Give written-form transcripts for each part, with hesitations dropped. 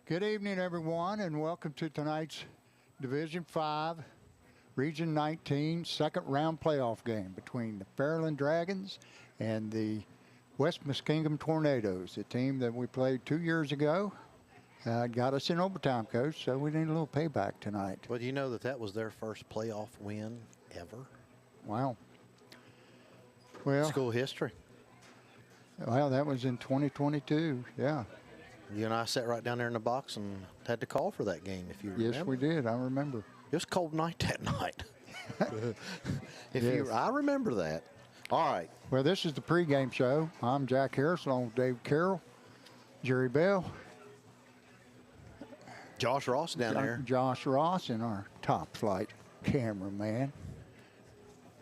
Good evening, everyone, and welcome to tonight's Division 5, Region 19, second round playoff game between the Fairland Dragons and the West Muskingum Tornadoes, a team that we played 2 years ago. Got us in overtime, Coach, so we need a little payback tonight. Well, do you know that was their first playoff win ever? Wow. Well, school history. Well, that was in 2022, yeah. You and I sat right down there in the box and had to call for that game, if you remember. Yes, we did. I remember. It was a cold night that night. Yes. I remember that. All right. Well, this is the pregame show. I'm Jack Harris, along with Dave Carroll, Jerry Bell, Josh Ross down there. Josh Ross, and our top flight cameraman,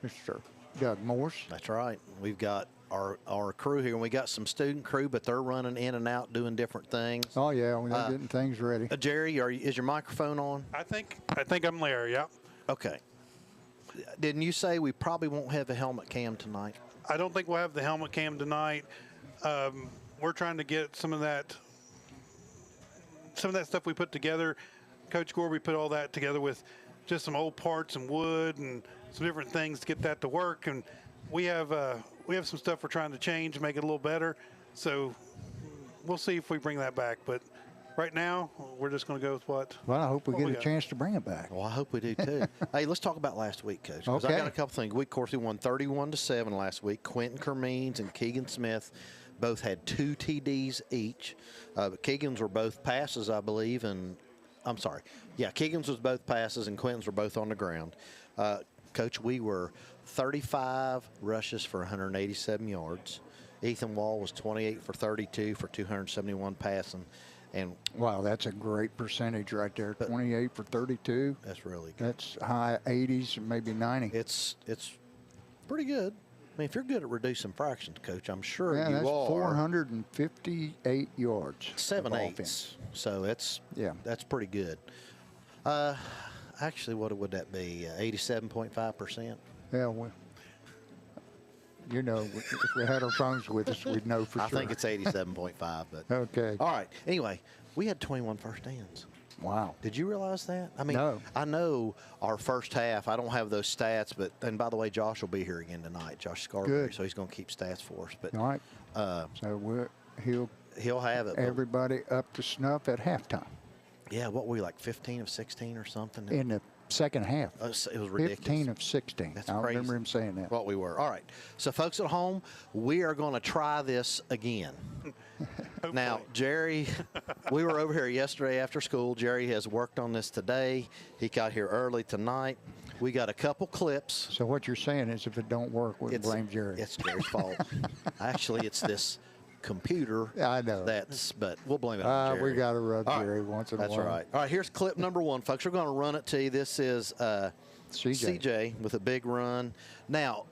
Mr. Doug Morse. That's right. We've got our crew here, and we got some student crew, but they're running in and out doing different things. Oh yeah, we're getting things ready. Jerry, is your microphone on? I think I'm there. Yeah. Okay. Didn't you say we probably won't have a helmet cam tonight? I don't think we'll have the helmet cam tonight. We're trying to get some of that stuff we put together. Coach Gorby put all that together with just some old parts and wood and some different things to get that to work. And we have some stuff we're trying to change, make it a little better. So we'll see if we bring that back. But right now, we're just going to go with what. Well, I hope we get a chance to bring it back. Well, I hope we do too. Hey, let's talk about last week, Coach. Because Okay. I got a couple things. We, of course, we won 31-7 last week. Quentin Kermeans and Keegan Smith both had 2 TDs each. Keegan's were both passes, I believe, and I'm sorry. Yeah, Keegan's was both passes, and Quentin's were both on the ground. Coach, we were 35 rushes for 187 yards. Ethan Wall was 28 for 32 for 271 passing. And wow, that's a great percentage right there. 28 for 32. That's really good. That's high 80s, maybe 90. It's pretty good. I mean, if you're good at reducing fractions, Coach, I'm sure you that's are. 458 yards. 7/8. So that's pretty good. Actually, what would that be? 87.5%. Yeah, if we had our phones with us, we'd know for sure. I think it's 87.5. But okay. All right. Anyway, we had 21 first downs. Wow. Did you realize that? I mean, no. I know our first half, I don't have those stats, and by the way, Josh will be here again tonight, Josh Scarberry, Good. so he's going to keep stats for us. But all right. So he'll have it. Everybody up to snuff at halftime. Yeah, what were we, like 15 of 16 or something? In the second half. It was ridiculous. 15 of 16. That's I crazy. remember him saying that. What we were. All right. So, folks at home, we are going to try this again. Now, Jerry, we were over here yesterday after school. Jerry has worked on this today. He got here early tonight. We got a couple clips. So what you're saying is if it don't work, we blame Jerry. It's Jerry's fault. Actually, it's this computer. I know. But we'll blame it on Jerry. We got to rub Jerry once in a while. That's right. All right, here's clip number 1, folks. We're going to run it to you. This is CJ with a big run. Now,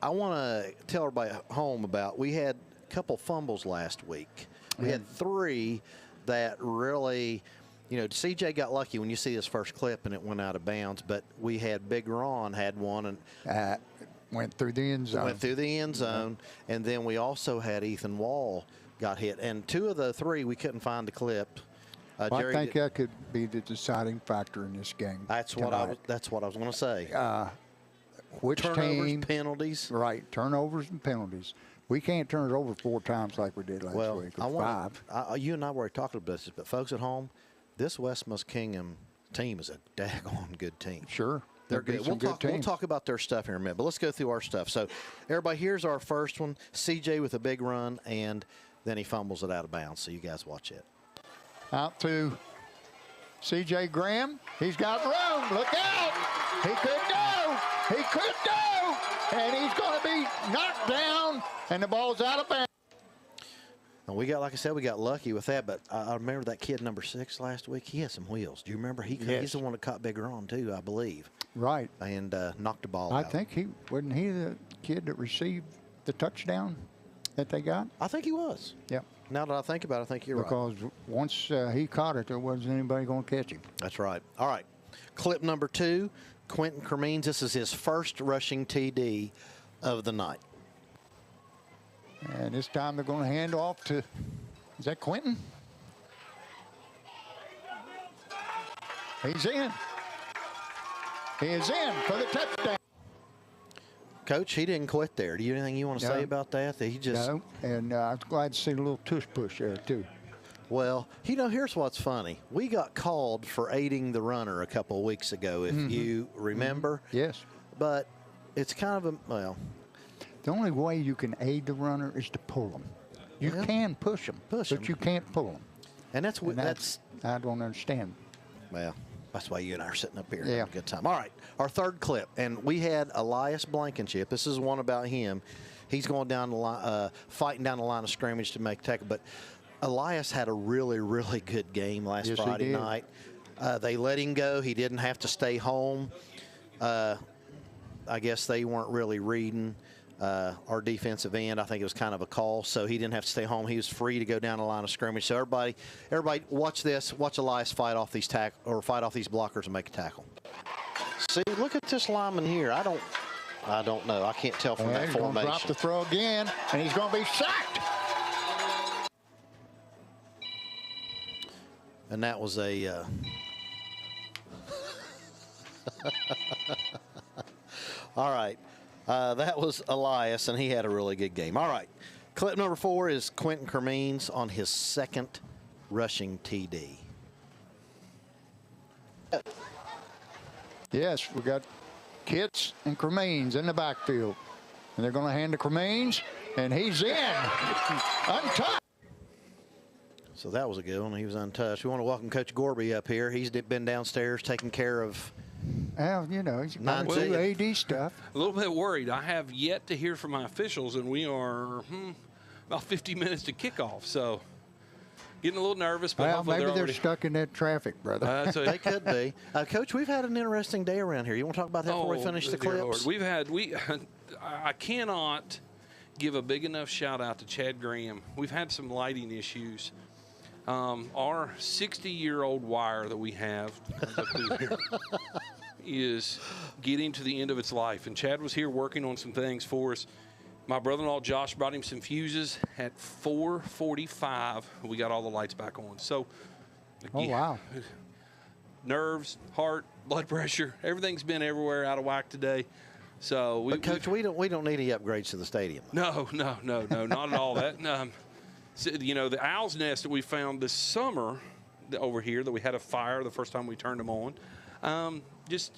I want to tell everybody at home about, we had a couple fumbles last week. We had 3 that really, CJ got lucky when you see his first clip and it went out of bounds, but we had Big Ron had one and went through the end zone. And then we also had Ethan Wall got hit. And 2 of the 3, we couldn't find the clip. I think that could be the deciding factor in this game. That's what I was going to say. Which turnovers, team, penalties. Right, turnovers and penalties. We can't turn it over 4 times like we did last week, or 5. You and I were talking about this, but folks at home, this West Muskingum team is a daggone good team. Sure. They're good. We'll talk about their stuff here in a minute, but let's go through our stuff. So, everybody, here's our first one. CJ with a big run, and then he fumbles it out of bounds. So, you guys watch it. Out to CJ Graham. He's got room. Look out. He could go. He could go. And he's going to be knocked down, and the ball's out of bounds. And like I said, we got lucky with that, but I remember that kid number 6 last week. He had some wheels. Do you remember? He's the one that caught Big Ron, too, I believe. Right. And knocked the ball out. I think wasn't he the kid that received the touchdown that they got? I think he was. Yeah. Now that I think about it, I think you're right. Because once he caught it, there wasn't anybody going to catch him. That's right. All right. Clip number 2, Quentin Kermeans. This is his first rushing TD of the night. And this time they're going to hand off to Is that Quentin? He's in. He is in for the touchdown. Coach, he didn't quit there. Do you have anything you want to say about that? He just No, and I was glad to see a little tush push there too. Well, here's what's funny. We got called for aiding the runner a couple of weeks ago, if you remember. Yes. But it's kind of The only way you can aid the runner is to pull them. You can push them, but you can't pull them. And that's I don't understand. Well, that's why you and I are sitting up here Yeah. having a good time. All right, our third clip, and we had Elias Blankenship. This is one about him. He's going down the line, fighting down the line of scrimmage to make a tackle. But Elias had a really, really good game last Friday night. They let him go. He didn't have to stay home. I guess they weren't really reading our defensive end. I think it was kind of a call, so he didn't have to stay home. He was free to go down the line of scrimmage. So everybody, watch this. Watch Elias fight off these fight off these blockers and make a tackle. See, look at this lineman here. I don't know. I can't tell from that He's formation. going to drop the throw again, and he's going to be sacked. And that was a all right. That was Elias, and he had a really good game. All right. Clip number 4 is Quentin Kermeans on his second rushing TD. Yes, we got Kitts and Kermeans in the backfield. And they're going to hand to Kermeans, and he's in. Untouched. So that was a good one. He was untouched. We want to welcome Coach Gorby up here. He's been downstairs taking care of. Well, you know, he's got to do AD stuff. A little bit worried. I have yet to hear from my officials, and we are about 50 minutes to kickoff. So getting a little nervous, but Well, hopefully maybe they're already stuck in that traffic, brother. They could be. Coach, we've had an interesting day around here. You want to talk about that before we finish the dear clips? Lord. I cannot give a big enough shout out to Chad Graham. We've had some lighting issues. Our 60-year-old wire that we have up through here is getting to the end of its life. And Chad was here working on some things for us. My brother-in-law Josh brought him some fuses. At 4:45, we got all the lights back on. So, Oh, wow. Nerves, heart, blood pressure, everything's been everywhere out of whack today. So, Coach, we don't need any upgrades to the stadium. No, not at all. That so, you know, the owl's nest that we found this summer over here that we had a fire the first time we turned them on. Just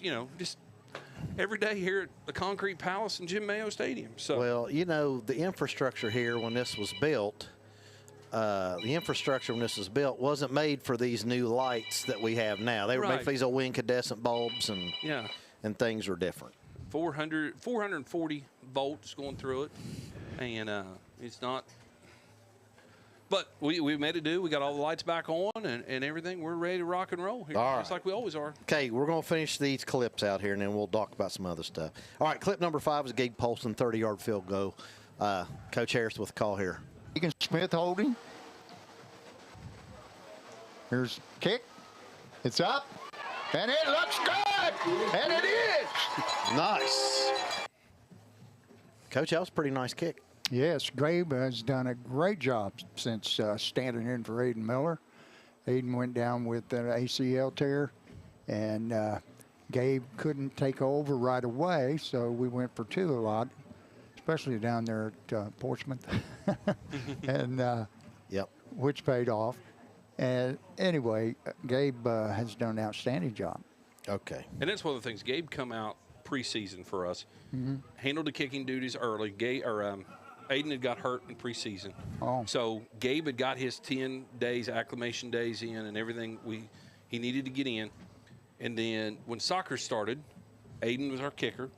every day here at the Concrete Palace and Jim Mayo Stadium. So, well, you know, the infrastructure here when this was built, wasn't made for these new lights that we have now. They were made for these old incandescent bulbs, and things were different. 440 volts going through it, and it's not. But we made it do. We got all the lights back on and everything. We're ready to rock and roll here, just like we always are. Okay, we're going to finish these clips out here, and then we'll talk about some other stuff. All right, clip number 5 is Gabe Polston, 30-yard field goal. Coach Harris with the call here. Egan Smith holding. Here's kick. It's up. And it looks good. And it is. Nice. Coach, that was a pretty nice kick. Yes, Gabe has done a great job since standing in for Aiden Miller. Aiden went down with an ACL tear, and Gabe couldn't take over right away, so we went for 2 a lot, especially down there at Portsmouth, and which paid off. And anyway, Gabe has done an outstanding job. Okay. And that's one of the things. Gabe come out preseason for us, handled the kicking duties early. Aiden had got hurt in preseason. Oh. So Gabe had got his 10 days, acclimation days in and everything he needed to get in. And then when soccer started, Aiden was our kicker.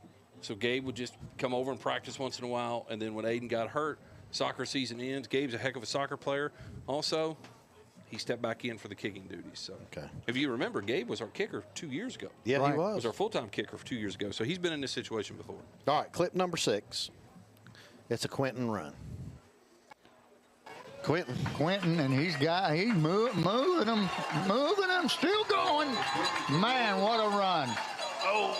So Gabe would just come over and practice once in a while. And then when Aiden got hurt, soccer season ends. Gabe's a heck of a soccer player. Also, he stepped back in for the kicking duties. So if you remember, Gabe was our kicker 2 years ago. Yeah, he was. He was our full-time kicker 2 years ago. So he's been in this situation before. All right, clip number 6. It's a Quentin run. Quentin, and he's moving them, still going. Man, what a run. Oh.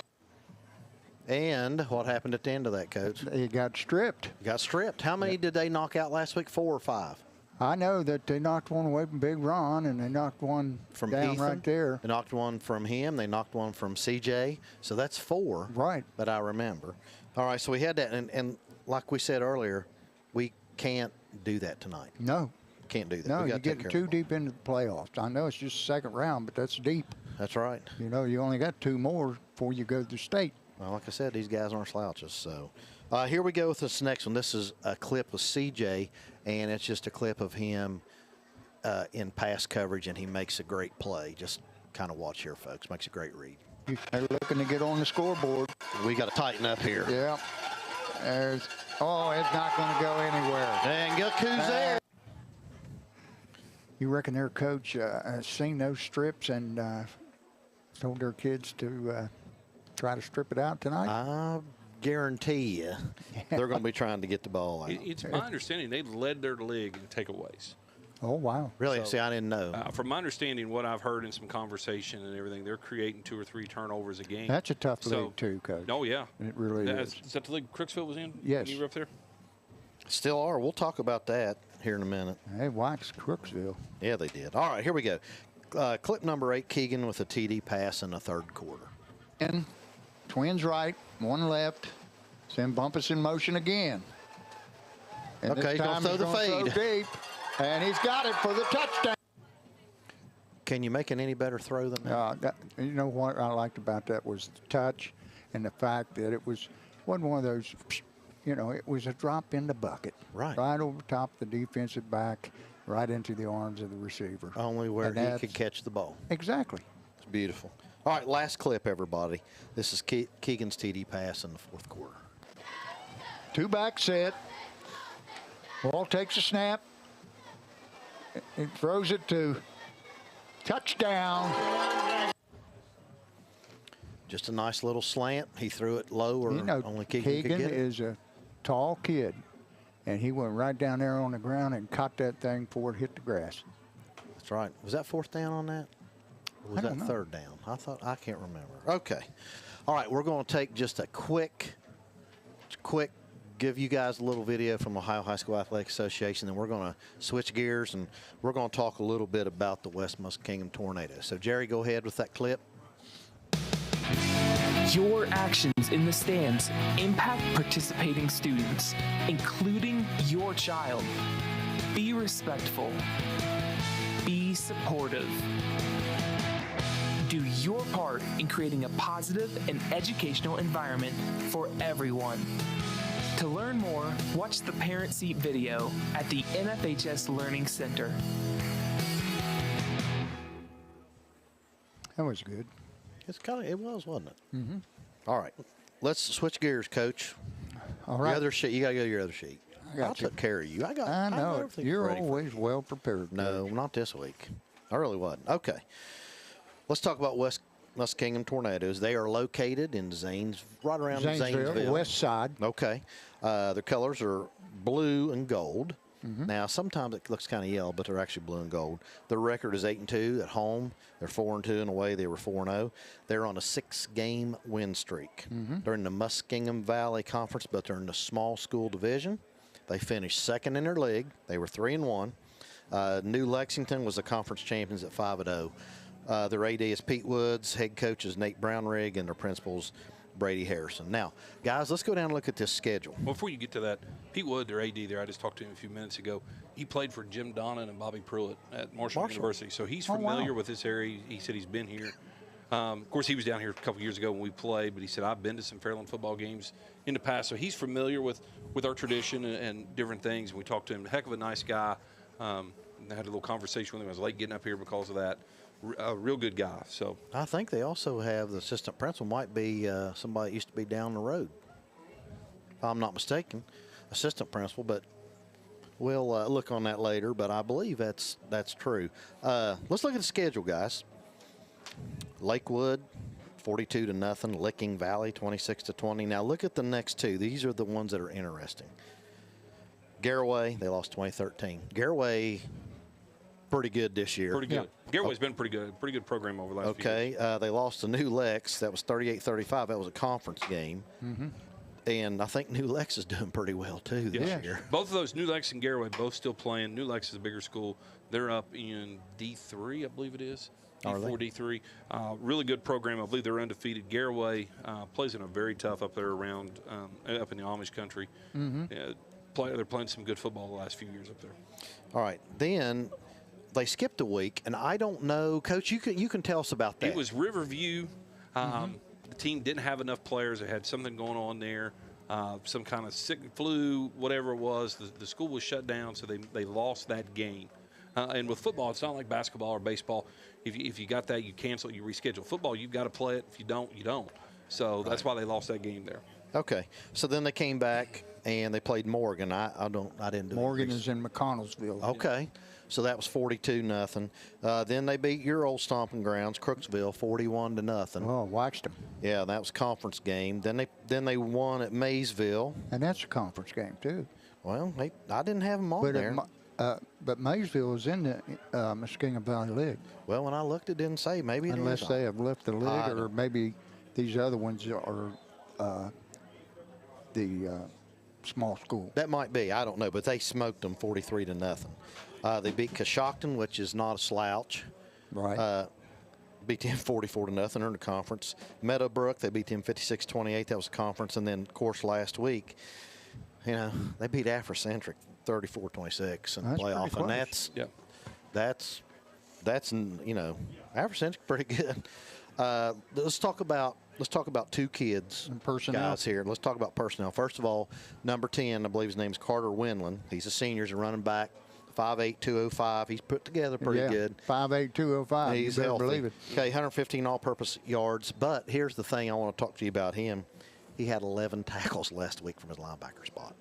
And what happened at the end of that, Coach? He got stripped. Got stripped. How many did they knock out last week? 4 or 5? I know that they knocked one away from Big Ron, and they knocked one From down Ethan. right there. They knocked one from him. They knocked one from CJ. So that's 4 Right. that I remember. All right, so we had that. And like we said earlier, we can't do that tonight. No. Can't do that. No, we you're gotta take getting care too of the ball. deep into the playoffs. I know it's just second round, but that's deep. That's right. You know, you only got 2 more before you go to the state. Well, like I said, these guys aren't slouches. So here we go with this next one. This is a clip with CJ, and it's just a clip of him in pass coverage, and he makes a great play. Just kind of watch here, folks. Makes a great read. They're looking to get on the scoreboard. We got to tighten up here. Yeah. Oh, it's not going to go anywhere. And look who's there. You reckon their coach seen those strips and told their kids to try to strip it out tonight? I guarantee you they're going to be trying to get the ball out. It's my understanding they led their league in takeaways. Oh, wow. Really? So, See, I didn't know. From my understanding, what I've heard in some conversation and everything, they're creating 2 or 3 turnovers a game. That's a tough So- league, too, Coach. Oh, yeah. It really is. Is that the league Crooksville was in? Yes. When you were up there? Still are. We'll talk about that here in a minute. They waxed Crooksville. Yeah, they did. All right, here we go. Clip number 8, Keegan with a TD pass in the third quarter. And Twins right, 1 left. Send Bumpus in motion again. And Okay, this he's gonna time throw the gonna fade. throw deep, and he's got it for the touchdown. Can you make an any better throw than that? You know what I liked about that was the touch and the fact that it wasn't one of those, you know, it was a drop in the bucket. Right. Right over top the defensive back, right into the arms of the receiver. Only where And he that's- could catch the ball. Exactly. It's beautiful. All right, last clip, everybody. This is Keegan's TD pass in the fourth quarter. 2 back set. Ball takes a snap. It throws it to touchdown. Just a nice little slant. He threw it low where You know, only Keegan could get it. is a tall kid, and he went right down there on the ground and caught that thing before it hit the grass. That's right. Was that 4th down on that? Or was I don't that know. 3rd down? I can't remember. Okay. All right, we're going to take just a quick give you guys a little video from Ohio High School Athletic Association, then we're going to switch gears and we're going to talk a little bit about the West Muskingum Tornado. So Jerry, go ahead with that clip. Your actions in the stands impact participating students, including your child. Be respectful. Be supportive. Do your part in creating a positive and educational environment for everyone. To learn more, watch the Parent Seat video at the NFHS Learning Center. That was good. It was, wasn't it? Mm-hmm. All right. Let's switch gears, Coach. All Your right. other sheet. You got to go to your other sheet. got I took care of you. I I know it. everything You're ready for always well prepared. No, not this week. I really wasn't. Okay. Let's talk about West Muskingum Tornadoes. They are located in right around Zanesville. west side. Okay. Their colors are blue and gold. Now, sometimes it looks kind of yellow, but they're actually blue and gold. Their record is 8-2 at home. They're 4-2 in away. They were 4-0. They're on a 6-game win streak. They're in the Muskingum Valley Conference, but they're in the small school division. They finished 2nd in their league. They were 3-1. New Lexington was the conference champions at 5-0. Their AD is Pete Woods, head coach is Nate Brownrigg, and their principal's Brady Harrison. Now, guys, let's go down and look at this schedule. Well, before you get to that, Pete Wood, their AD there, I just talked to him a few minutes ago. He played for Jim Donnan and Bobby Pruitt at Marshall University, so he's familiar with this area. He said he's been here. Of course, he was down here a couple years ago when we played, but he said, I've been to some Fairland football games in the past, so he's familiar with our tradition and different things. And we talked to him. Heck of a nice guy. I had a little conversation with him. I was late getting up here because of that. A real good guy. So I think they also have the assistant principal might be somebody that used to be down the road, if I'm not mistaken, assistant principal. But we'll look on that later. But I believe that's true. Let's look at the schedule, guys. Lakewood, 42-0. Licking Valley, 26-20. Now look at the next two. These are the ones that are interesting. Garraway, they lost 2013. Garraway, pretty good this year. pretty good. Garraway's been pretty good. Pretty good program over the last few years. Okay, they lost to New Lex. That was 38-35. That was a conference game. And I think New Lex is doing pretty well, too, this Yeah. year. Both of those, New Lex and Garaway, both still playing. New Lex is a bigger school. They're up in D3, I believe it is. Are they? D4, D3. Really good program. I believe they're undefeated. Garaway plays in a very tough up there around up in the Amish country. They're playing some good football the last few years up there. All right. Then they skipped a week, and I don't know. Coach, you can tell us about that. It was Riverview. The team didn't have enough players. They had something going on there, some kind of sick flu, whatever it was. The school was shut down, so they lost that game. And with football, it's not like basketball or baseball. If you got that, you cancel it, you reschedule. Football, you've got to play it. If you don't, you don't. So that's why they lost that game there. Okay. So then they came back, and they played Morgan. I didn't do Morgan it. is in McConnellsville. Okay. So that was 42-0. Then they beat your old stomping grounds, Crooksville, 41-0. Oh, watched them. Yeah, that was a conference game. Then they won at Maysville. And that's a conference game, too. Well, I didn't have them on there. But Maysville is in the Muskingum Valley League. Well, when I looked, it didn't say. Maybe it Unless is. they have left the league, I or don't- maybe these other ones are the small school. That might be. I don't know. But they smoked them 43-0. They beat Coshocton, which is not a slouch. Right. Beat them 44-0 in the conference. Meadowbrook, they beat them 56-28. That was a conference. And then, of course, last week, they beat Afrocentric 34-26 in the That's playoff. pretty And close. that's Afrocentric pretty good. Let's talk about two kids, And personnel. guys here. Let's talk about personnel. First of all, number 10, I believe his name's Carter Winland. He's a senior, he's a running back, 5'8", 205. He's put together pretty good. 5'8", 205. He's you better healthy. believe it. Okay, 115 all-purpose yards. But here's the thing I want to talk to you about him. He had 11 tackles last week from his linebacker spot.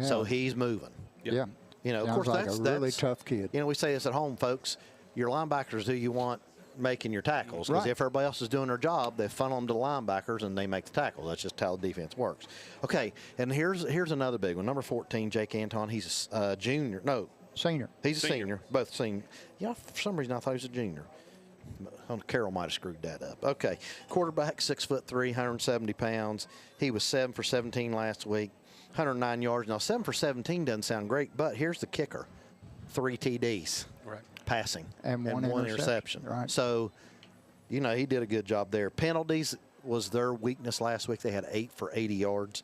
So Yeah. he's moving. Yeah. Of Sounds course, like that's a really that's- tough kid. We say this at home, folks. Your linebackers who you want making your tackles. Because Right. if everybody else is doing their job, they funnel them to the linebackers and they make the tackles. That's just how the defense works. Okay, and here's another big one. Number 14, Jake Anton. He's a junior. No, Senior. he's a senior. Both senior. For some reason I thought he was a junior. Carroll might have screwed that up. Okay, quarterback, 6'3", 170 pounds. He was 7 for 17 last week, 109 yards. Now 7 for 17 doesn't sound great, but here's the kicker: 3 TDs. Right. Passing And one interception, right. So, he did a good job there. Penalties was their weakness last week. They had 8 for 80 yards.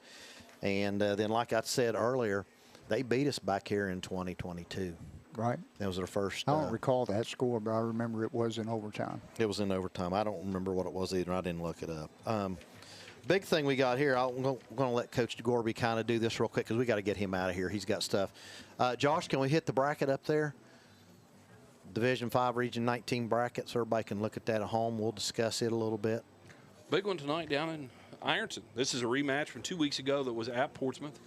And then, like I said earlier, they beat us back here in 2022. Right. That was their first. I don't recall that score, but I remember it was in overtime. It was in overtime. I don't remember what it was either. I didn't look it up. Big thing we got here, I'm going to let Coach Gorby kind of do this real quick because we got to get him out of here. He's got stuff. Josh, can we hit the bracket up there? Division 5, Region 19 bracket, so everybody can look at that at home. We'll discuss it a little bit. Big one tonight down in Ironton. This is a rematch from 2 weeks ago that was at Portsmouth.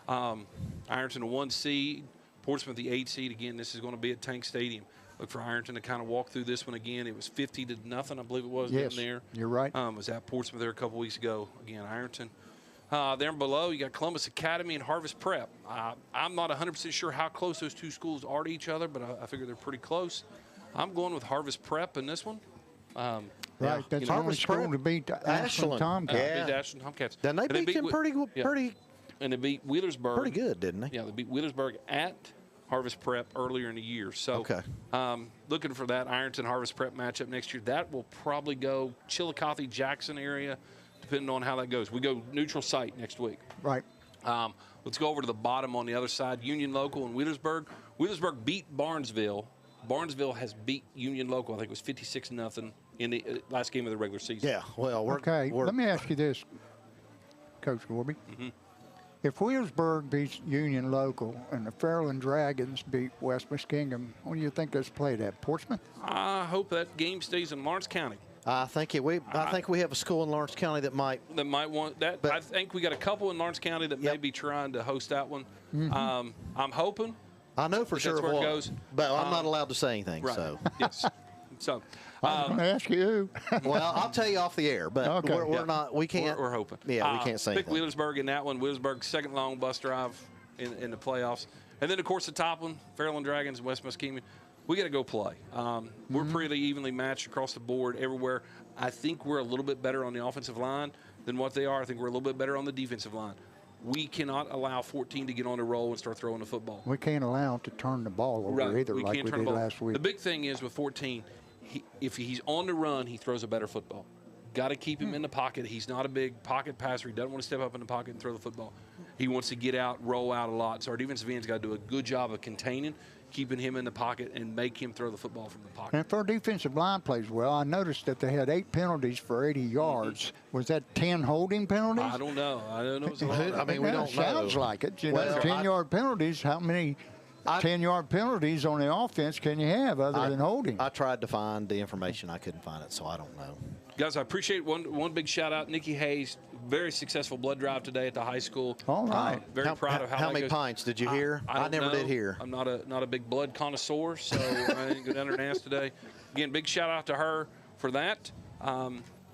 Ironton, a 1 seed. Portsmouth, the 8 seed. Again, this is going to be at Tank Stadium. Look for Ironton to kind of walk through this one again. It was 50-0, I believe it was, Yes, down there. you're right. It was at Portsmouth there a couple weeks ago. Again, Ironton. There below, you got Columbus Academy and Harvest Prep. I'm not 100% sure how close those two schools are to each other, but I figure they're pretty close. I'm going with Harvest Prep in this one. Right. Yeah. That's the only Harvest school Prep. to beat Ashland. Ashland Tomcats. Yeah. Beat Ashland Tomcats. Then they And beat them Yeah. pretty And they beat Wheelersburg. pretty good, didn't they? Yeah, they beat Wheelersburg at Harvest Prep earlier in the year. So, Okay. Looking for that Ironton Harvest Prep matchup next year. That will probably go Chillicothe, Jackson area, depending on how that goes. We go neutral site next week. Right. Let's go over to the bottom on the other side. Union Local and Wheelersburg. Wheelersburg beat Barnesville. Barnesville has beat Union Local. I think it was 56-0 in the last game of the regular season. Yeah, well, Okay. Let me ask you this, Coach Gorby. If Wheelsburg beats Union Local and the Fairland Dragons beat West Muskingum, when do you think that's played at? Portsmouth? I hope that game stays in Lawrence County. I think we have a school in Lawrence County that might. That might want that. But- I think we got a couple in Lawrence County that may Yep. be trying to host that one. I'm hoping. I know for That's sure where it what, goes. but I'm not allowed to say anything. Right. So, Yes. So I'm going to ask you. well, I'll tell you off the air, but Okay. we're Yeah. not. We can't. we're hoping. Yeah, we can't say Pick anything. Wheelersburg in that one. Wheelersburg second long bus drive in the playoffs, and then of course the top one, Fairland Dragons, West Muskingum. We got to go play. We're pretty evenly matched across the board everywhere. I think we're a little bit better on the offensive line than what they are. I think we're a little bit better on the defensive line. we cannot allow 14 to get on a roll and start throwing the football. We can't allow them to turn the ball over either, like we did last week. The big thing is with 14, if he's on the run, he throws a better football. Got to keep him in the pocket. He's not a big pocket passer. He doesn't want to step up in the pocket and throw the football. He wants to get out, roll out a lot. So our defensive end's got to do a good job of containing, keeping him in the pocket, and make him throw the football from the pocket. And if our defensive line plays well, I noticed that they had 8 penalties for 80 yards. Was that 10 holding penalties? I don't know. I don't know. It's a lot. I mean, we don't know. Sounds like it. You know, Well, 10-yard penalties. How many 10-yard penalties on the offense can you have other than holding? I tried to find the information. I couldn't find it, so I don't know. Guys, I appreciate one big shout out. Nikki Hayes, very successassual blood drive today at the high school. All right. Very proud of how that many goes. pints did you hear? I never did hear. I'm not a big blood connoisseur, so I didn't go down there and ask today. Again, big shout out to her for that.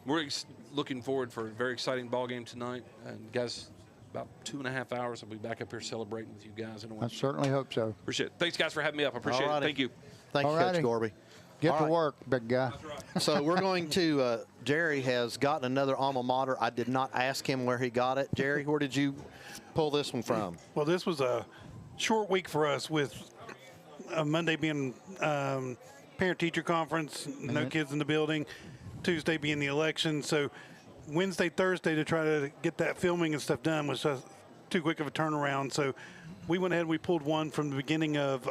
We're looking forward for a very exciting ball game tonight. And guys, about 2.5 hours, I'll be back up here celebrating with you guys. I certainly hope so. Appreciate it. Thanks, guys, for having me up. I appreciate it. Thank you. Thank you, Coach Gorby. Get to work, big guy. So we're going to, Jerry has gotten another alma mater. I did not ask him where he got it. Jerry, where did you pull this one from? Well, this was a short week for us with Monday being parent-teacher conference, no kids in the building, Tuesday being the election. So Wednesday, Thursday to try to get that filming and stuff done was just too quick of a turnaround. So we went ahead and we pulled one from the beginning of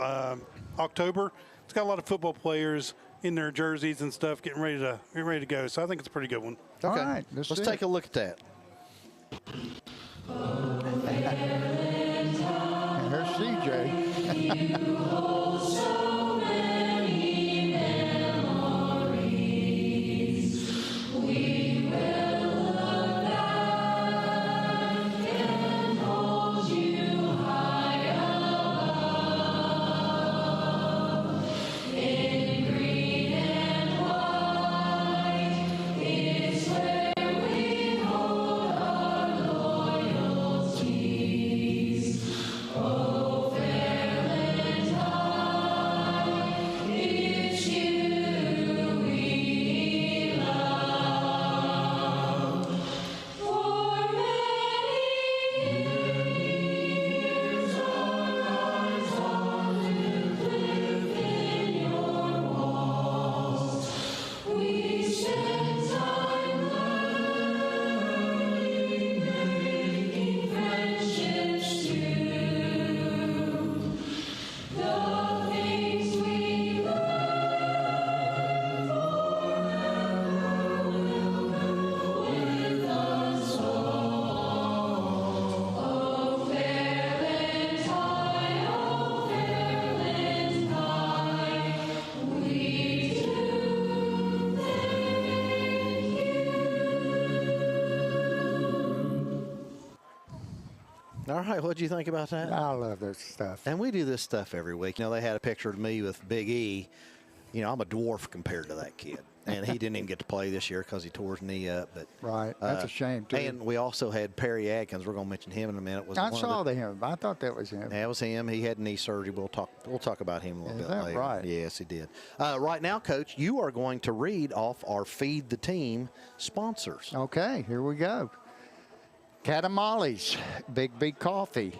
October. It's got a lot of football players in their jerseys and stuff getting ready to go. So I think it's a pretty good one. Okay. All right, let's take a look at that. And here's CJ. All right, what did you think about that? I love this stuff. And we do this stuff every week. You know, they had a picture of me with Big E. You know, I'm a dwarf compared to that kid. And he didn't even get to play this year because he tore his knee up. But right, that's a shame, too. And we also had Perry Atkins. We're going to mention him in a minute. I saw him. I thought that was him. That was him. He had knee surgery. We'll talk about him a little bit later. Is that right? Yes, he did. Right now, Coach, you are going to read off our Feed the Team sponsors. Okay, here we go. Catamales, Big B Coffee,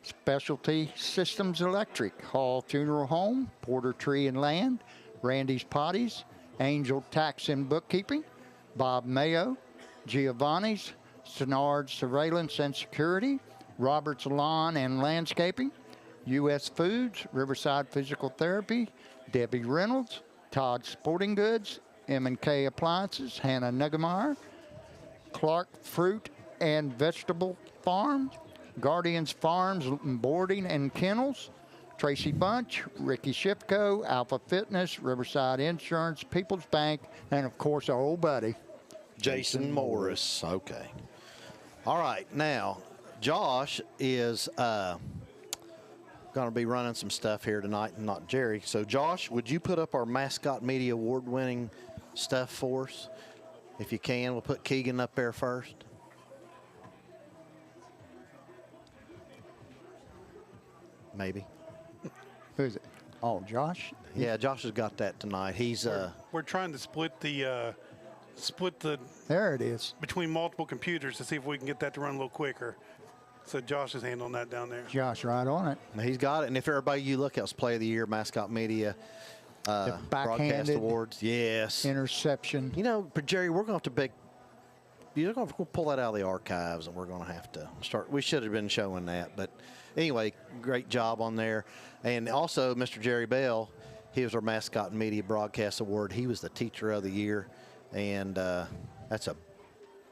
Specialty Systems Electric, Hall Funeral Home, Porter Tree and Land, Randy's Potties, Angel Tax and Bookkeeping, Bob Mayo, Giovanni's, Sennard Surveillance and Security, Robert's Lawn and Landscaping, U.S. Foods, Riverside Physical Therapy, Debbie Reynolds, Todd Sporting Goods, M&K Appliances, Hannah Nuggemeyer, Clark Fruit and Vegetable Farm, Guardians Farms Boarding and Kennels, Tracy Bunch, Ricky Shifko, Alpha Fitness, Riverside Insurance, People's Bank, and of course our old buddy, Jason Morris. Okay. All right. Now, Josh is going to be running some stuff here tonight, not Jerry. So, Josh, would you put up our Mascot Media Award-winning stuff for us? If you can, we'll put Keegan up there first. Maybe. Who is it? Oh, Josh? Yeah, Josh has got that tonight. He's We're trying to split the There it is. between multiple computers to see if we can get that to run a little quicker. So Josh is handling that down there. Josh, right on it. He's got it. And if everybody you look at was Play of the Year, Mascot Media, The Broadcast backhanded Awards. Yes. interception. You know, but Jerry, we're going to have to you're going to pull that out of the archives, and we're going to have to start. We should have been showing that. But anyway, great job on there. And also, Mr. Jerry Bell, he was our Mascot Media Broadcast Award. He was the Teacher of the Year. And it's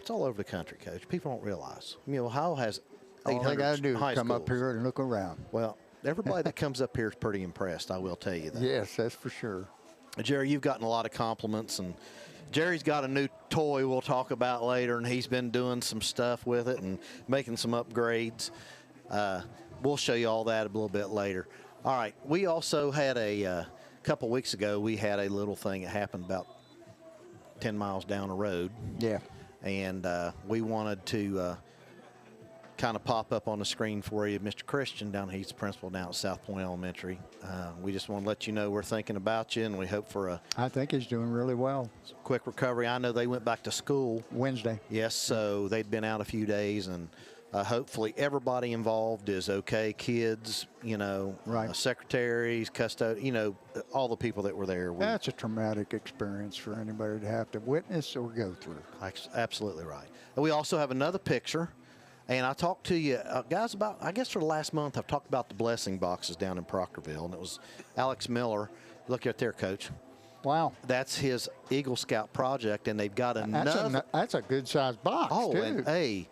all over the country, Coach. People don't realize. You know, Ohio has 800 All they got to do is high come up schools. here and look around. Well, everybody that comes up here is pretty impressed, I will tell you that. Yes, that's for sure. Jerry, you've gotten a lot of compliments, and Jerry's got a new toy we'll talk about later, and he's been doing some stuff with it and making some upgrades. We'll show you all that a little bit later. All right, we also had a couple weeks ago, we had a little thing that happened about 10 miles down the road. Yeah. And we wanted to kind of pop up on the screen for you. Mr. Christian down, he's the principal down at South Point Elementary. We just want to let you know we're thinking about you, and we hope for a I think he's doing really well. quick recovery. I know they went back to school. Wednesday. Yes, so they'd been out a few days, and hopefully everybody involved is okay. Kids, you know, Right. Secretaries, custodians, you know, all the people that were there. That's a traumatic experience for anybody to have to witness or go through. Absolutely right. And we also have another picture. And I talked to you guys about, I guess for the last month, I've talked about the blessing boxes down in Proctorville. And it was Alex Miller. Look right there, Coach. Wow. That's his Eagle Scout project. And they've got another. That's a good-sized box, Oh, too. and hey,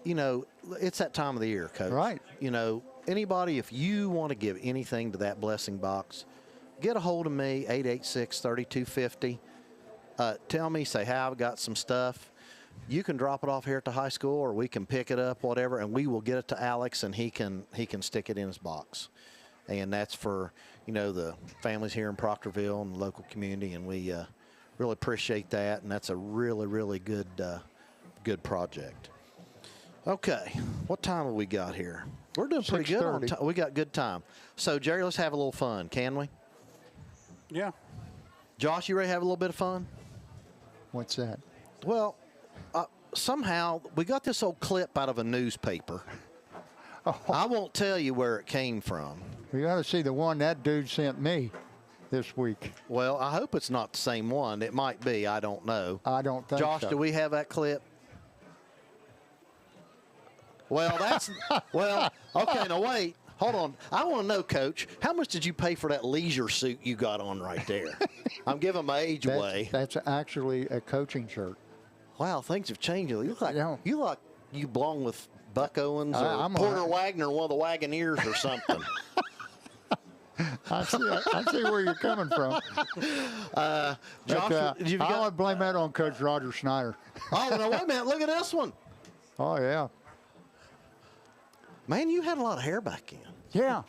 you know, it's that time of the year, Coach. Right. You know, anybody, if you want to give anything to that blessing box, get a hold of me, 886-3250. Tell me, say, hey, I've got some stuff. You can drop it off here at the high school, or we can pick it up, whatever, and we will get it to Alex, and he can stick it in his box. And that's for, you know, the families here in Proctorville and the local community, and we really appreciate that, and that's a really, really good project. Okay, what time have we got here? We're doing pretty good on 6:30. time. We got good time. So, Jerry, let's have a little fun, can we? Yeah. Josh, you ready to have a little bit of fun? What's that? Well, somehow we got this old clip out of a newspaper. I won't tell you where it came from. You got to see the one that dude sent me this week. Well, I hope it's not the same one. It might be. I don't know. I don't think Josh, so. do we have that clip? Well, that's well. Okay, now wait. Hold on. I want to know, Coach, how much did you pay for that leisure suit you got on right there? I'm giving my age away. That's actually a coaching shirt. Wow, things have changed. You look like Yeah. you belong with Buck Owens or I'm Porter a- Wagner, one of the Wagoneers or something. I see where you're coming from. Josh, But, you've I got. would blame that on Coach Roger Snyder. Oh, no, wait a minute. Look at this one. Oh, yeah. Man, you had a lot of hair back in. Yeah.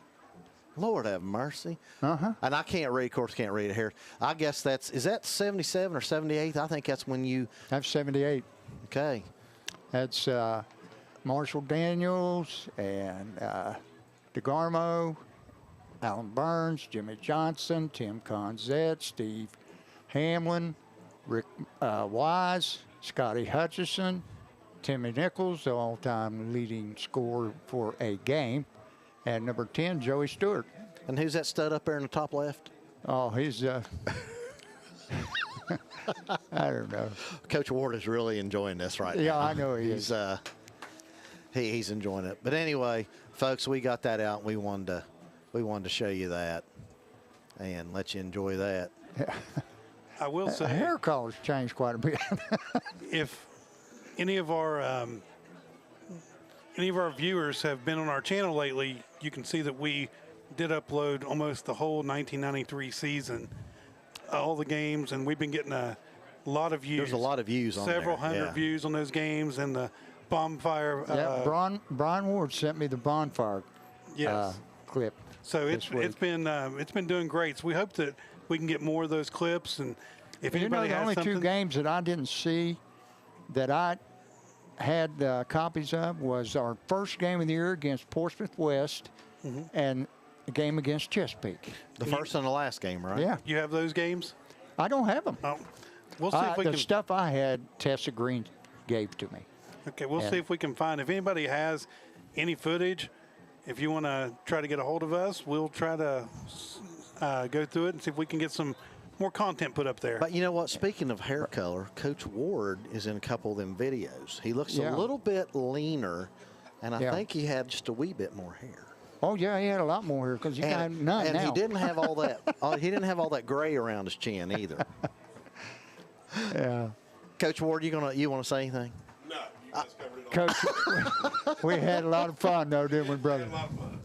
Lord have mercy. Uh-huh. And I can't read, of course, can't read hair. I guess is that 77 or 78? I think that's when you, That's 78. okay. That's Marshall Daniels and DeGarmo, Alan Burns, Jimmy Johnson, Tim Conzette, Steve Hamlin, Rick Wise, Scotty Hutchison, Timmy Nichols, the all-time leading scorer for a game, and number 10, Joey Stewart. And who's that stud up there in the top left? Oh, he's I don't know. Coach Ward is really enjoying this right now. Yeah, I know he He's is. he's enjoying it. But anyway, folks, we got that out. And we wanted to show you that and let you enjoy that. I will The say, hair color's changed quite a bit. if any of our viewers have been on our channel lately, you can see that we did upload almost the whole 1993 season, all the games, and we've been getting a lot of views. There's a lot of views on there. Several hundred Yeah. views on those games, and the bonfire. Yeah, Brian Ward sent me the bonfire Yes. clip. So this week. it's been doing great. So we hope that we can get more of those clips, and if You know, anybody the has only something, two games that I didn't see that I had copies of was our first game of the year against Portsmouth West and the game against Chesapeake. The first and the last game, right? Yeah, you have those games. I don't have them. We'll see if we the can. stuff I had, Tessa Green gave to me. Okay, we'll Yeah. see if we can find. If anybody has any footage, if you want to try to get a hold of us, we'll try to go through it and see if we can get some more content put up there. But you know what? Speaking of hair color, Coach Ward is in a couple of them videos. He looks Yeah. a little bit leaner, and I Yeah. think he had just a wee bit more hair. Oh yeah, he had a lot more here because he got none and now. he didn't have all that. He didn't have all that gray around his chin either. Yeah. Coach Ward, you want to say anything? No, you guys covered it all. Coach, we had a lot of fun though, didn't we, brother? A lot of fun.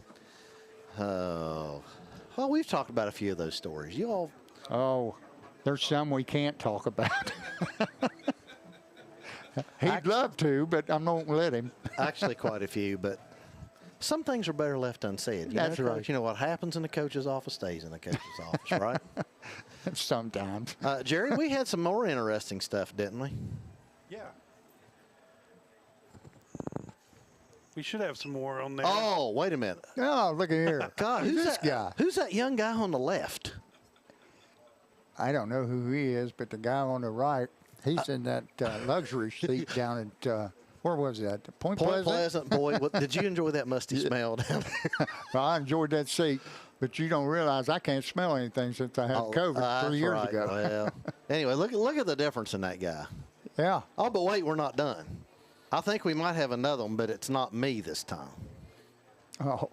Oh, well, we've talked about a few of those stories. You all, Oh, there's some we can't talk about. He'd love to, but I won't let him. actually, quite a few, but some things are better left unsaid. You That's know, Coach? right. You know what happens in the coach's office stays in the coach's office, right? Sometimes. Jerry, we had some more interesting stuff, didn't we? Yeah. We should have some more on there. Oh, wait a minute. Oh, look at here. God, Who's who's this that guy? Who's that young guy on the left? I don't know who he is, but the guy on the right, he's in that luxury seat down at, where was that? Point Point Pleasant? Pleasant, boy. Did you enjoy that musty smell down there? Well, I enjoyed that seat, but you don't realize I can't smell anything since I had COVID that's 3 years right. ago. Well, anyway, look at the difference in that guy. Yeah. Oh, but wait, we're not done. I think we might have another one, but it's not me this time. Oh,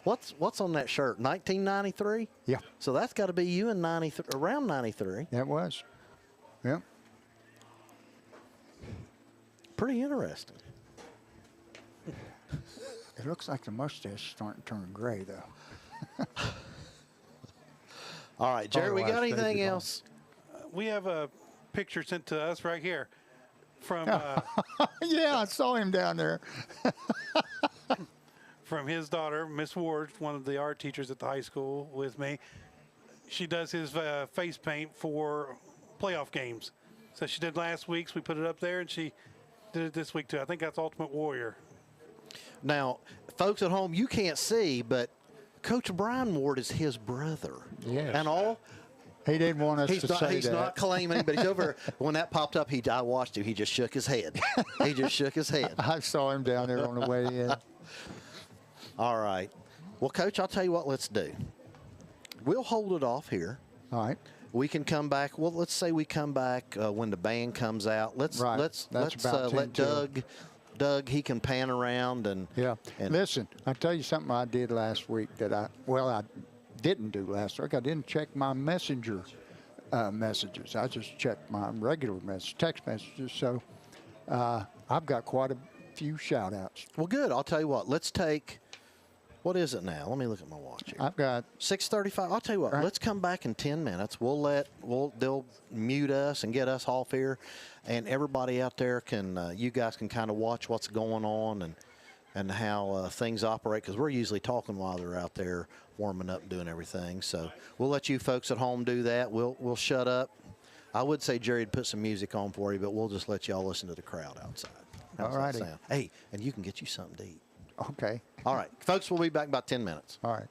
What's on that shirt? 1993? yeah, So that's got to be you in 93, around 93. that was. Yeah. Pretty interesting. It looks like the mustache is starting to turn gray, though. All right, Jerry, we got Otherwise, anything they'd be else? We have a picture sent to us right here from Yeah, I saw him down there. from his daughter, Miss Ward, one of the art teachers at the high school with me. She does his face paint for playoff games. So she did last week's. We put it up there, and she did it this week too. I think that's Ultimate Warrior. Now, folks at home, you can't see, but Coach Brian Ward is his brother. Yes. And all. He didn't want us He's to not, say he's that. not claiming, but he's over. When that popped up, I watched him. He just shook his head. He just shook his head. I saw him down there on the way in. All right. Well, Coach, I'll tell you what. Let's do. We'll hold it off here. All right. We can come back. Well, let's say we come back when the band comes out. Let's Right. let's That's let's about 10 let till. Doug. He can pan around and Yeah. And Listen, I'll tell you something I did last week that I didn't do last week. I didn't check my messenger messages. I just checked my regular text messages. So I've got quite a few shout outs. well, good. I'll tell you what. Let's take. What is it now? Let me look at my watch here. I've got 6:35. I'll tell you what. Right. Let's come back in 10 minutes. They'll mute us and get us off here, and everybody out there can. You guys can kind of watch what's going on and how things operate, because we're usually talking while they're out there warming up, doing everything. So we'll let you folks at home do that. We'll shut up. I would say Jerry'd put some music on for you, but we'll just let y'all listen to the crowd outside. How's that Alrighty. sound? Hey, and you can get you something to eat. okay. All right, folks. We'll be back in about 10 minutes. All right.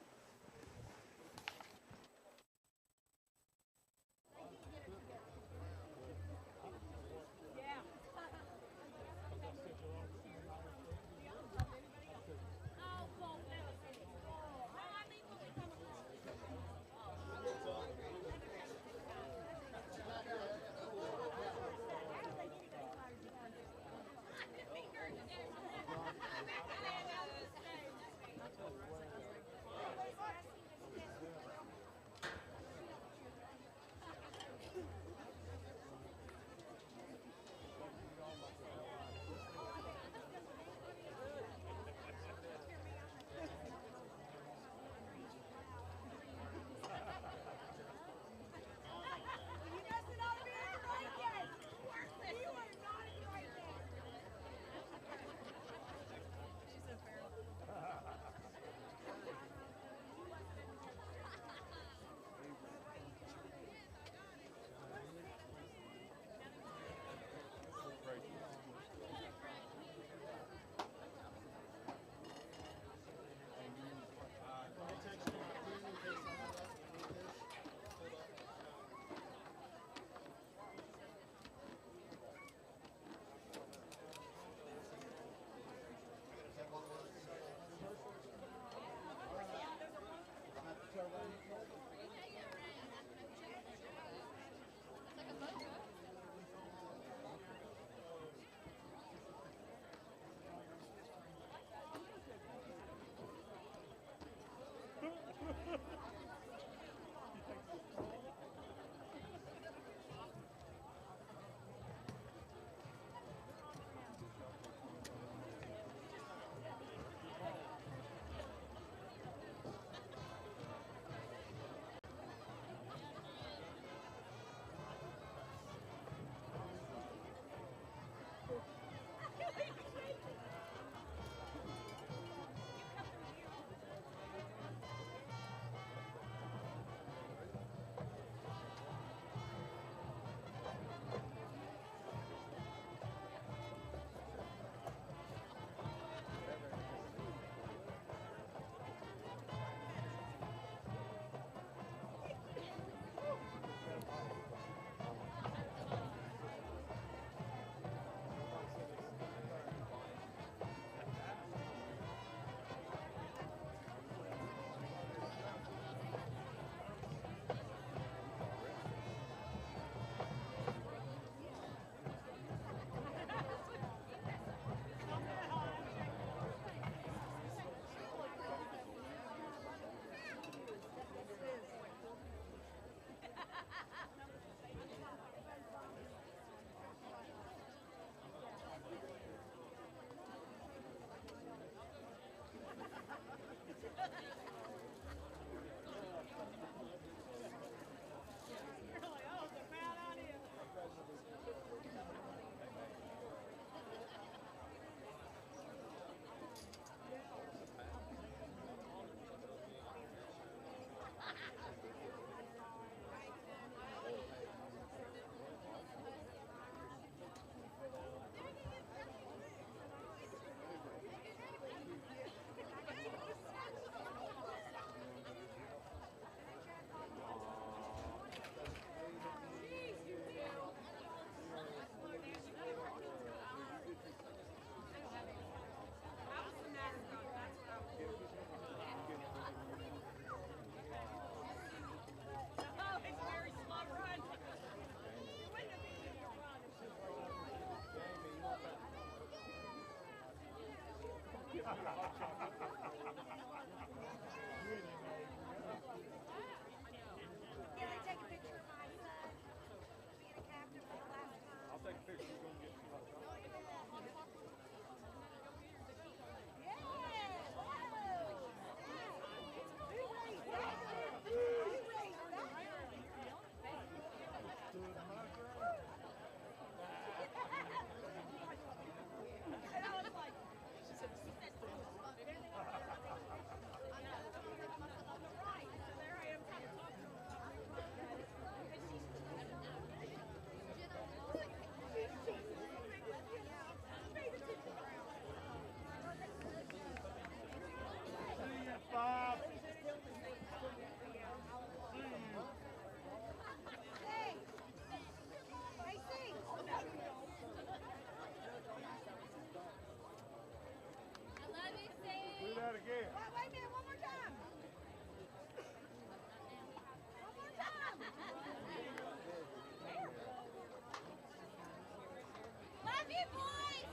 that again. Wait a minute, one more time. One more time. Love you, boys.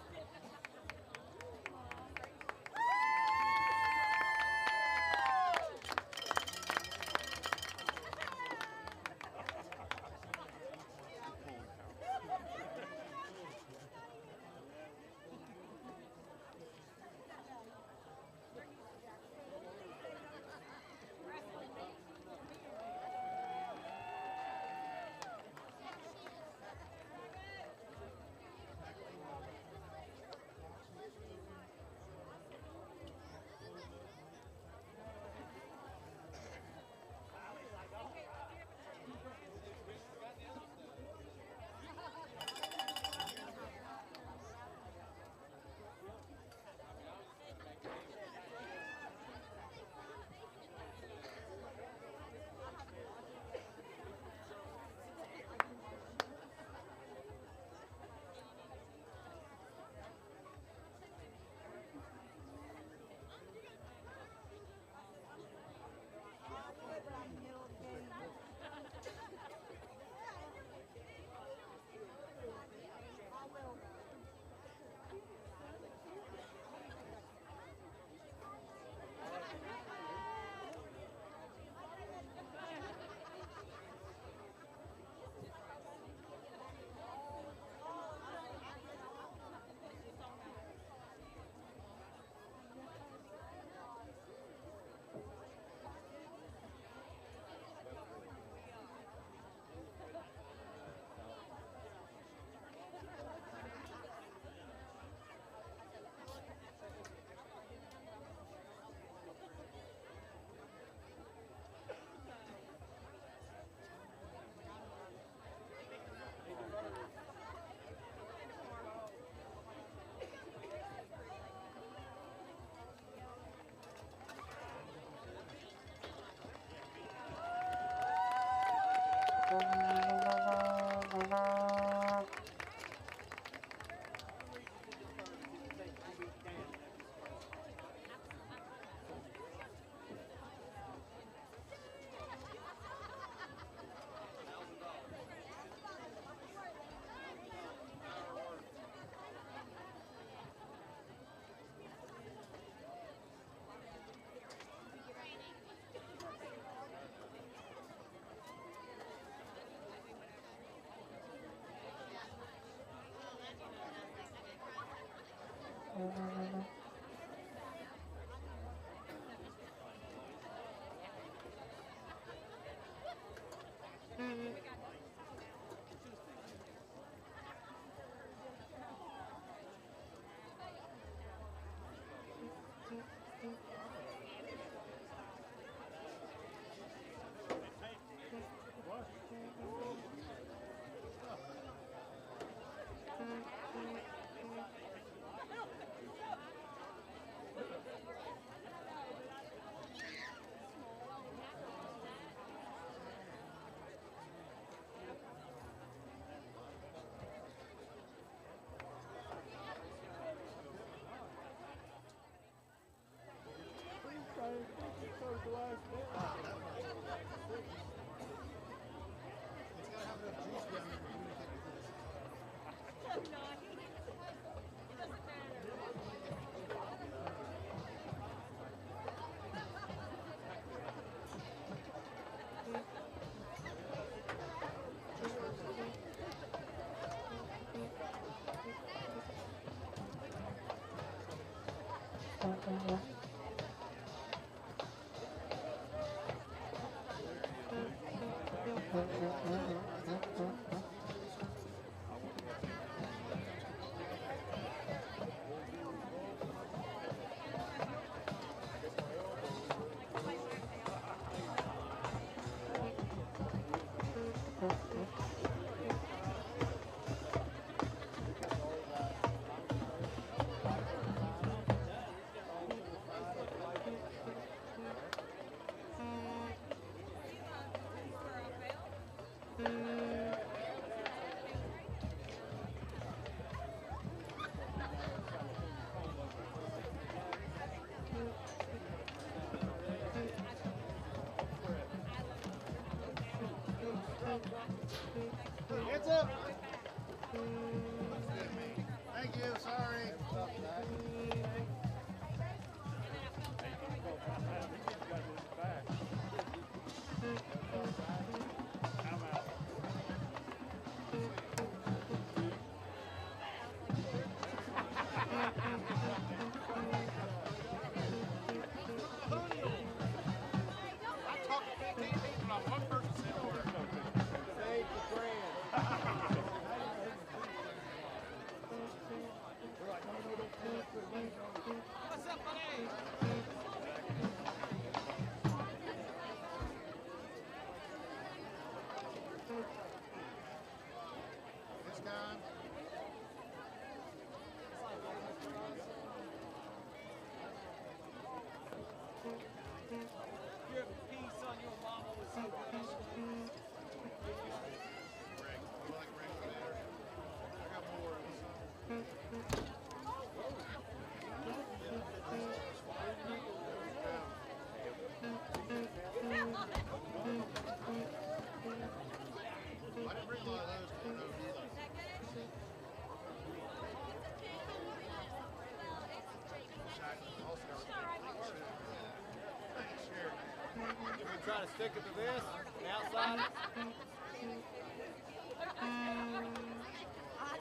to stick it to this, the outside.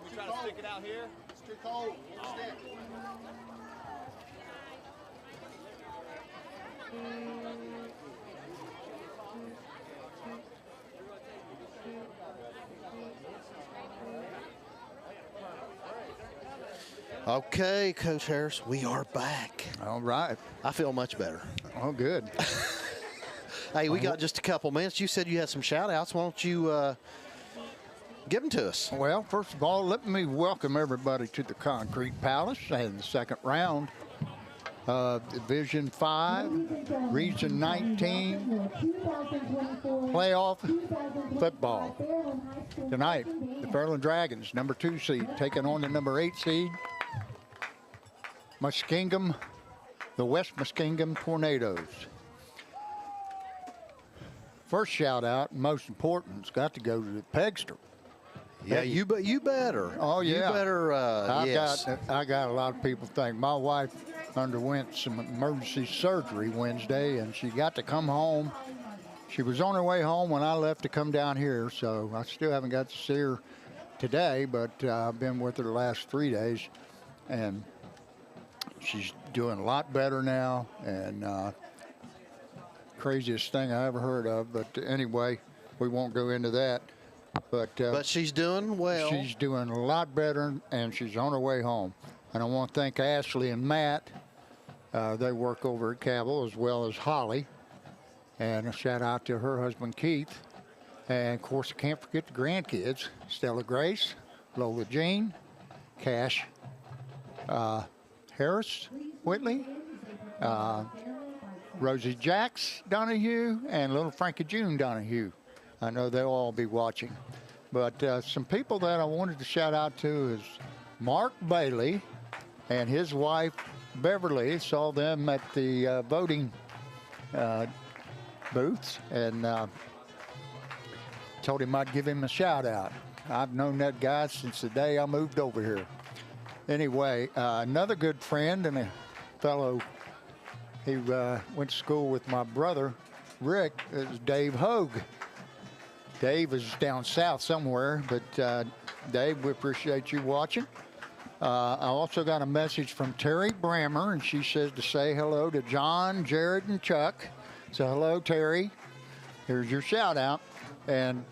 We try to stick it out here. It's too cold. Stick. Okay, Coach Harris, we are back. All right. I feel much better. Oh, good. Hey, we got just a couple minutes. You said you had some shout-outs. Why don't you give them to us? Well, first of all, let me welcome everybody to the Concrete Palace and the second round of Division 5, Region 19 playoff football. Tonight, the Fairland Dragons, number 2 seed, taking on the number 8 seed, Muskingum, the West Muskingum Tornadoes. First shout out, and most important, has got to go to the Pegster. Yeah, you better. Oh yeah, you better. Yes. I got a lot of people think my wife underwent some emergency surgery Wednesday, and she got to come home. She was on her way home when I left to come down here, so I still haven't got to see her today, but I've been with her the last 3 days, and she's doing a lot better now, and craziest thing I ever heard of, but anyway, we won't go into that. But she's doing well. She's doing a lot better, and she's on her way home. And I want to thank Ashley and Matt. They work over at Cabell, as well as Holly. And a shout out to her husband, Keith. And, of course, I can't forget the grandkids, Stella Grace, Lola Jean, Cash, Harris Whitley, Rosie Jacks Donahue, and little Frankie June Donahue. I know they'll all be watching. But some people that I wanted to shout out to is Mark Bailey and his wife, Beverly. Saw them at the voting booths and told him I'd give him a shout out. I've known that guy since the day I moved over here. Anyway, another good friend and a fellow, he went to school with my brother, Rick, is Dave Hogue. Dave is down south somewhere, but Dave, we appreciate you watching. I also got a message from Terry Brammer, and she says to say hello to John, Jared, and Chuck. So hello, Terry. Here's your shout out. And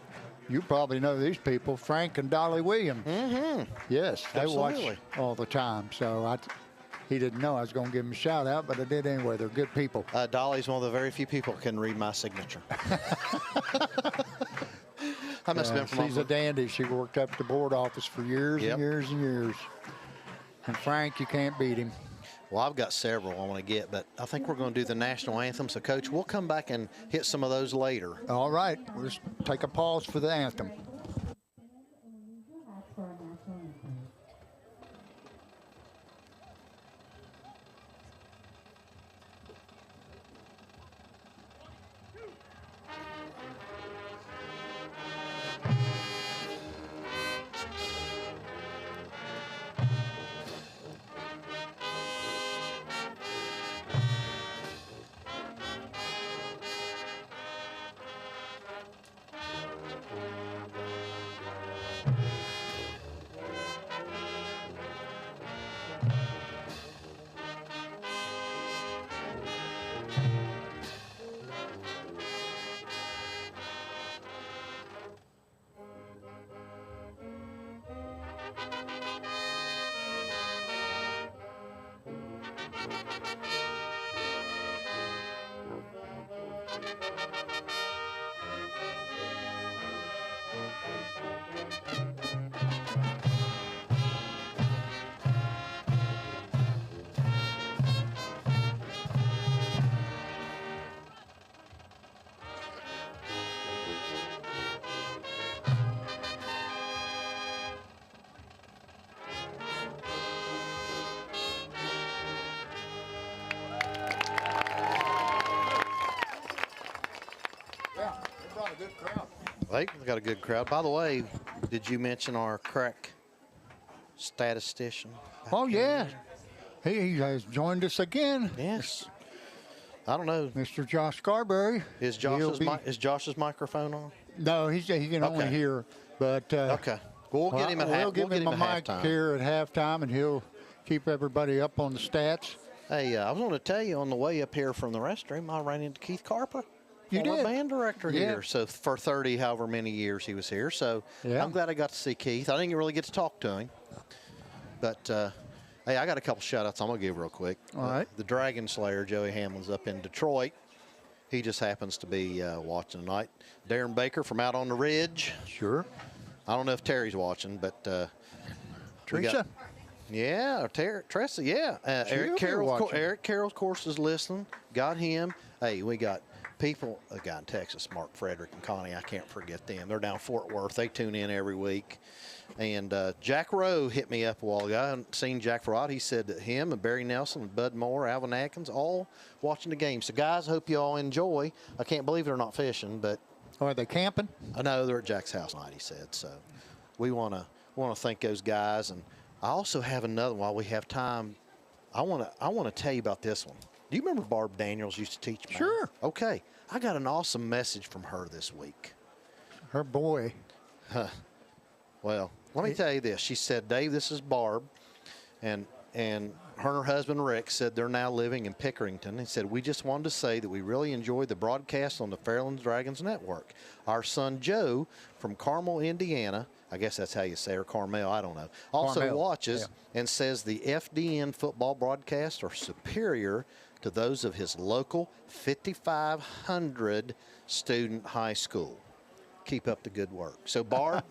you probably know these people, Frank and Dolly Williams. Mm-hmm. Yes, they Absolutely. watch all the time. So he didn't know I was going to give him a shout out, but I did anyway. They're good people. Dolly's one of the very few people who can read my signature. I must have been from she's a dandy. She worked up at the board office for years and years and years. And Frank, you can't beat him. Well, I've got several I want to get, but I think we're going to do the national anthem. So, Coach, we'll come back and hit some of those later. All right. We'll just take a pause for the anthem. Good crowd. They got a good crowd. By the way, did you mention our crack statistician? Oh, yeah. He has joined us again. Yes. I don't know. Mr. Josh Scarberry. Is Josh's microphone on? No, he can only Okay. hear. But Okay. Well, we'll get him at we'll give we'll him get a him at mic halftime. here at halftime, and he'll keep everybody up on the stats. Hey, I was going to tell you on the way up here from the restroom, I ran into Keith Carper. You former did? band director Yeah. here. So for 30, however many years he was here. So Yeah. I'm glad I got to see Keith. I didn't really get to talk to him. But, hey, I got a couple shout-outs I'm going to give real quick. All right. The Dragon Slayer, Joey Hamlin's up in Detroit. He just happens to be watching tonight. Darren Baker from out on the ridge. Sure. I don't know if Terry's watching, but we got- Teresa. yeah, Teresa, yeah. She'll be watching. Eric Carroll, of course, is listening. Got him. Hey, we got people, a guy in Texas, Mark Frederick and Connie, I can't forget them. They're down Fort Worth. They tune in every week. And Jack Rowe hit me up a while ago. I hadn't seen Jack for a while. He said that him and Barry Nelson and Bud Moore, Alvin Atkins, all watching the game. So, guys, hope you all enjoy. I can't believe they're not fishing, but Are they camping? I know they're at Jack's house tonight, he said. So we want to thank those guys. And I also have another one while we have time. I want to tell you about this one. Do you remember Barb Daniels used to teach me? Sure. Okay. I got an awesome message from her this week. Her boy. Well, let me tell you this. She said, Dave, this is Barb. And her and her husband Rick said they're now living in Pickerington. He said, we just wanted to say that we really enjoyed the broadcast on the Fairland Dragons Network. Our son Joe from Carmel, Indiana, I guess that's how you say her, Carmel, I don't know, also Carmel, watches and says the FDN football broadcasts are superior to those of his local 5,500 student high school. Keep up the good work. So, Barb,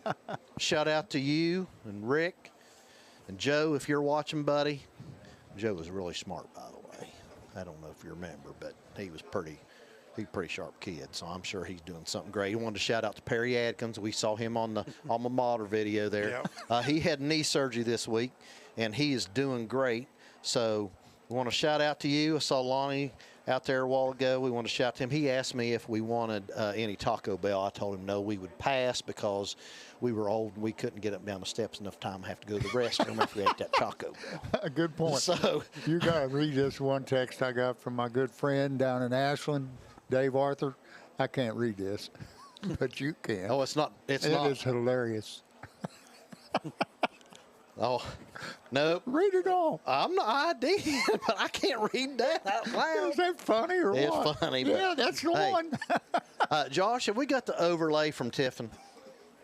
shout out to you and Rick and Joe, if you're watching, buddy. Joe was really smart, by the way. I don't know if you remember, but he's a pretty sharp kid, so I'm sure he's doing something great. He wanted to shout out to Perry Adkins. We saw him on the alma mater video there. He had knee surgery this week, and he is doing great. So we want to shout out to you. I saw Lonnie out there a while ago. We want to shout to him. He asked me if we wanted any Taco Bell. I told him no, we would pass because we were old and we couldn't get up and down the steps enough time. I have to go to the restroom after we ate that Taco Bell. A good point. So you got to read this one text I got from my good friend down in Ashland, Dave Arthur. I can't read this, but you can. Oh, it's not. It is hilarious. Oh, no. Read it all. I did, but I can't read that out loud. Is that funny or It's what? funny. But, Yeah, that's the hey, one. Josh, have we got the overlay from Tiffin?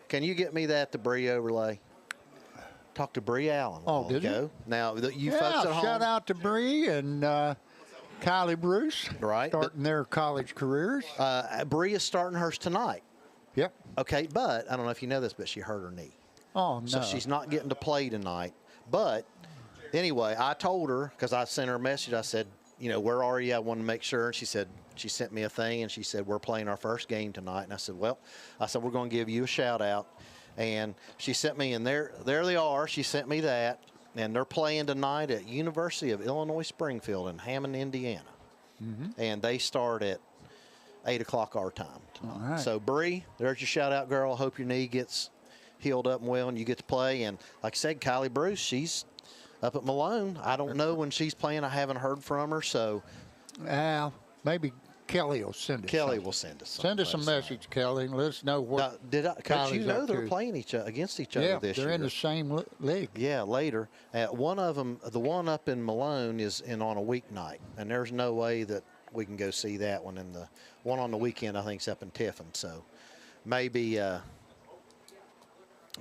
Can you get me that, the Bree overlay? Talk to Bree Allen a while did you? ago. Now, you Yeah, folks at home. shout out to Bree and Kylie Bruce. Right, Starting their college careers. Bree is starting hers tonight. Yep. Okay, but I don't know if you know this, but she hurt her knee. Oh, no. So she's not getting to play tonight. But anyway, I told her, because I sent her a message, I said, you know, where are you? I wanted to make sure. And she said, she sent me a thing, and she said, we're playing our first game tonight. And I said, well, we're going to give you a shout out. And she sent me, and there they are. She sent me that. And they're playing tonight at University of Illinois Springfield in Hammond, Indiana. Mm-hmm. And they start at 8 o'clock our time tonight. All right. So, Bree, there's your shout out, girl. I hope your knee gets healed up and well and you get to play. And like I said, Kylie Bruce, she's up at Malone. I don't know when she's playing. I haven't heard from her. So maybe Kelly will send us Kelly something. will send us Send us a message, Kelly, and let us know what Coach, you Kylie's know up they're to. playing against each other Yeah, this they're year. in the same league. Yeah, later. One of them, the one up in Malone, is in on a weeknight, and there's no way that we can go see that one. And the one on the weekend, I think, is up in Tiffin. So maybe,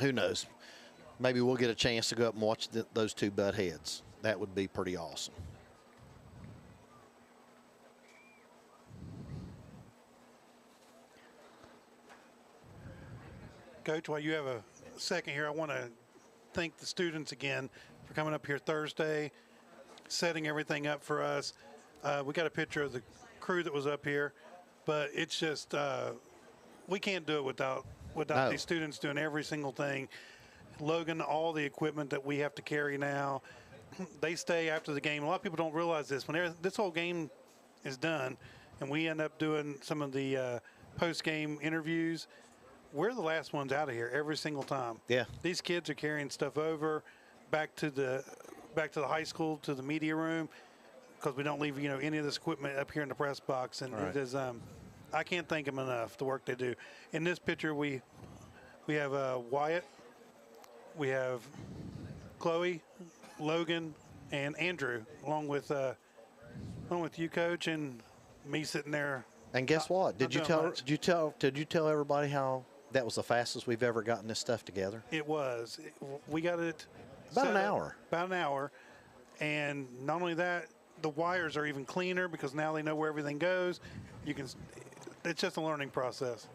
who knows? Maybe we'll get a chance to go up and watch those two butt heads. That would be pretty awesome. Coach, while you have a second here, I want to thank the students again for coming up here Thursday, setting everything up for us. We got a picture of the crew that was up here, but it's just we can't do it without No. these students doing every single thing. Logan, all the equipment that we have to carry now, they stay after the game. A lot of people don't realize this. When this whole game is done and we end up doing some of the post-game interviews, we're the last ones out of here every single time. Yeah. These kids are carrying stuff over back to the high school, to the media room. because we don't leave any of this equipment up here in the press box, and Right. it is I can't thank them enough the work they do. In this picture, we have Wyatt, we have Chloe, Logan, and Andrew, along with you, Coach, and me sitting there. And guess what? not doing much. Did you tell everybody how that was the fastest we've ever gotten this stuff together? It was. We got it About set an up hour. About an hour, and not only that, the wires are even cleaner because now they know where everything goes. It's just a learning process.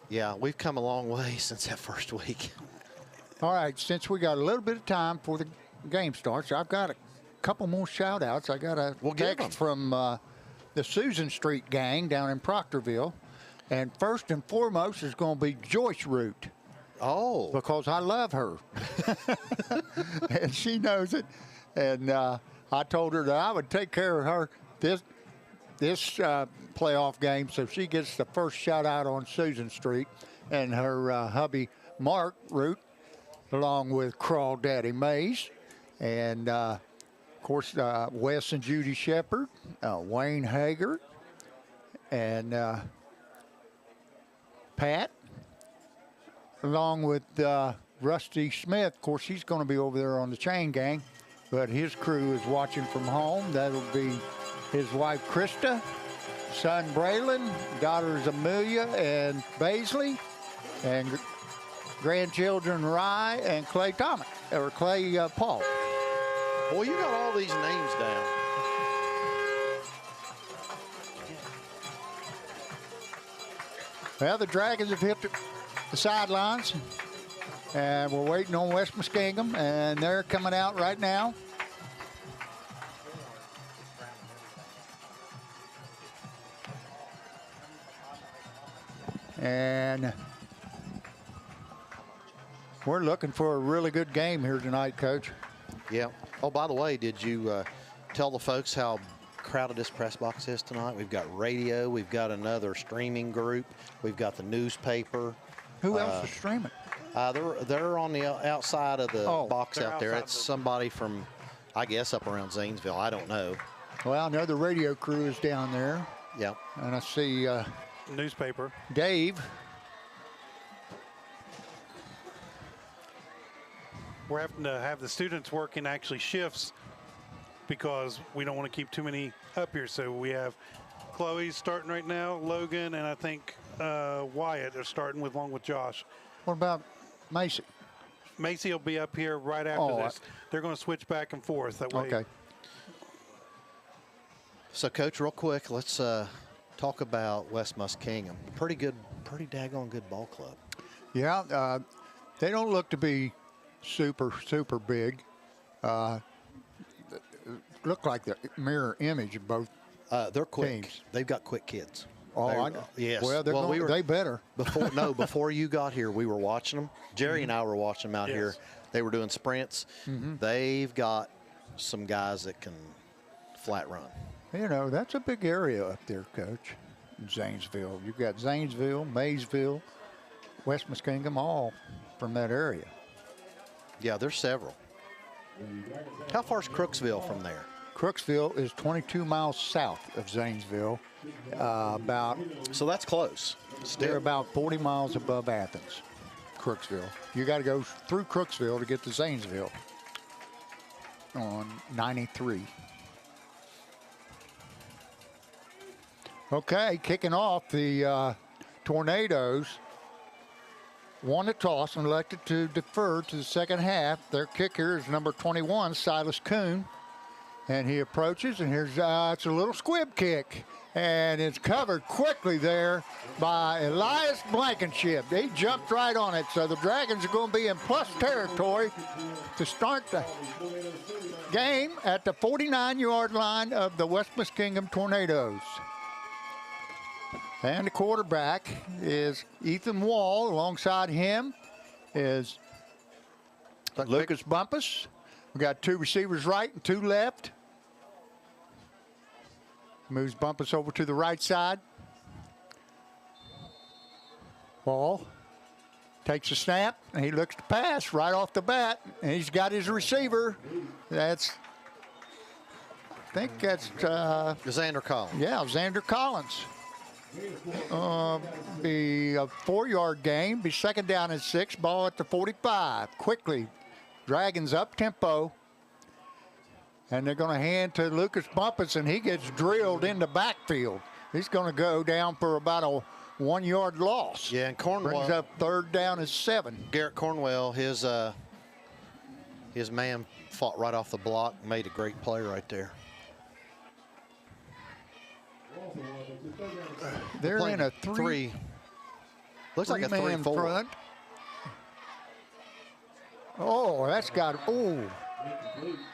Yeah, we've come a long way since that first week. All right, since we got a little bit of time before the game starts, I've got a couple more shout outs. I got a Well, give 'em. text from the Susan Street gang down in Proctorville. And first and foremost is going to be Joyce Root, Oh, because I love her. And she knows it. And I told her that I would take care of her this playoff game, so she gets the first shout out on Susan Street. And her hubby, Mark Root, along with Crawdaddy Mays, and of course Wes and Judy Shepard, Wayne Hager, and Pat, along with Rusty Smith. Of course, he's going to be over there on the chain gang, but his crew is watching from home. That'll be his wife Krista, son Braylon, daughters Amelia and Baisley, and grandchildren Rye and Clay Thomas, or Clay Paul. boy, you got all these names down. Well, the Dragons have hit the sidelines, and we're waiting on West Muskingum, and they're coming out right now. And we're looking for a really good game here tonight, Coach. Yeah. Oh, by the way, did you tell the folks how crowded this press box is tonight? We've got radio. We've got another streaming group. We've got the newspaper. Who else is streaming? They're on the outside of the box they're out there. outside It's somebody from, I guess, up around Zanesville. I don't know. Well, I know the radio crew is down there, Yeah. and I see Newspaper. Dave. We're having to have the students working actually shifts because we don't want to keep too many up here. So we have Chloe starting right now, Logan, and I think Wyatt are starting along with Josh. What about Macy? Macy will be up here right after Oh, this. They're going to switch back and forth that way. Okay. So, Coach, real quick, let's talk about West Muskingum. Pretty daggone good ball club. Yeah, they don't look to be super big. Look like the mirror image of both. They're quick. Teams. They've got quick kids. Oh, Yes. Well, they better. Before you got here, we were watching them. Jerry and I were watching them out here. Yes. They were doing sprints. They've got some guys that can flat run. You know, that's a big area up there, Coach. In Zanesville. You've got Zanesville, Maysville, West Muskingum, all from that area. Yeah, there's several. How far is Crooksville from there? Crooksville is 22 miles south of Zanesville. So that's close. They're Still. about 40 miles above Athens, Crooksville. You got to go through Crooksville to get to Zanesville on 93. Okay, kicking off, the Tornadoes won the toss and elected to defer to the second half. Their kicker is number 21, Silas Kuhn. And he approaches, and here's it's a little squib kick. And it's covered quickly there by Elias Blankenship. He jumped right on it. So the Dragons are going to be in plus territory to start the game at the 49-yard line of the West Muskingum Tornadoes. And the quarterback is Ethan Wall. Alongside him is Lucas Bumpus. We got two receivers right and two left. Moves Bumpus over to the right side. Wall takes a snap, and he looks to pass right off the bat. And he's got his receiver. I think that's, Xander Collins. yeah, Xander Collins. Be a 4-yard gain. Be second down and 6. Ball at the 45. Quickly, Dragons up tempo. And they're going to hand to Lucas Bumpus, and he gets drilled in the backfield. He's going to go down for about a 1-yard loss. Yeah, and Cornwell brings up third down and 7. Garrett Cornwell, his man fought right off the block, made a great play right there. They're in a three. Looks like a 3-4. front. Oh, that's got. Oh,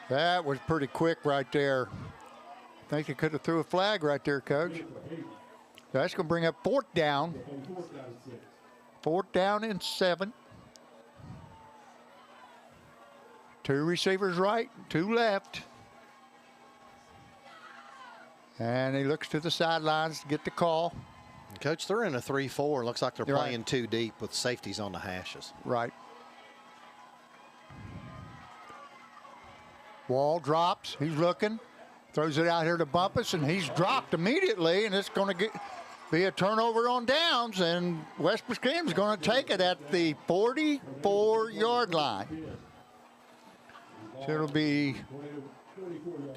that was pretty quick right there. I think they could have threw a flag right there, Coach. That's going to bring up 4th down. 4th down and 7. 2 receivers right, 2 left. And he looks to the sidelines to get the call. Coach, they're in a 3-4. Looks like they're You're playing right. too deep with safeties on the hashes. Right. Wall drops. He's looking. Throws it out here to Bumpus, and he's dropped immediately, and it's going to be a turnover on downs, and West Muskingum's going to take it at the 44-yard line. So it'll be.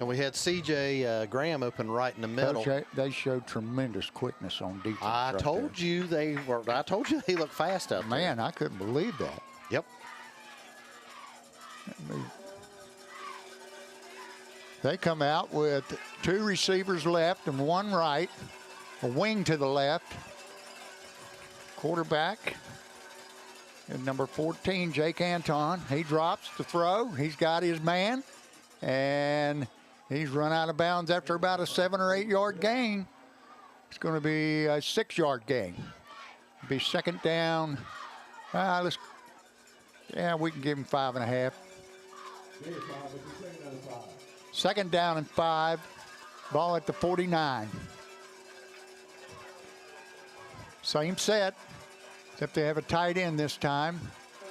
And we had C.J. Graham open right in the middle. Coach, they showed tremendous quickness on defense. I right told there. you they were. I told you they looked fast out there. Man, I couldn't believe that. Yep. They come out with 2 receivers left and 1 right, a wing to the left. Quarterback, and number 14, Jake Anton. He drops to throw. He's got his man, and he's run out of bounds after about a 7 or 8 yard gain. It's going to be a 6-yard gain. Be second down. We can give him 5.5. Second down and 5. Ball at the 49. Same set, except they have a tight end this time.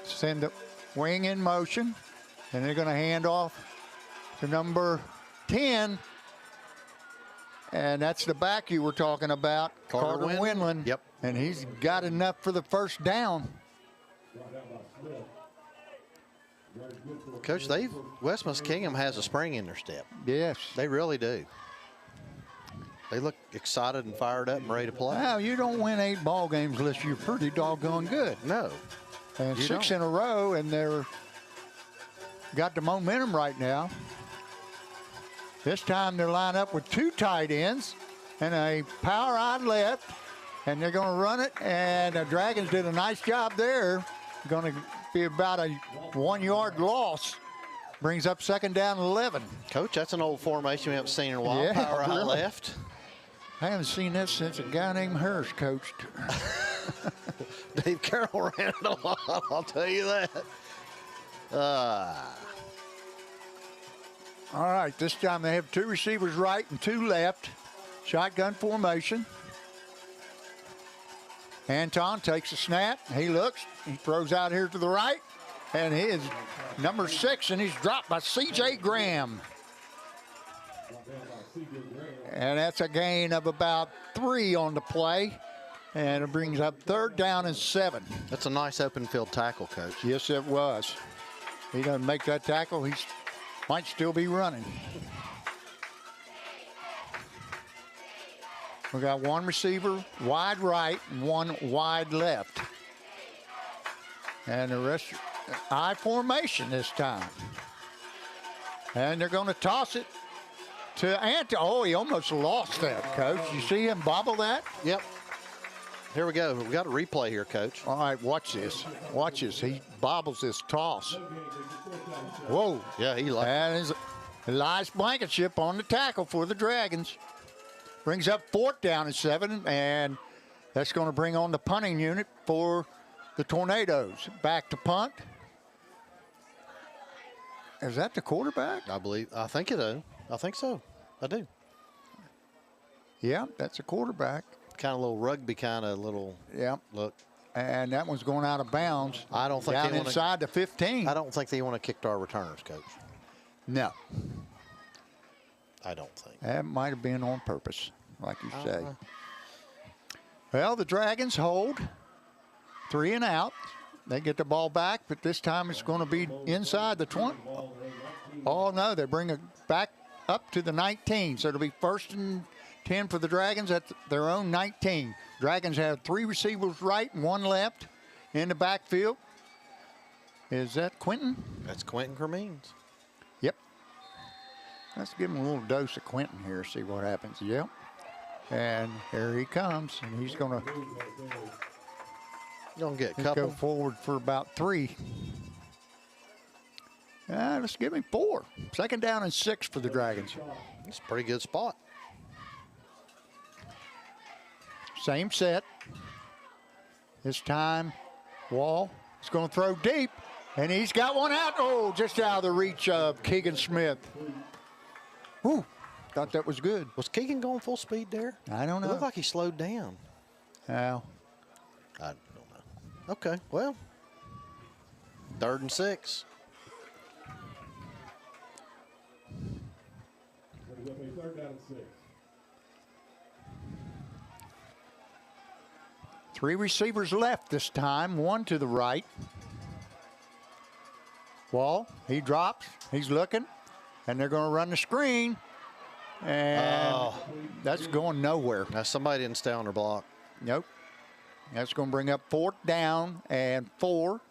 Send the wing in motion, and they're going to hand off to number 10. And that's the back you were talking about, Carter Winland. Yep. And he's got enough for the first down. Coach, West Muskingum has a spring in their step. Yes. They really do. They look excited and fired up and ready to play. Well, you don't win 8 ball games unless you're pretty doggone good. No. And You 6 don't. in a row, and they're got the momentum right now. This time they're lined up with 2 tight ends and a power out left, and they're going to run it. And the Dragons did a nice job there. Going to be about a 1-yard loss. Brings up second down and 11. Coach, that's an old formation we haven't seen in a while. Yeah, Power out really. left. I haven't seen this since a guy named Hurst coached. Dave Carroll ran it a lot, I'll tell you that. All right, this time they have 2 receivers right and 2 left. Shotgun formation. Anton takes a snap. He looks. He throws out here to the right. And he is number 6, and he's dropped by C.J. Graham. And that's a gain of about 3 on the play. And it brings up third down and 7. That's a nice open field tackle, Coach. Yes, it was. He doesn't make that tackle. He might still be running. We got 1 receiver wide right and 1 wide left. And the rest I formation this time. And they're going to toss it to Anton. Oh, he almost lost that, Coach. You see him bobble that? Yep. Here we go. We got a replay here, Coach. All right, watch this. Watch this. He bobbles this toss. Whoa. Yeah, he liked it. And is Elias Blankenship on the tackle for the Dragons. Brings up 4th down and 7, and that's going to bring on the punting unit for the Tornadoes. Back to punt. Is that the quarterback? I think it is. I think so. I do. Yeah, that's a quarterback. Kind of little rugby kind of little Yeah. look. And that one's going out of bounds. I don't think down they wanna- inside the 15. I don't think they want to kick to our returners, Coach. No. I don't think. That might have been on purpose, like you say. Well, the Dragons hold 3 and out. They get the ball back, but this time it's going to be inside the 20. Oh, no, they bring it back up to the 19. So it'll be 1st and 10 for the Dragons at their own 19. Dragons have 3 receivers right and 1 left in the backfield. Is that Quentin? That's Quentin Cremines. Yep. Let's give him a little dose of Quentin here, see what happens. Yep. And here he comes, and he's going to Get a go couple. forward for about 3. Let's give him 4. 2nd down and 6 for the Dragons. It's a pretty good spot. Same set. This time, Wall is going to throw deep, and he's got one out. Oh, just out of the reach of Keegan Smith. Whew, thought that was good. Was Keegan going full speed there? I don't It know. looked like he slowed down. Well, I don't know. Okay, well, 3rd and 6. Third down and 6. 3 receivers left this time, 1 to the right. Wall, he drops, he's looking, and they're going to run the screen, and that's going nowhere. Now somebody didn't stay on their block. Nope. That's going to bring up 4th down and 4,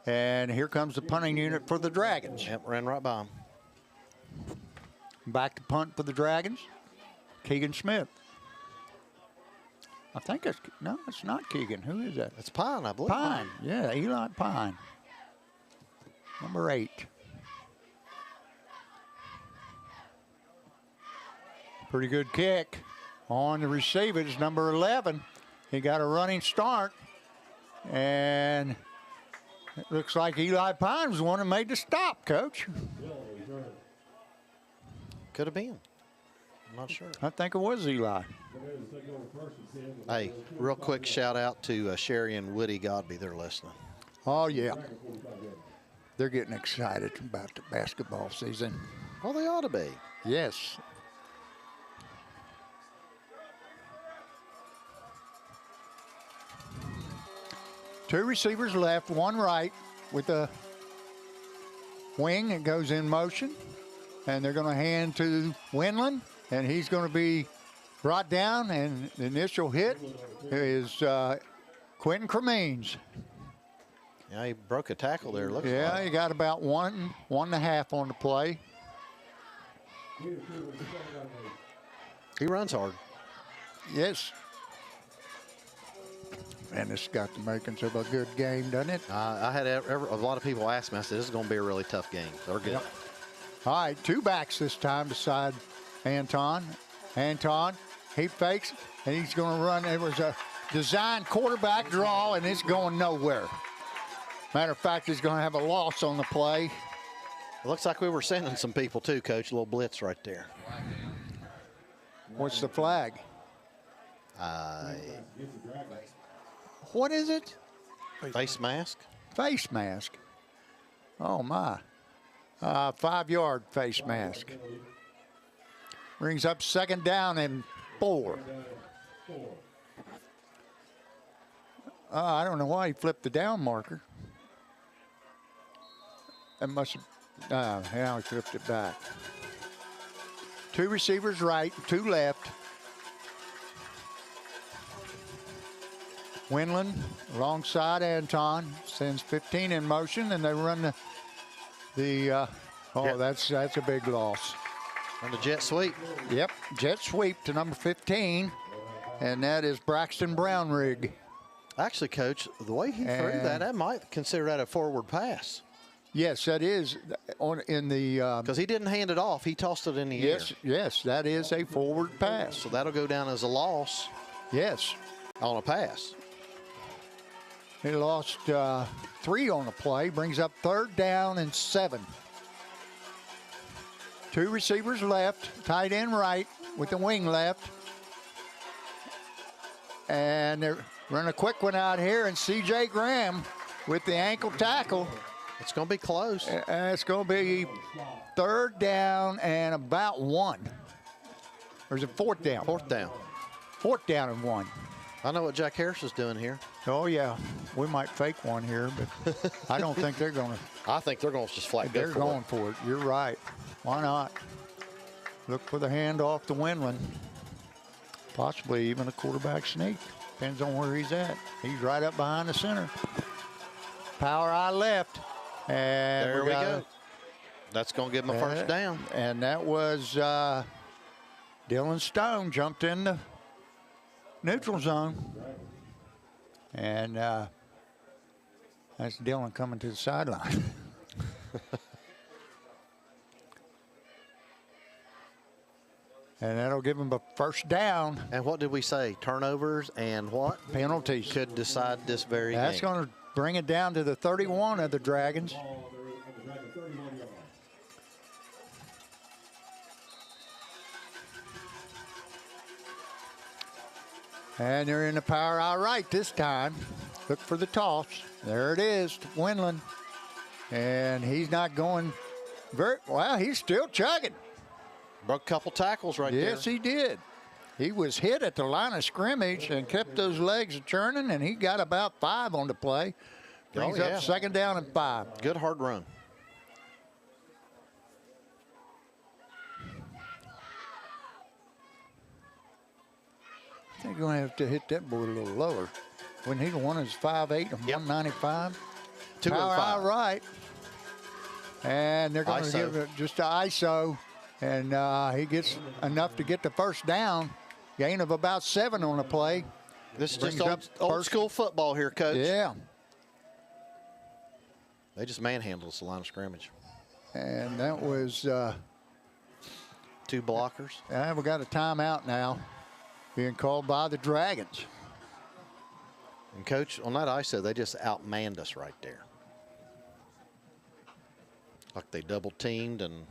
and here comes the punting unit for the Dragons. Yep, ran right by him. Back to punt for the Dragons, Keegan Smith. I think it's, no, it's not Keegan. Who is that? It's Pine, I believe. Pine. Yeah, Eli Pine. Number 8. Pretty good kick. On the receiver is number 11. He got a running start. And it looks like Eli Pine was the one who made the stop, Coach. Could have been. I'm not sure. I think it was Eli. Hey, real quick shout out to Sherry and Woody Godby. They're listening. Oh, yeah. They're getting excited about the basketball season. Well, they ought to be. Yes. Two receivers left, 1 right with a wing that goes in motion. And they're going to hand to Winland, and he's going to be brought down, and the initial hit is Quentin Cremines. Yeah, he broke a tackle there. Looks Yeah, like. he got about 1.5 on the play. He runs hard. Yes. And it's got the makings of a good game, doesn't it? I had a lot of people ask me. I said, this is going to be a really tough game. They're good. Yep. All right, 2 backs this time beside Anton. Anton, he fakes, and he's going to run. It was a design quarterback draw, and it's going nowhere. Matter of fact, he's going to have a loss on the play. It looks like we were sending some people too, Coach. A little blitz right there. What's the flag? What is it? Face mask. Face mask. Oh, my. 5-yard face mask. Brings up 2nd down and 4. I don't know why he flipped the down marker. That must have, now he flipped it back. 2 receivers right, 2 left. Winland alongside Anton sends 15 in motion, and they run that's a big loss. On the jet sweep. Yep, jet sweep to number 15, and that is Braxton Brownrigg. Actually, Coach, the way he threw that, I might consider that a forward pass. Yes, that is in the. Because he didn't hand it off. He tossed it in the air. Yes, that is a forward pass. So that'll go down as a loss Yes, on a pass. he lost 3 on the play, brings up 3rd down and 7. 2 receivers left, tight end right with the wing left. And they're running a quick one out here, and C.J. Graham with the ankle tackle. It's going to be close. It's going to be 3rd down and about 1. Or is it fourth down? Fourth down. Fourth down and 1. I know what Jack Harris is doing here. Oh, yeah. We might fake one here, but I don't think they're going to. I think they're going to just flat go They're for going it. for it. You're right. Why not? Look for the handoff to Winland. Possibly even a quarterback sneak. Depends on where he's at. He's right up behind the center. Power eye left. And There we go. That's going to give him a first down. And that was Dylan Stone jumped in the neutral zone. And that's Dylan coming to the sideline. And that'll give him a first down. And what did we say? Turnovers and what? Penalties. Could decide this very That's game. going to bring it down to the 31 of the Dragons. Ball on the Dragon 31 yards. And they're in the power eye right this time. Look for the toss. There it is to Winland. And he's not going very well. He's still chugging. Broke a couple tackles right there. Yes, he did. He was hit at the line of scrimmage and kept those legs churning, and he got about 5 on the play. Brings Oh, yeah. up second down and 5. Good hard run. I think you're going to have to hit that boy a little lower. When he the one is 5'8" and Yep. 195. 2 Power and eye 5. right. And they're going to ISO. give it just an ISO. And he gets enough to get the first down. Gain of about 7 on the play. This is Brings just up old first- school football here, Coach. Yeah. They just manhandled us the line of scrimmage. And that was, 2 blockers. we got a timeout now being called by the Dragons. And, Coach, on that ISO, they just outmanned us right there. Like they double teamed and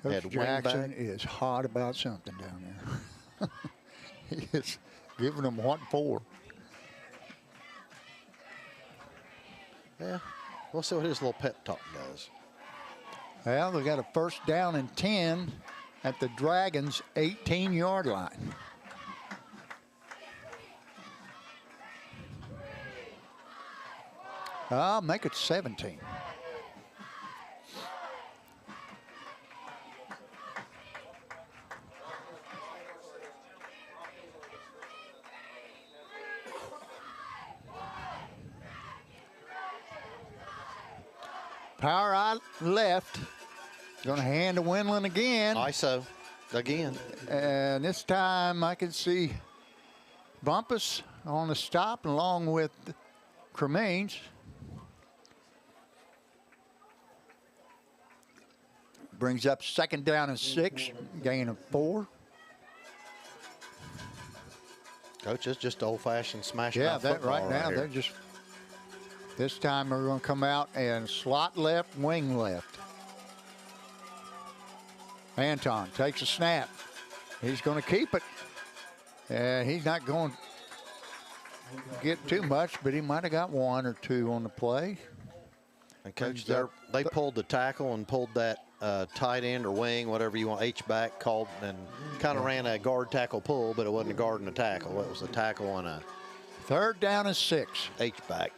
Coach had wing Jackson back. is hot about something down there. He is giving them what for. Yeah, we'll see what his little pep talk does. Well, they got a first down and 10 at the Dragons' 18-yard line. I'll make it 17. Power eye left. Going to hand to Winland again. ISO again. And this time I can see Bumpus on the stop along with Cremains. Brings up second down and 6, gain of 4. Coach, it's just old-fashioned smashing Yeah, out that football right now here. they're just. This time they're going to come out and slot left, wing left. Anton takes a snap. He's going to keep it. And he's not going to get too much, but he might have got 1 or 2 on the play. And Coach, Brings up they pulled the tackle and pulled that tight end or wing, whatever you want, H-back called, and kind of ran a guard tackle pull, but it wasn't a guard and a tackle. It was a tackle on a Third down and 6. H-back.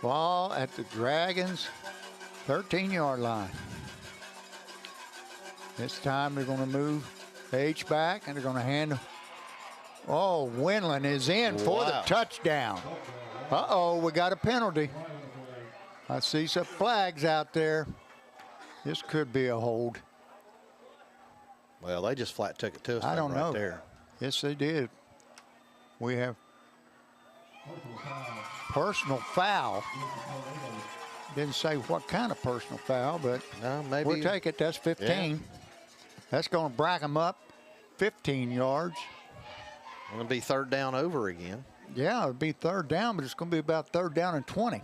Ball at the Dragons' 13-yard line. This time they're going to move H back and they're going to hand. Oh, Winland is in for the Wow. touchdown. Uh-oh, we got a penalty. I see some flags out there. This could be a hold. Well, they just flat took it to us. I don't right know. there. Yes, they did. We have personal foul. Didn't say what kind of personal foul, but No, maybe. we'll take it. That's 15. Yeah. That's going to brack them up 15 yards. Going to be third down over again. Yeah, it'll be third down, but it's going to be about third down and 20.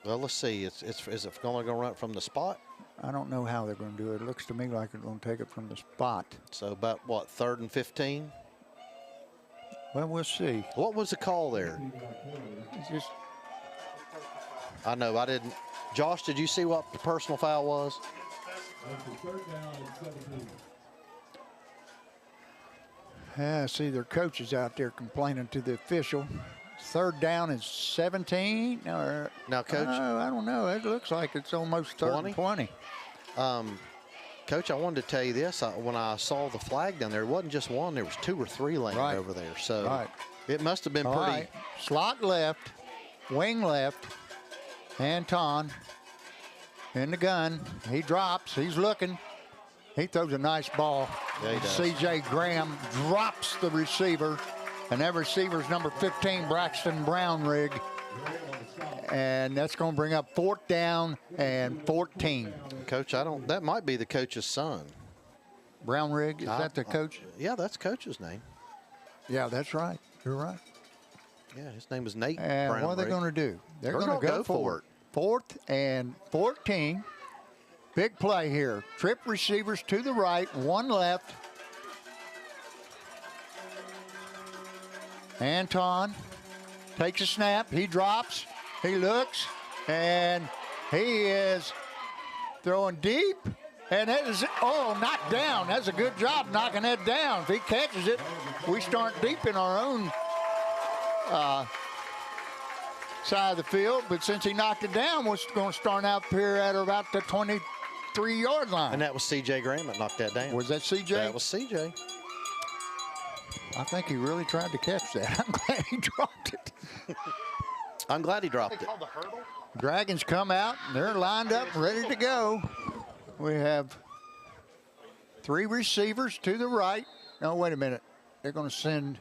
Well, let's see. Is it going to run from the spot? I don't know how they're going to do it. It looks to me like they're going to take it from the spot. So about what, 3rd and 15? Well, we'll see. What was the call there? It's just I know I didn't. Josh, did you see what the personal foul was? It's a third down and 17. Yeah, I see their coaches out there complaining to the official. Third down is 17. Or, Now, Coach. I don't know. It looks like it's almost third and 20. Coach, I wanted to tell you this. When I saw the flag down there, it wasn't just one. There was 2 or 3 laying Right. over there. So Right. it must have been All pretty. right. Slot left, wing left. Anton in the gun. He drops. He's looking. He throws a nice ball. Yeah, he does. C.J. Graham drops the receiver. And that receiver's number 15, Braxton Brownrigg. And that's going to bring up 4th down and 14. Coach, that might be the coach's son. Brownrigg, is that the coach? Yeah, that's coach's name. Yeah, that's right. You're right. Yeah, his name is Nate And Brownrigg. what are they going to do? They're They're going to gonna go go for for it. 4th and 14. Big play here. Trip receivers to the right, 1 left. Anton takes a snap. He drops. He looks. And he is throwing deep. And that is, knocked down. That's a good job knocking that down. If he catches it, we start deep in our own side of the field. But since he knocked it down, we're going to start out here at about the 23-yard line. And that was C.J. Graham that knocked that down. Was that C.J.? That was C.J. I think he really tried to catch that. I'm glad he dropped it. I'm glad he dropped it. Dragons come out, and they're lined up, ready to go. We have 3 receivers to the right. No, wait a minute. They're going to send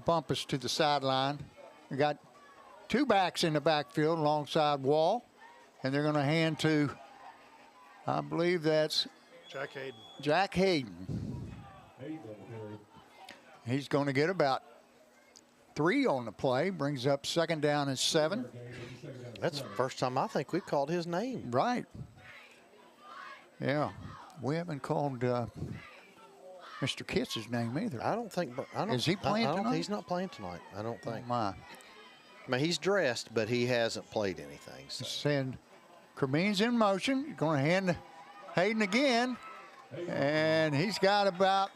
Bumpus to the sideline. We got 2 backs in the backfield alongside Wall, and they're going to hand to, I believe that's Jack Hayden. Jack Hayden. He's going to get about 3 on the play, brings up 2nd down and 7. That's the first time I think we've called his name. Right. Yeah. We haven't called Mr. Kitz's name either. I don't think. Is he playing tonight? He's not playing tonight. I don't think. My. I mean, he's dressed, but he hasn't played anything. So. Send Cremeen's in motion. Going to hand Hayden again. And he's got about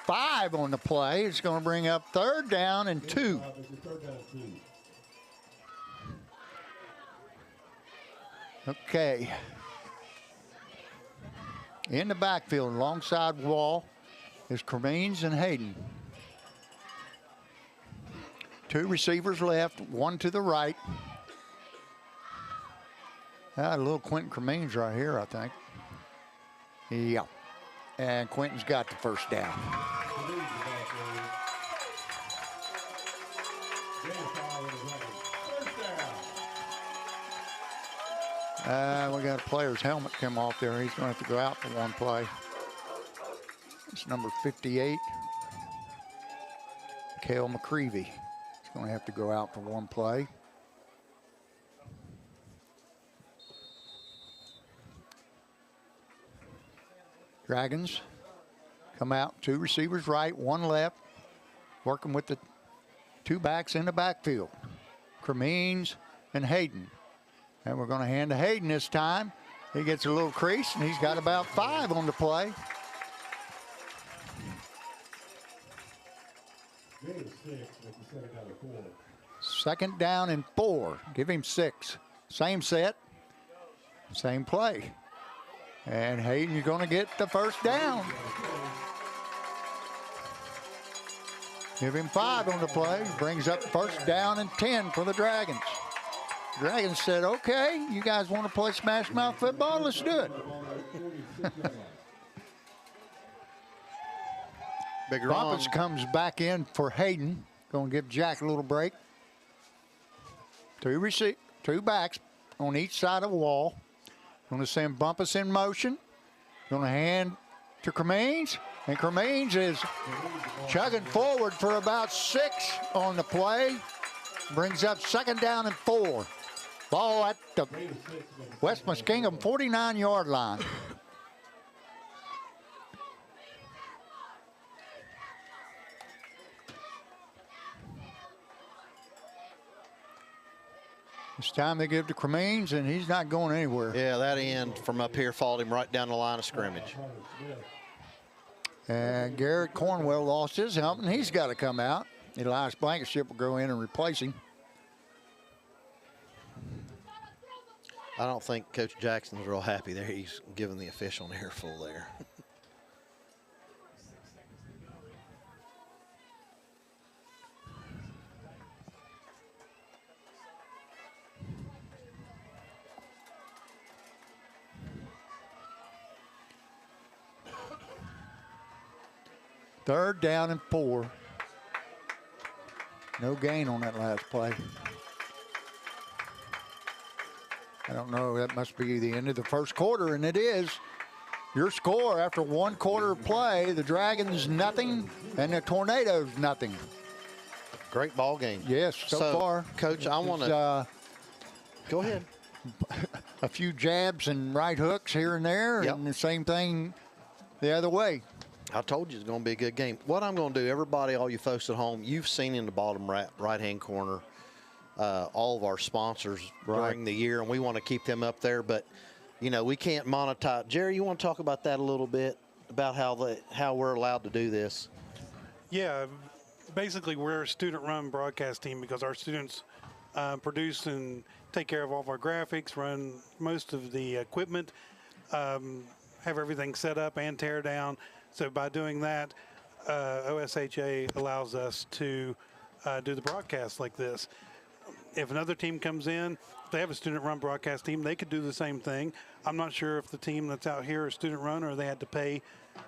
5 on the play. It's going to bring up 3rd down and 2. Okay. In the backfield, alongside Wall, is Cremeen's and Hayden. 2 receivers left, 1 to the right. A little Quentin Cremeen's right here, I think. Yeah. And Quentin's got the 1st down. We got a player's helmet come off there. He's going to have to go out for 1 play. It's number 58, Cale McCreevy. He's going to have to go out for 1 play. Dragons come out, 2 receivers right, 1 left, working with the 2 backs in the backfield, Cremeen's and Hayden. And we're going to hand to Hayden this time. He gets a little crease, and he's got about 5 on the play. Second down and 4. Give him 6. Same set, same play. And Hayden's going to get the 1st down. Give him 5 on the play. Brings up 1st down and 10 for the Dragons. Dragons said, okay, you guys want to play smash mouth football? Let's do it. Bumpus comes back in for Hayden. Going to give Jack a little break. 2 backs on each side of the wall. Going to send Bumpus in motion. Going to hand to Cremeen's. And Cremeen's is chugging forward for about 6 on the play. Brings up 2nd down and 4. Ball at the West Muskingum 49-yard line. It's time they give to Cremines, and he's not going anywhere. Yeah, that end from up here followed him right down the line of scrimmage. And Garrett Cornwell lost his helmet, and he's got to come out. Elias Blankenship will go in and replace him. I don't think Coach Jackson's real happy there. He's giving the official an earful there. Third down and 4. No gain on that last play. I don't know, that must be the end of the first quarter, and it is. Your score after 1 quarter of play, the Dragons nothing and the Tornadoes nothing. Great ball game. Yes, so far. Coach, I want to go ahead. A few jabs and right hooks here and there, Yep. and the same thing the other way. I told you it's going to be a good game. What I'm going to do, everybody, all you folks at home, you've seen in the bottom right-hand corner all of our sponsors during the year, and we want to keep them up there. But, you know, we can't monetize. Jerry, you want to talk about that a little bit, about how we're allowed to do this? Yeah, basically we're a student-run broadcast team because our students produce and take care of all of our graphics, run most of the equipment, have everything set up and tear down. So by doing that, OSHA allows us to do the broadcast like this. If another team comes in, if they have a student-run broadcast team, they could do the same thing. I'm not sure if the team that's out here is student-run or they had to pay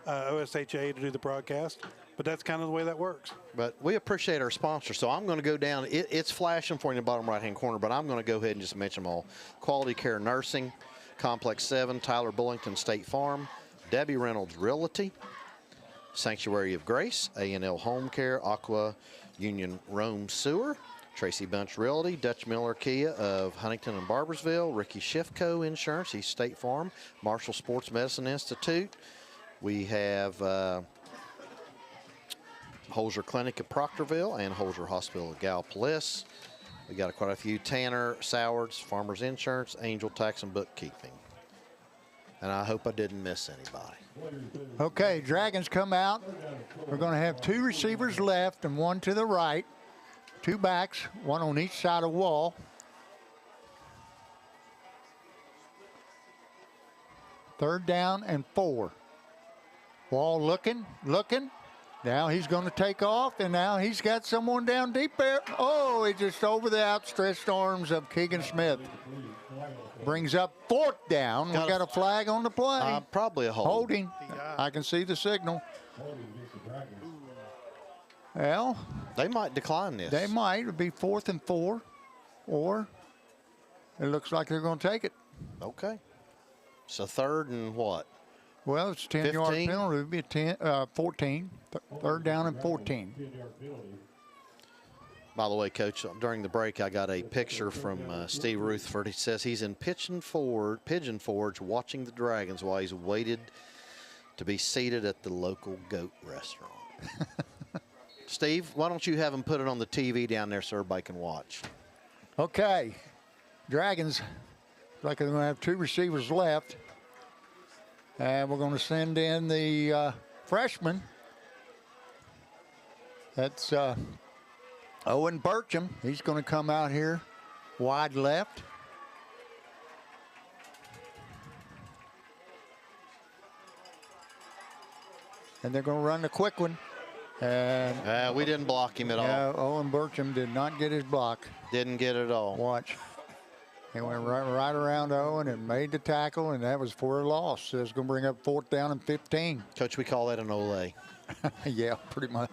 OSHA to do the broadcast, but that's kind of the way that works. But we appreciate our sponsors, so I'm going to go down. It's flashing for you in the bottom right-hand corner, but I'm going to go ahead and just mention them all. Quality Care Nursing, Complex 7, Tyler Bullington State Farm, Debbie Reynolds Realty, Sanctuary of Grace, A&L Home Care, Aqua Union Rome Sewer, Tracy Bunch Realty, Dutch Miller Kia of Huntington and Barbersville, Ricky Schiffco Insurance, East State Farm, Marshall Sports Medicine Institute. We have Holzer Clinic of Proctorville and Holzer Hospital of Gallipolis. We got quite a few. Tanner, Sowards, Farmers Insurance, Angel Tax and Bookkeeping. And I hope I didn't miss anybody. Okay, Dragons come out. We're going to have 2 receivers left and 1 to the right. 2 backs, 1 on each side of the wall. Third down and 4. Wall looking. Now he's going to take off, and now he's got someone down deep there. Oh, he just over the outstretched arms of Keegan Smith. Brings up 4th down. We got a flag on the play. Probably a hold. Holding. I can see the signal. Well, they might decline this. They might. It'll be 4th and 4, or it looks like they're going to take it. Okay. So 3rd and what? Well, it's a 10-yard penalty. It would be 14. 3rd down and 14. By the way, Coach, during the break, I got a picture from Steve Rutherford. He says he's in Pigeon Forge watching the Dragons while he's waited to be seated at the local goat restaurant. Steve, why don't you have him put it on the TV down there so everybody can watch? Okay. Dragons, like they're going to have 2 receivers left. And we're going to send in the freshman. That's Owen Burcham. He's going to come out here wide left. And they're going to run the quick one. And we didn't block him at all. Owen Burcham did not get his block. Didn't get it at all. Watch. He went right around Owen and made the tackle, and that was for a loss. So it's going to bring up 4th down and 15. Coach, we call that an Olay. Yeah, pretty much.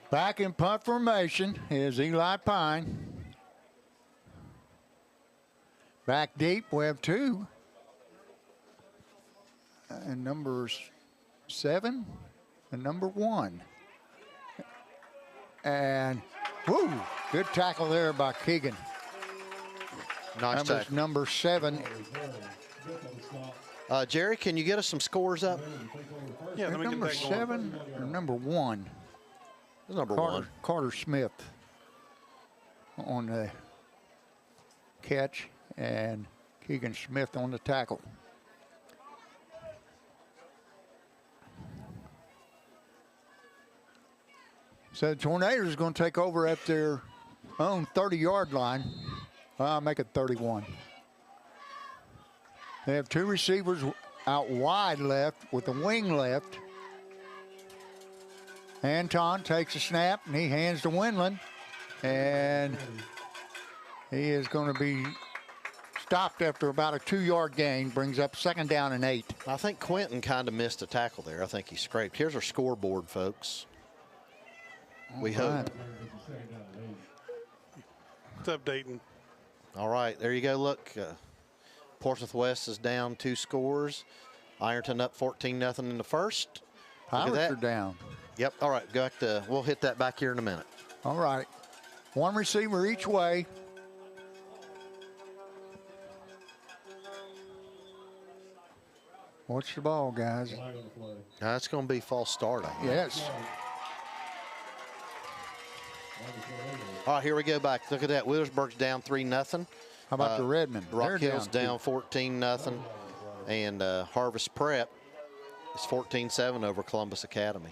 Back in punt formation is Eli Pine. Back deep, we have 2. And numbers 7 and number 1. And, whoo, good tackle there by Keegan. Nice that was tackle. number 7. Jerry, can you get us some scores up? Yeah, let me number get that going. 7 or number 1? Number one. Carter Smith on the catch and Keegan Smith on the tackle. So the Tornadoes is going to take over at their own 30-yard line. I'll make it 31. They have two receivers out wide left with the wing left. Anton takes a snap and he hands to Winland. And he is going to be stopped after about a 2-yard gain, brings up 2nd down and 8. I think Quentin kind of missed a tackle there. I think he scraped. Here's our scoreboard, folks. We hope. What's up, Dayton? All right, there you go. Look, Portsmouth West is down 2 scores. Ironton up 14-0 in the first. Look at Pirates that. are down. Yep. All right, go back to. We'll hit that back here in a minute. All right. One receiver each way. Watch the ball, guys. That's going to be false start. I think. Yes. All right, here we go back. Look at that. Wheelersburg's down 3-0. How about the Redmond? Rock They're Hill's down 14-0. And Harvest Prep is 14-7 over Columbus Academy.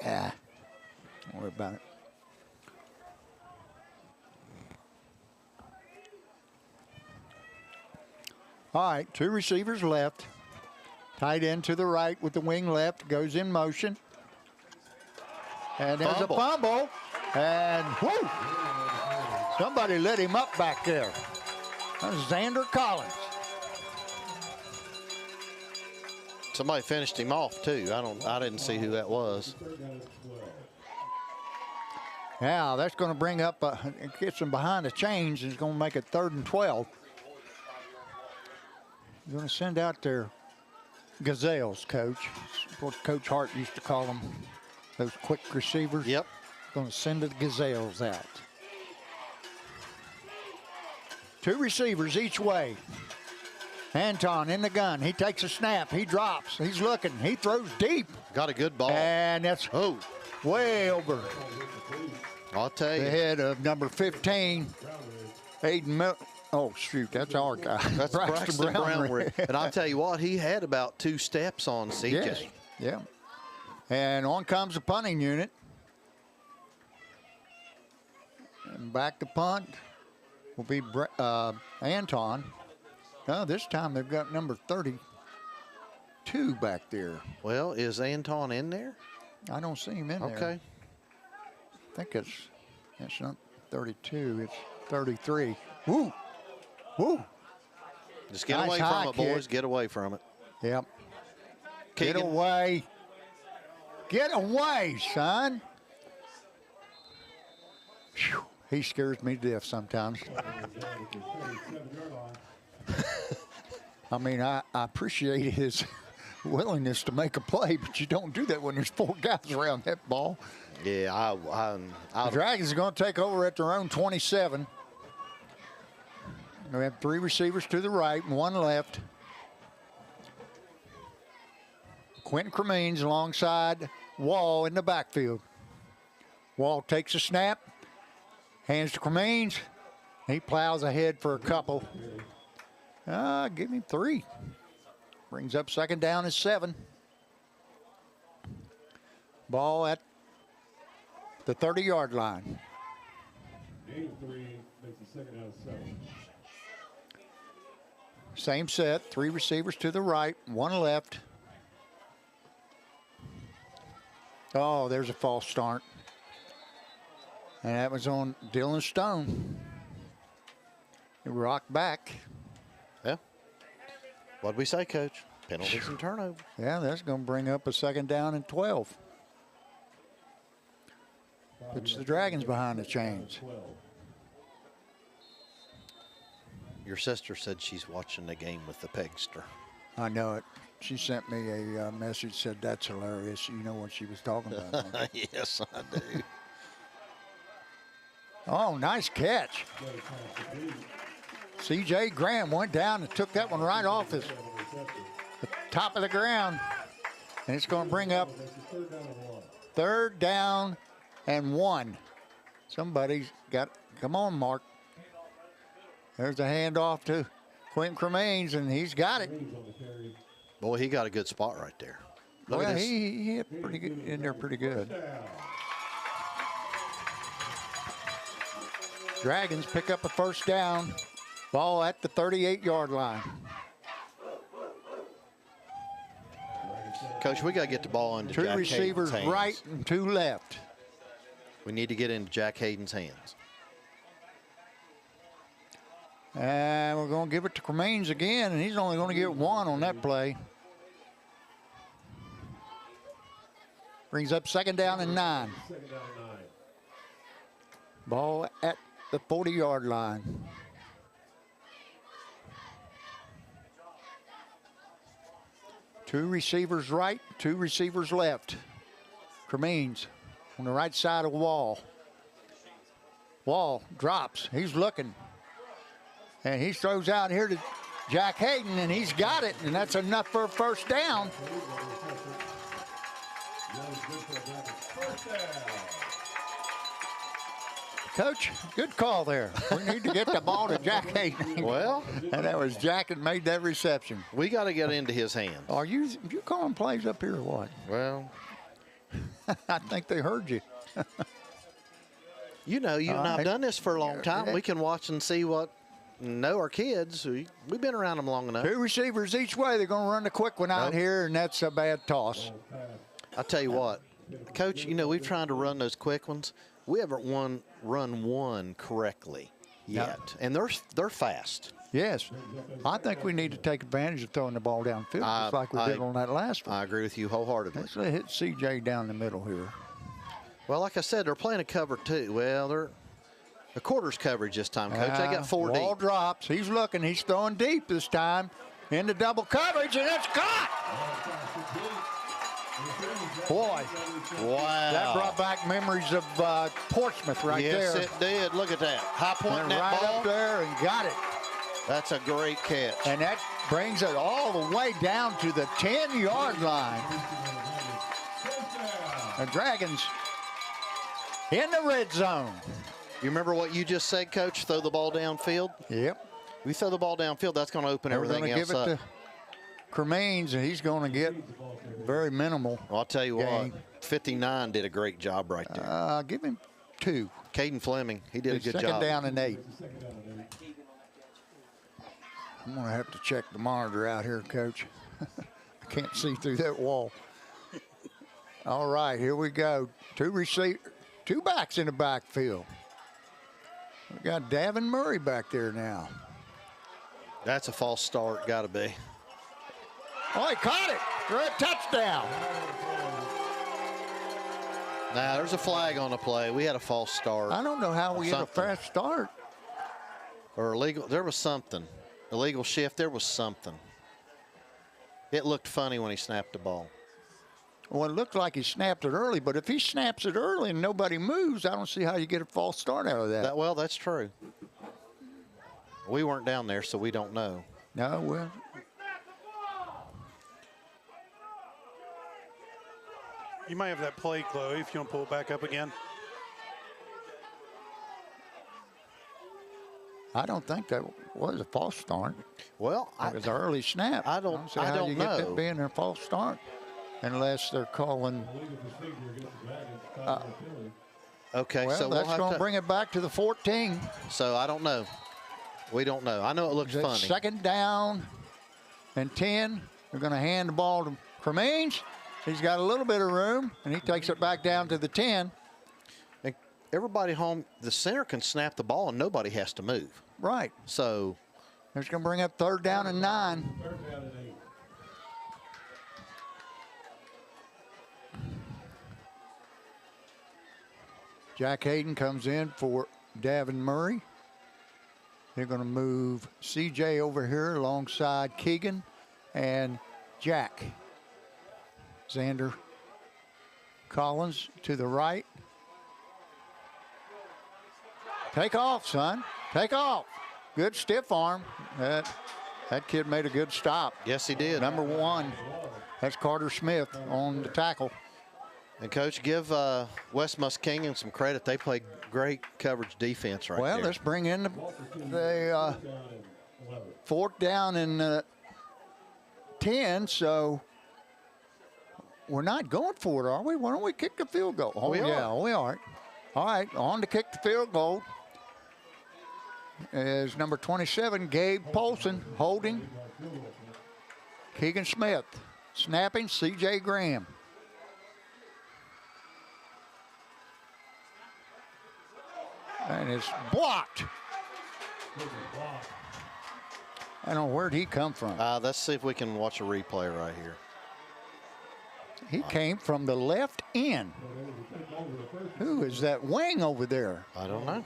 Yeah. Don't worry about it. All right, 2 receivers left. Tight end to the right with the wing left, goes in motion. And there's Fumble. a fumble. And whoo! Somebody let him up back there. That was Xander Collins. Somebody finished him off too. I didn't see who that was. Now that's going to bring up, it gets them behind the chains and it's going to make it 3rd and 12. They're going to send out their gazelles, Coach. That's what Coach Hart used to call them, those quick receivers. Yep. Going to send the gazelles out. 2 receivers each way. Anton in the gun. He takes a snap. He drops. He's looking. He throws deep. Got a good ball. And that's way over I'll tell the you. head of number 15, Aiden Miller. Oh, shoot, that's our guy. That's Braxton Brownridge. And I'll tell you what, he had about 2 steps on CJ. Yes. Yeah. And on comes the punting unit. And back to punt will be Anton. No, this time they've got number 32 back there. Well, is Anton in there? I don't see him in there. Okay. I think it's not 32, it's 33. Woo! Woo! Just get Nice away high from it, kick. boys. Get away from it. Yep. Get Keegan. away. Get away, son. Phew. He scares me to death sometimes. I mean, I appreciate his willingness to make a play, but you don't do that when there's 4 guys around that ball. Yeah, The Dragons are going to take over at their own 27. We have 3 receivers to the right and 1 left. Quentin Cremines alongside Wall in the backfield. Wall takes a snap, hands to Cremines. He plows ahead for a couple. Give him 3. Brings up 2nd down and 7. Ball at the 30-yard line. Gain of 3 makes the 2nd out of 7. Same set, 3 receivers to the right, 1 left. Oh, there's a false start. And that was on Dylan Stone. He rocked back. Yeah. What'd we say, Coach? Penalties and turnovers. Yeah, that's going to bring up a 2nd down and 12. Puts the Dragons behind the chains. Your sister said she's watching the game with the Pegster. I know it. She sent me a message, said that's hilarious. You know what she was talking about. Don't you? Yes, I do. Oh, nice catch. C.J. Graham went down and took that one right off the top of the ground. And it's going to bring up 3rd down and 1. Somebody's got, come on, Mark. There's a handoff to Quentin Cremains, and he's got it. Boy, he got a good spot right there. Look Well, at this. he hit pretty good in there, pretty good. Dragons pick up a 1st down. Ball at the 38-yard line. Coach, we got to get the ball into 2 Jack receivers Hayden's hands. right and 2 left. We need to get into Jack Hayden's hands. And we're going to give it to Cremains again, and he's only going to get 1 on that play. Brings up 2nd down and 9. Ball at the 40-yard line. Two receivers right, 2 receivers left. Cremains on the right side of Wall. Wall drops. He's looking. And he throws out here to Jack Hayden, and he's got it, and that's enough for a 1st down. Coach, good call there. We need to get the ball to Jack Hayden. Well, And that was Jack that made that reception. we got to get into his hands. Are you calling plays up here or what? Well, I think they heard you. you know, you and I've done this for a long time. We can watch and see what, know our kids. We've been around them long enough. 2 receivers each way. They're going to run the quick one out Nope. here, and that's a bad toss. I tell you what, Coach, you know, we've tried to run those quick ones. We haven't run one correctly yet. And they're fast. Yes. I think we need to take advantage of throwing the ball downfield, just like we did on that last one. I agree with you wholeheartedly. Let's hit CJ down the middle here. Well, like I said, they're playing a cover 2. Well, they're a quarters coverage this time, Coach. They got 4 Wall deep. drops. He's looking. He's throwing deep this time into double coverage, and it's caught. Boy, Wow. that brought back memories of Portsmouth right yes, there. it did. Look at that. High point And that right ball. up there and got it. That's a great catch. And that brings it all the way down to the 10-yard line. The Dragons in the red zone. You remember what you just said, Coach? Throw the ball downfield? Yep. We throw the ball downfield, that's going to open We're everything going to else give it up. to Cremains, and he's going to get very minimal. Well, I'll tell you game. what, 59 did a great job right there. Give him 2. Caden Fleming, he did a good 2nd job. down and 8. I'm going to have to check the monitor out here, Coach. I can't see through that wall. All right, here we go. 2 backs in the backfield. We got Davin Murray back there now. That's a false start, got to be. Oh, he caught it for a touchdown. Now, there's a flag on the play. We had a false start. I don't know how we had a Something. fast start. Or illegal. There was something. Illegal shift. There was something. It looked funny when he snapped the ball. Well, it looked like he snapped it early, but if he snaps it early and nobody moves, I don't see how you get a false start out of that. Well, that's true. We weren't down there, so we don't know. No, well, You might have that play, Chloe, if you want to pull it back up again. I don't think that was a false start. Well, It was an early snap. I don't- see I how don't you get know. that being a false start, unless they're calling. okay, Well, so we'll that's have going to. to bring it back to the 14. So I don't know. We don't know. I know it looks That's funny. 2nd down and 10. They're going to hand the ball to Cremains. He's got a little bit of room, and he takes it back down to the 10. And everybody home, the center can snap the ball and nobody has to move. Right. So It's going to bring up 3rd down and 9. Jack Hayden comes in for Davin Murray. They're going to move CJ over here alongside Keegan and Jack. Xander Collins to the right. Take off, son. Take off. Good stiff arm. That kid made a good stop. Yes, he did. Number 1. That's Carter Smith on the tackle. And, Coach, give West Muskingum some credit. They played great coverage defense right Well, there. let's bring in the 4th down and 10. So we're not going for it, are we? Why don't we kick the field goal? Oh, We are. yeah, we are. All right, on to kick the field goal is number 27, Gabe Polson, holding. Keegan Smith, snapping, C.J. Graham. And it's blocked. I don't know, where'd he come from? Let's see if we can watch a replay right here. He came from the left end. Who is that wing over there? I don't know.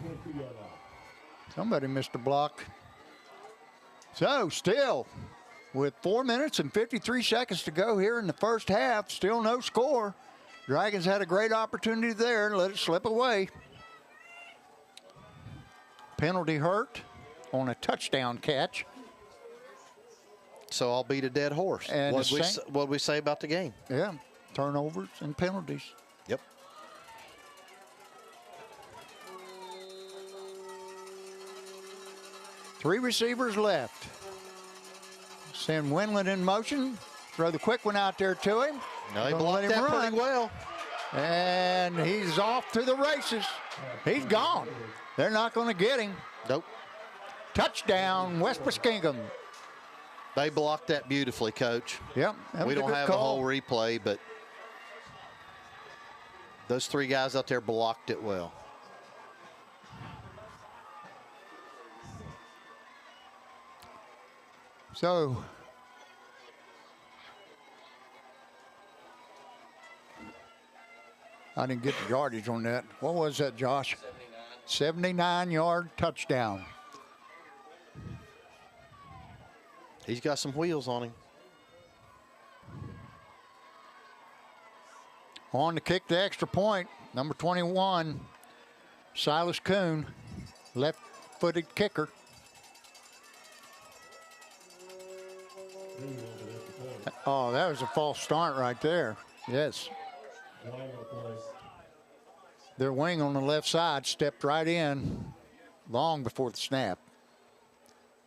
Somebody missed a block. So still, with 4 minutes and 53 seconds to go here in the first half, still no score. Dragons had a great opportunity there and let it slip away. Penalty hurt on a touchdown catch. So I'll beat a dead horse. And What'd we say about the game? Yeah, turnovers and penalties. Yep. Three receivers left. Send Winland in motion. Throw the quick one out there to him. No, he Gonna blocked let him that run. pretty well. And he's off to the races. He's gone. They're not going to get him. Nope. Touchdown, West Muskingum. They blocked that beautifully, Coach. Yep. that We was a don't good have call. a whole replay, but those three guys out there blocked it well. So, I didn't get the yardage on that. What was that, Josh? 79-yard touchdown. He's got some wheels on him. On to kick the extra point, number 21, Silas Kuhn, left-footed kicker. Oh, that was a false start right there. Yes. Their wing on the left side stepped right in long before the snap.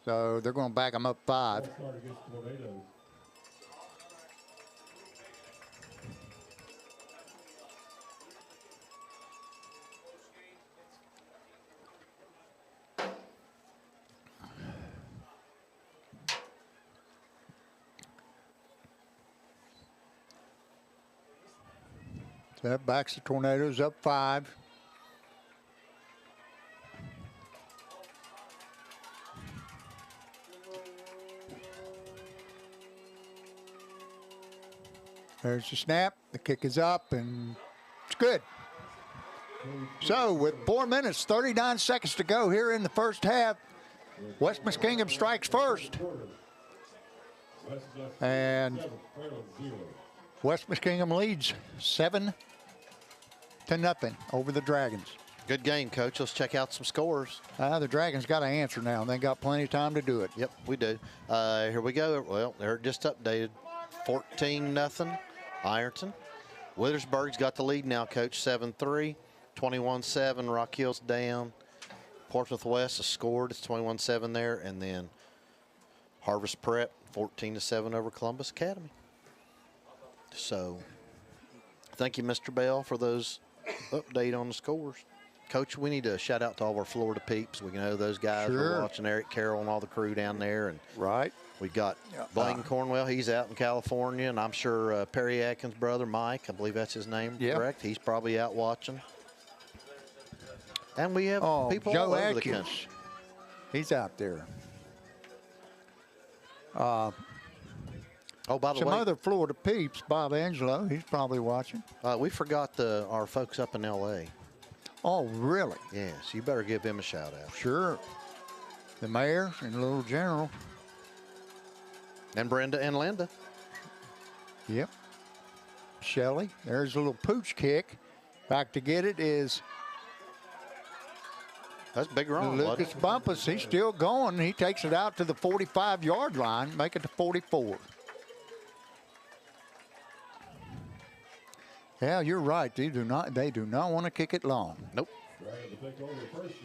So they're going to back them up 5. That backs the Tornadoes up 5. There's the snap. The kick is up, and it's good. So with 4 minutes, 39 seconds to go here in the first half, West Muskingum strikes first. And West Muskingum leads 7-0 over the Dragons. Good game, Coach. Let's check out some scores. The Dragons got to answer now, and they got plenty of time to do it. Yep, we do. Here we go. Well, they're just updated. 14-0, Ironton. Withersburg's got the lead now, Coach, 7-3. 21-7, Rock Hill's down. Portsmouth West has scored. It's 21-7 there. And then Harvest Prep, 14-7 over Columbus Academy. So, thank you, Mr. Bell, for those update on the scores. Coach, we need to shout out to all of our Florida peeps. We know those guys are watching, Eric Carroll and all the crew down there. And right. We got Blaine Cornwell. He's out in California. And I'm sure Perry Atkins' brother, Mike, I believe that's his name, correct? He's probably out watching. And we have people Joe all over Atkins. the country. He's out there. Oh, by the Some way, other Florida peeps, Bob Angelo, he's probably watching. we forgot our folks up in L.A. Oh, really? Yes, you better give him a shout out. Sure. The mayor and the little general. And Brenda and Linda. Yep. Shelley, there's a little pooch kick. Back to get it is That's a big run, buddy. Lucas Bumpus, he's still going. He takes it out to the 45-yard line, make it to 44. Yeah, you're right. They do not want to kick it long. Nope.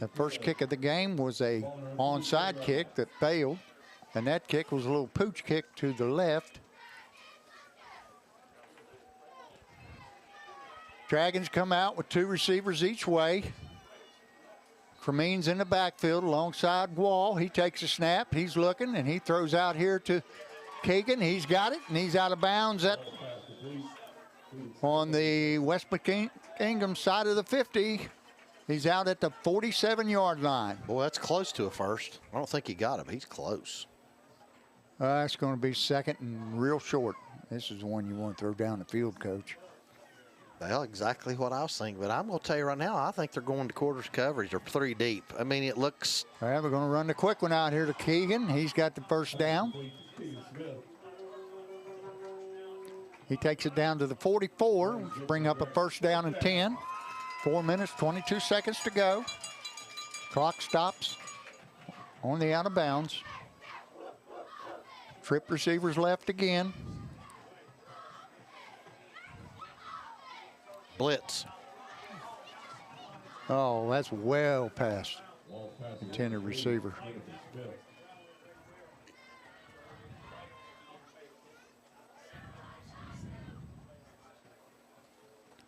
The first kick of the game was a onside kick that failed, and that kick was a little pooch kick to the left. Dragons come out with 2 receivers each way. Cremeen's in the backfield alongside Wall. He takes a snap. He's looking, and he throws out here to Keegan. He's got it, and he's out of bounds on the West Muskingum side of the 50. He's out at the 47-yard line. Boy, that's close to a first. I don't think he got him. He's close. It's going to be second and real short. This is the one you want to throw down the field, Coach. Well, exactly what I was thinking. But I'm going to tell you right now, I think they're going to quarters coverage or 3 deep. I mean, it looks. All right, we're going to run the quick one out here to Keegan. He's got the first down. He takes it down to the 44, bring up a first down and 10. 4 minutes, 22 seconds to go. Clock stops on the out of bounds. Trip receivers left again. Blitz. Oh, that's well past intended receiver.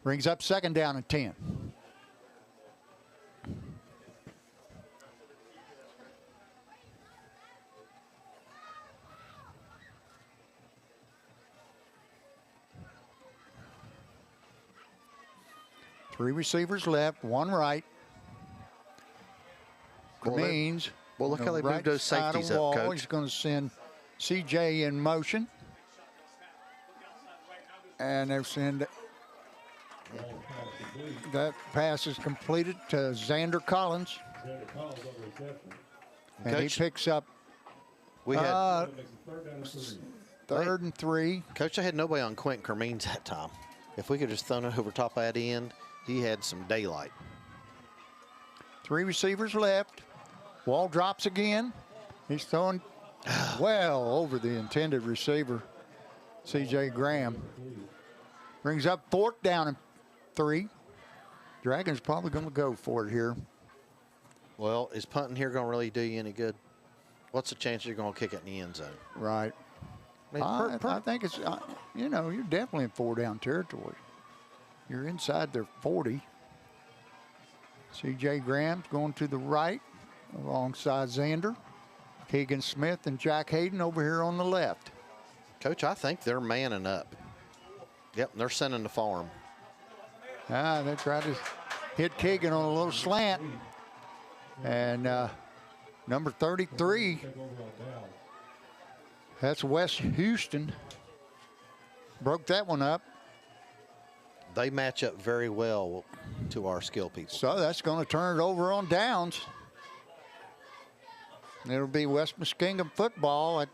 Brings up second down and 10. Three receivers left, one right. Means well, look how they moved those safeties up, Wall. Coach. He's going to send CJ in motion. And they'll send that pass is completed to Xander Collins. And Coach, he picks up we had third and 3. Coach, I had nobody on Quentin Cremeen's that time. If we could just thrown it over top of that end, he had some daylight. 3 receivers left. Wall drops again. He's throwing well over the intended receiver, C.J. Graham. Brings up 4th down and 3. Dragons probably going to go for it here. Well, is punting here going to really do you any good? What's the chance you're going to kick it in the end zone? Right. I think it's, you're definitely in 4-down territory. You're inside their 40. C.J. Graham's going to the right alongside Xander. Keegan Smith and Jack Hayden over here on the left. Coach, I think they're manning up. Yep, they're sending the farm. They tried to hit Keegan on a little slant. And number 33, that's West Houston, broke that one up. They match up very well to our skill people. So that's going to turn it over on downs. It'll be West Muskingum football at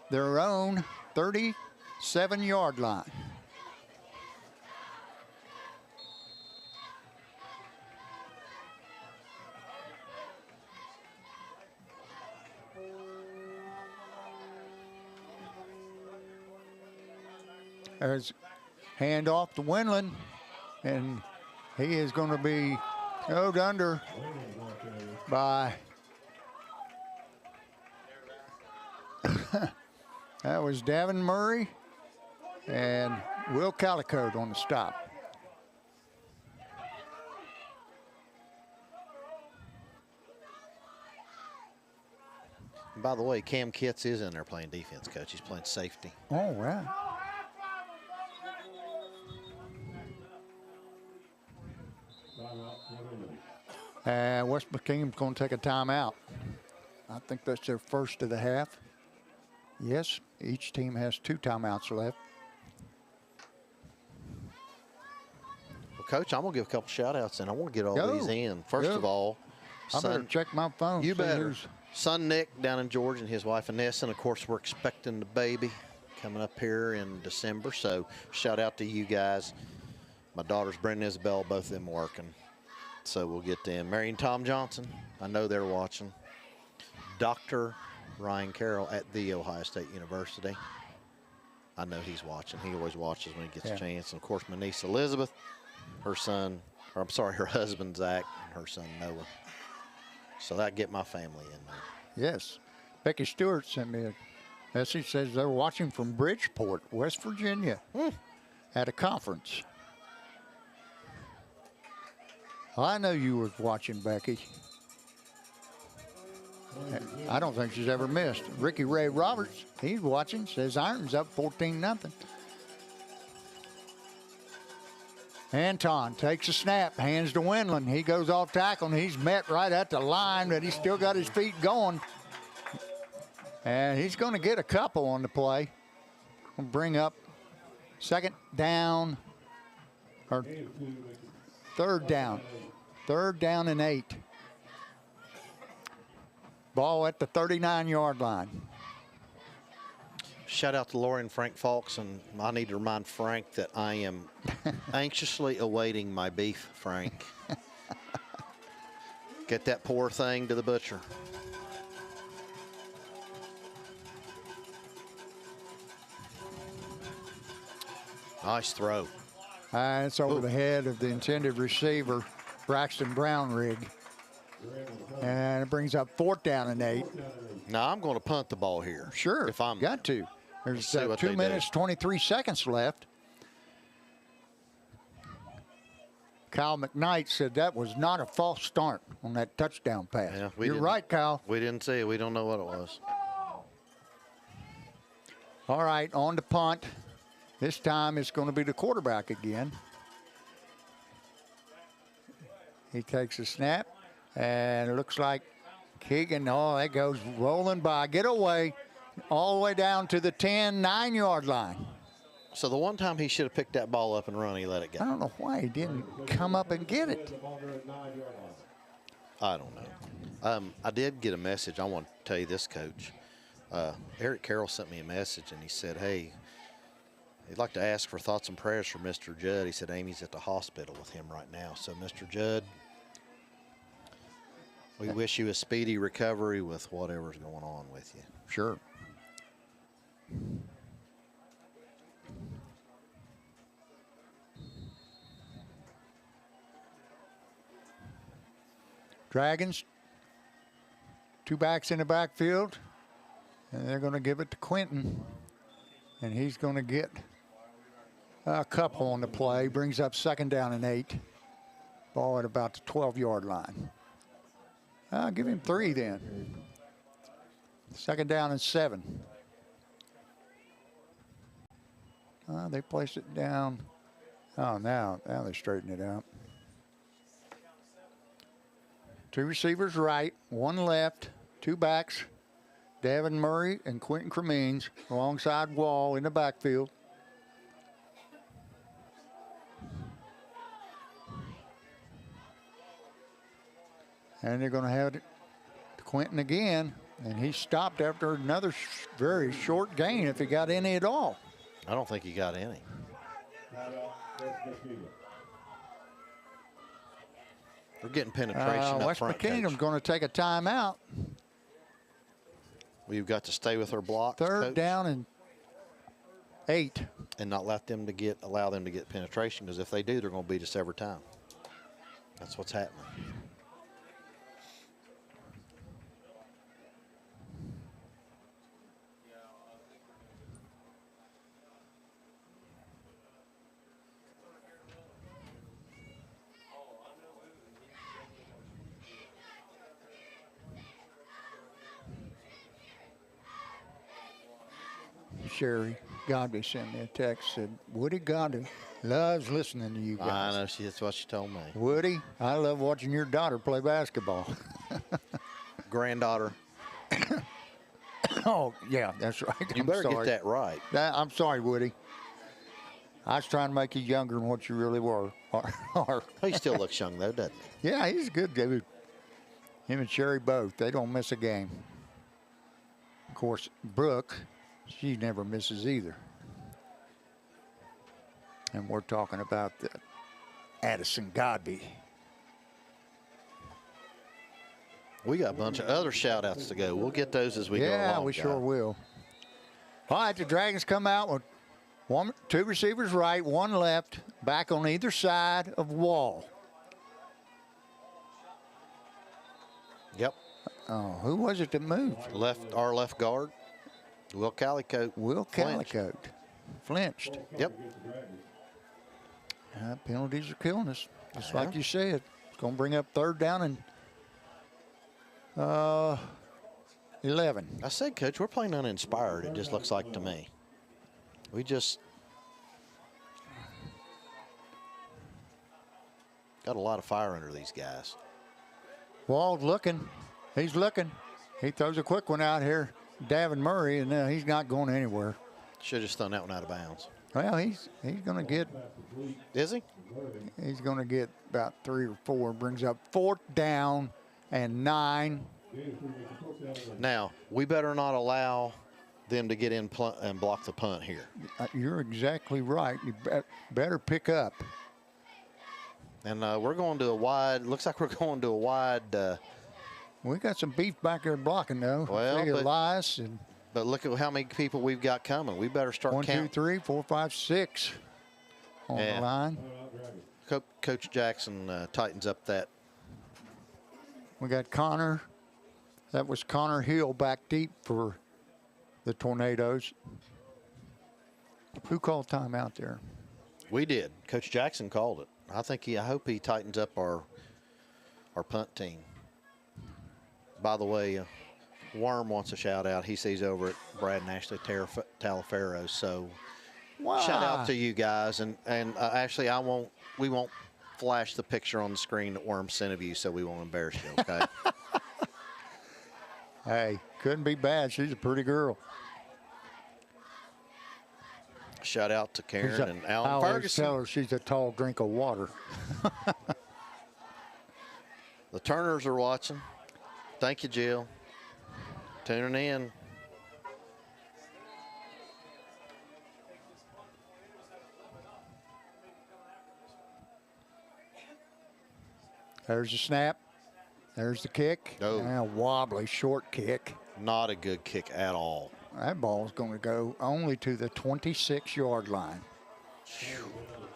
their own 37-yard line. There's handoff to Winland, and he is going to be owed under by that was Davin Murray and Will Calico on the stop. And by the way, Cam Kitts is in there playing defense, Coach. He's playing safety. Oh, right. West Muskingum's going to take a timeout. I think that's their first of the half. Yes, each team has 2 timeouts left. Well, Coach, I'm going to give a couple shout-outs, and I want to get all these in. First of all, I better check my phone. You better. Son Nick down in Georgia and his wife Vanessa, and of course we're expecting the baby coming up here in December. So shout out to you guys. My daughters Brenda and Isabel, both of them working. So we'll get them. Mary and Tom Johnson, I know they're watching. Dr. Ryan Carroll at The Ohio State University. I know he's watching. He always watches when he gets a chance. And, of course, my niece Elizabeth, her son, or I'm sorry, her husband Zach, and her son Noah. So that get my family in there. Yes. Becky Stewart sent me a message, says they're watching from Bridgeport, West Virginia, at a conference. Well, I know you were watching, Becky. I don't think she's ever missed. Ricky Ray Roberts, he's watching, says Ironton's up 14-0. Anton takes a snap, hands to Wendland. He goes off tackle, and he's met right at the line, but he's still got his feet going. And he's going to get a couple on the play. We'll bring up second down, or third down. Third down and 8. Ball at the 39-yard line. Shout out to Lori and Frank Falks, and I need to remind Frank that I am anxiously awaiting my beef, Frank. Get that poor thing to the butcher. Nice throw. It's over the head of the intended receiver, Braxton Brownrigg. And it brings up 4th down and 8. Now I'm going to punt the ball here. Sure, if I'm got to. There's see what 2 they minutes, do. 23 seconds left. Kyle McKnight said that was not a false start on that touchdown pass. Yeah, You're right, Kyle. We didn't see it. We don't know what it was. All right, on to punt. This time it's going to be the quarterback again. He takes a snap, and it looks like Keegan, that goes rolling by. Get away, all the way down to the 10, 9-yard line. So the one time he should have picked that ball up and run, he let it I go. don't know why he didn't come up and get it. I don't know. I did get a message. I want to tell you this, Coach. Eric Carroll sent me a message, and he said, hey, he'd like to ask for thoughts and prayers for Mr. Judd. He said Amy's at the hospital with him right now. So, Mr. Judd, we wish you a speedy recovery with whatever's going on with you. Sure. Dragons, 2 backs in the backfield, and they're going to give it to Quentin, and he's going to get a couple on the play. Brings up 2nd down and 8. Ball at about the 12-yard line. I'll give him 3 then. 2nd down and 7. They placed it down. Oh, now they straighten it out. 2 receivers right, 1 left, 2 backs. Devin Murray and Quentin Cremines alongside Wall in the backfield. And they're going to have it to Quentin again. And he stopped after another very short gain, if he got any at all. I don't think he got any. We're getting penetration up West front, Muskingum's Coach. going to take a timeout. We've got to stay with our blocks, 3rd Coach, down and 8. and not allow them to get penetration, because if they do, they're going to beat us every time. That's what's happening. Sherry Godby sent me a text, said, Woody Godby loves listening to you I guys. know, that's what she told me. Woody, I love watching your daughter play basketball. Granddaughter, Oh, yeah, that's right. you I'm better sorry. get that right. I'm sorry, Woody. I was trying to make you younger than what you really were. He still looks young, though, doesn't he? Yeah, he's a good dude. Him and Sherry both. They don't miss a game. Of course, Brooke, she never misses either. And we're talking about the Addison Godby. We got a bunch of other shout-outs to go. We'll get those as we go along. Yeah, we sure will. All right, the Dragons come out with two receivers right, one left, back on either side of wall. Yep. Oh, who was it that moved? Our left guard, Will Calicote. Will Calicote. Flinched. Yep. Penalties are killing us, just like you said. It's going to bring up 3rd down and 11. I said, Coach, we're playing uninspired, it just looks like to me. We just got a lot of fire under these guys. Wall's looking. He's looking. He throws a quick one out here, Davin Murray, and he's not going anywhere. Should have just thrown that one out of bounds. Well, he's going to get. Is he? He's going to get about 3 or 4. Brings up 4th down and 9. Now, we better not allow them to get in and block the punt here. You're exactly right. You better pick up. And we're going to a wide. Looks like we're going to a wide. We got some beef back there blocking, though. Well, Elias and but look at how many people we've got coming. We better start 1, counting. 2, 3, 4, 5, 6 on the line. Coach Jackson tightens up that. We got Connor. That was Connor Hill back deep for the Tornadoes. Who called timeout there? We did. Coach Jackson called it. I hope he tightens up our punt team. By the way, Worm wants a shout out. He sees over at Brad and Ashley Talaferro. So shout out to you guys. And Ashley, we won't flash the picture on the screen that Worm sent of you, so we won't embarrass you, okay? Hey, couldn't be bad. She's a pretty girl. Shout out to Karen and I Alan always Ferguson. tell her she's a tall drink of water. The Turners are watching. Thank you, Jill. Tuning in. There's the snap. There's the kick. Oh. And a wobbly short kick. Not a good kick at all. That ball's going to go only to the 26-yard line.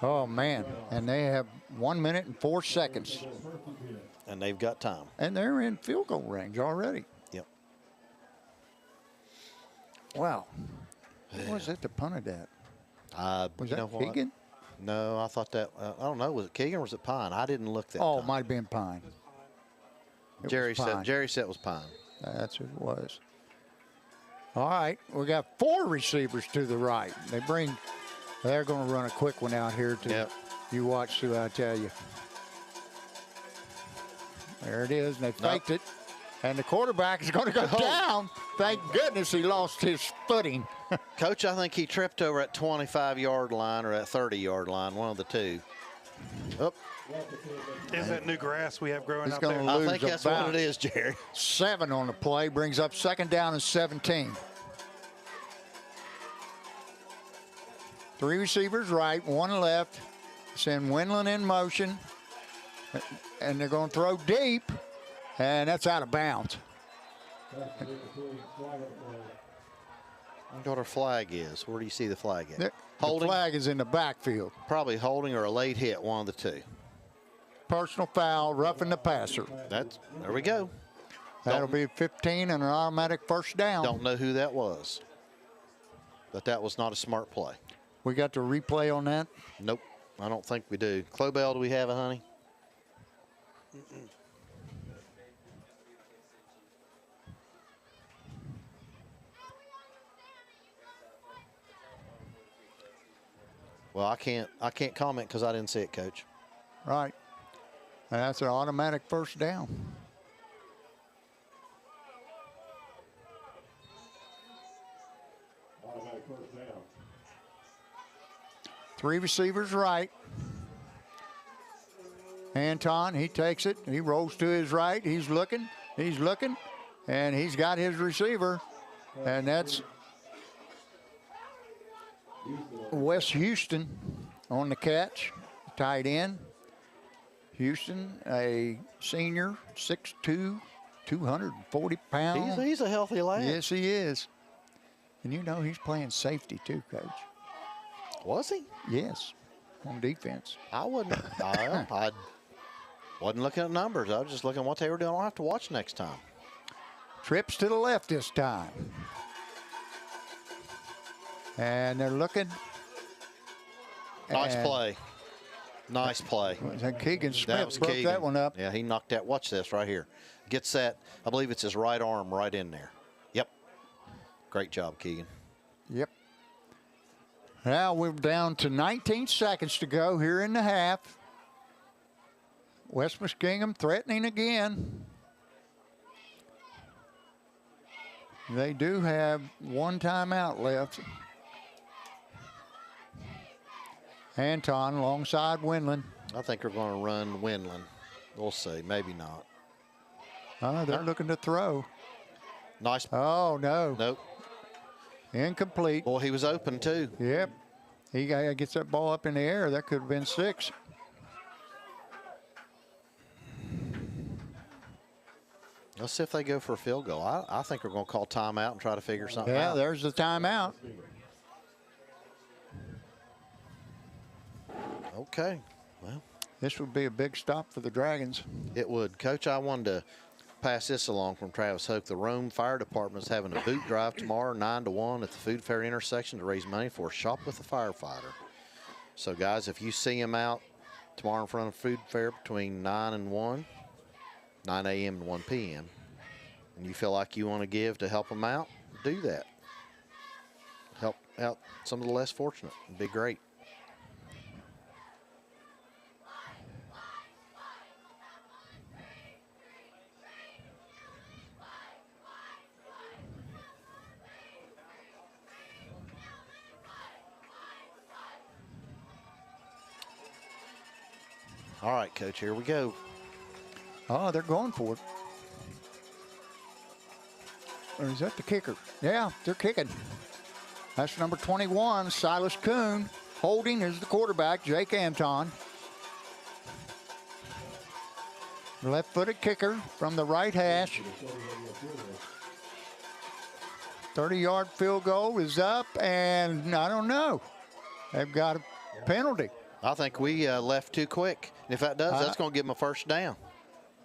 Oh, man. And they have 1 minute and 4 seconds. And they've got time. And they're in field goal range already. Yep. Wow. Who was it that punted that? Was you that know what? Keegan? No, I thought that. I don't know. Was it Keegan or was it Pine? I didn't look that Oh, it time. might have been Pine. Jerry said it was Pine. That's what it was. All right, we got 4 receivers to the right. They're going to run a quick one out here. You watch who I tell you. There it is, and they faked it. And the quarterback is going to go down. Thank goodness he lost his footing. Coach, I think he tripped over at 25-yard line or at 30-yard line, one of the two. Oh. Is that new grass we have growing He's out gonna there? lose I think that's what it is, Jerry. 7 on the play, brings up 2nd down and 17. 3 receivers right, 1 left. Send Winland in motion. And they're going to throw deep. And that's out of bounds. I wonder what our flag is. Where do you see the flag at? The Holding? flag is in the backfield. Probably holding or a late hit, one of the two. Personal foul, roughing the passer. There we go. That'll be 15 and an automatic 1st down. Don't know who that was. But that was not a smart play. We got the replay on that? Nope. I don't think we do. Clobell, do we have it, honey? Well, I can't comment because I didn't see it, Coach. Right. And that's an automatic 1st down. Automatic 1st down. 3 receivers right. Anton, he takes it. He rolls to his right. He's looking. And he's got his receiver. And that's Wes Houston on the catch. Tight end. Houston, a senior, 6'2", 240 pounds. He's a healthy lad. Yes, he is. And you know he's playing safety too, Coach. Was he? Yes, on defense. I wasn't looking at numbers. I was just looking at what they were doing. I'll have to watch next time. Trips to the left this time. And they're looking. Nice and play. Nice play. Keegan That was Smith broke Keegan. that one up. Yeah, he knocked that. Watch this right here. Gets that. I believe it's his right arm right in there. Yep. Great job, Keegan. Yep. Now we're down to 19 seconds to go here in the half. West Muskingum threatening again. They do have one timeout left. Anton alongside Windland. I think they're going to run Windland. We'll see. Maybe not. They're looking to throw. Nice. Oh, no. Nope. Incomplete. Boy, he was open too. Yep. He gets that ball up in the air. That could have been 6. Let's see if they go for a field goal. I think we're going to call timeout and try to figure something Yeah, out. there's the timeout. Okay. Well, This would be a big stop for the Dragons. it would. Coach, I wanted to pass this along from Travis Hoke. The Rome Fire Department is having a boot drive tomorrow, 9 to 1 at the Food Fair intersection to raise money for Shop with a Firefighter. So, guys, if you see them out tomorrow in front of Food Fair between 9 and 1, 9 a.m. and 1 p.m., and you feel like you want to give to help them out, do that. Help out some of the less fortunate. It'd be great. All right, Coach, here we go. Oh, they're going for it. Or is that the kicker? Yeah, they're kicking. That's number 21, Silas Kuhn. Holding is the quarterback, Jake Anton. Left-footed kicker from the right hash. 30-yard field goal is up, and I don't know. They've got a penalty. I think we left too quick. And if that does, that's going to give them a first down.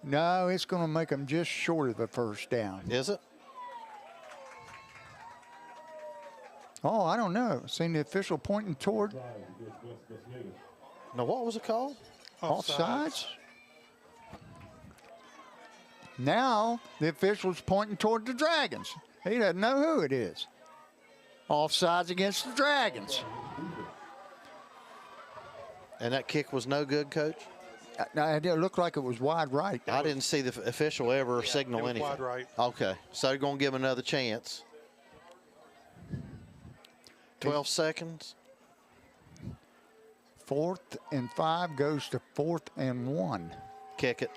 No, it's going to make them just short of a first down. Is it? Oh, I don't know. Seen the official pointing toward Now, what was it called? offsides. Now the official's pointing toward the Dragons. He doesn't know who it is. Offsides against the Dragons. And that kick was no good, Coach? It looked like it was wide right. I didn't see the official ever signal it was anything. wide right. Okay, so they're going to give him another chance. 12 seconds. 4th and 5 goes to 4th and 1. Kick it.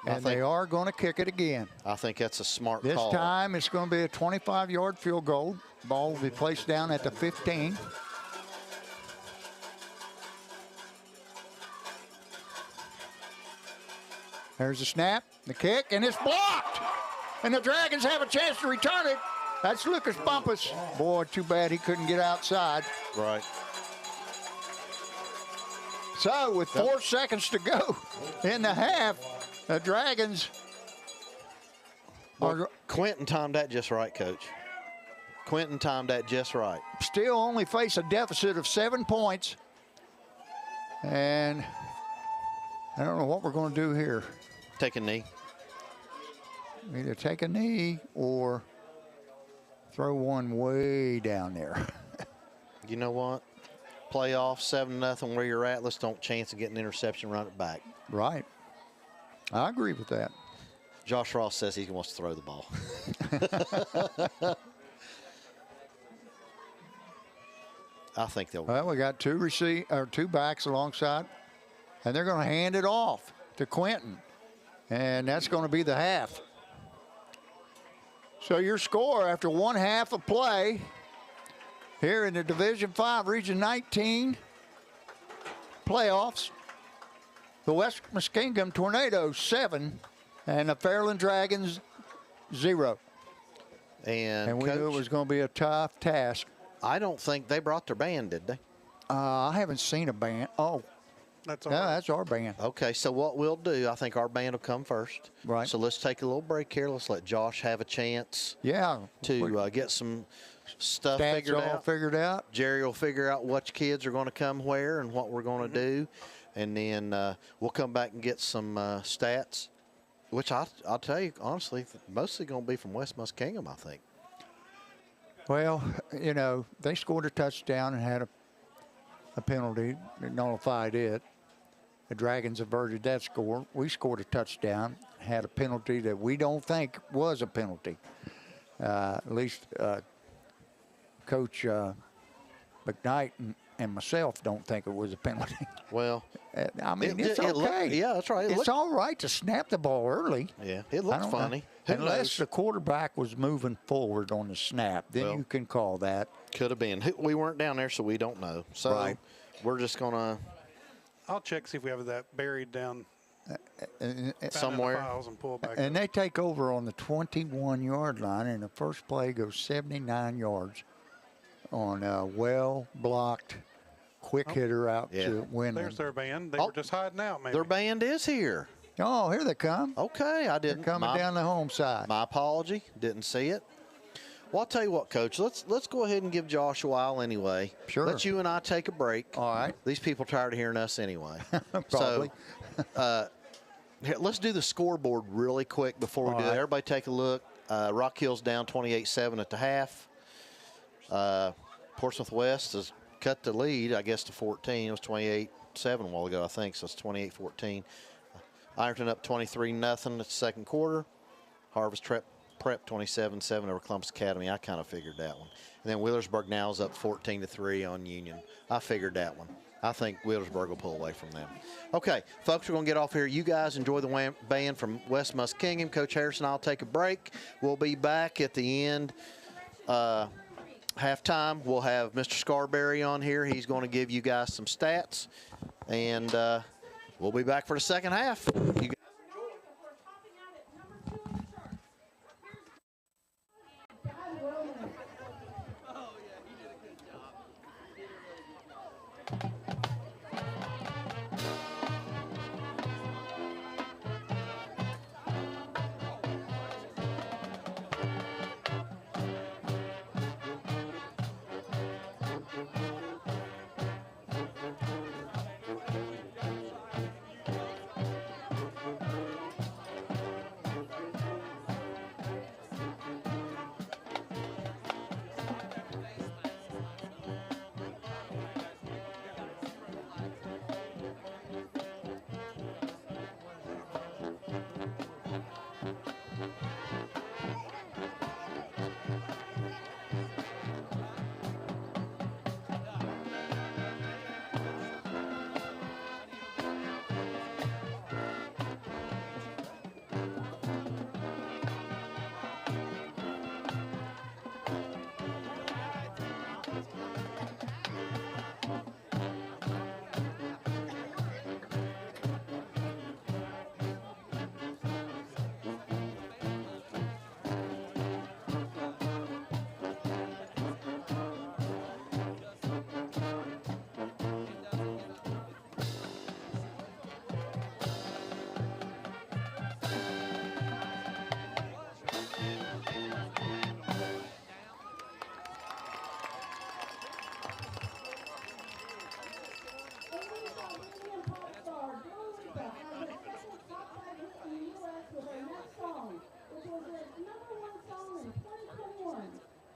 And they are going to kick it again. I think that's a smart This call. time it's going to be a 25-yard field goal. Ball will be placed down at the 15. There's the snap, the kick, and it's blocked. And the Dragons have a chance to return it. That's Lucas Bumpus. Boy, too bad he couldn't get outside. Right. So with 4 seconds to go in the half, the Dragons are Quentin timed that just right, Coach. Quentin timed that just right. still only face a deficit of 7 points. And I don't know what we're going to do here. Take a knee. Either take a knee or throw one way down there. You know what? Playoff, 7-0 where you're at. Let's don't chance of getting an interception, run it back. Right. I agree with that. Josh Ross says he wants to throw the ball. I think they'll. Well, we got two backs alongside, and they're going to hand it off to Quentin, and that's going to be the half. So your score after 1 half of play here in the Division 5 Region 19 playoffs, the West Muskingum Tornadoes 7 and the Fairland Dragons 0. And we knew it Coach, was going to be a tough task. I don't think they brought their band, did they? I haven't seen a band. Oh, That's all no, right. that's our band. Okay, so what we'll do, I think our band will come first. Right. So let's take a little break here. Let's let Josh have a chance Yeah. to get some stuff Stats figured all out. figured out. Jerry will figure out which kids are going to come where and what we're going to Mm-hmm. do. And then we'll come back and get some stats, which I'll tell you, honestly, mostly going to be from West Muskingum, I think. Well, you know, they scored a touchdown and had a penalty that nullified it. The Dragons averted that score. We scored a touchdown, had a penalty that we don't think was a penalty. At least Coach McKnight and myself don't think it was a penalty. Well, I mean, It- it's it looked- okay. yeah, that's right. It It's looked- all right to snap the ball early. yeah, it I looked don't know. funny. Who Unless knows? the quarterback was moving forward on the snap, then Well, you can call that. Could have been. We weren't down there, so we don't know. So Right. we're just going to I'll check, see if we have that buried down And, down in somewhere. the files and pull it back. and they take over on the 21-yard line, and the first play goes 79 yards on a well-blocked, quick hitter out Yeah. to win. There's their band. They Oh, were just hiding out, maybe. Their band is here. Oh, here they come. Okay, I didn't. Coming my, down the home side. My apology. Didn't see it. Well, I'll tell you what, Coach. Let's go ahead and give Josh a while anyway. Sure. Let you and I take a break. All right. These people are tired of hearing us anyway. Probably. So, here, let's do the scoreboard really quick before we All do it. right. Everybody take a look. Rock Hill's down 28-7 at the half. Portsmouth West has cut the lead, I guess, to 14. It was 28-7 a while ago, I think, so it's 28-14. Ironton up 23-0 at the second quarter. Harvest Prep 27-7 over Columbus Academy. I kind of figured that one. And then Wheelersburg now is up 14-3 on Union. I figured that one. I think Wheelersburg will pull away from them. Okay, folks, we're going to get off here. You guys enjoy the band from West Muskingum. Coach Harrison and I'll take a break. We'll be back at the end. Halftime, we'll have Mr. Scarberry on here. He's going to give you guys some stats. And we'll be back for the second half. You guys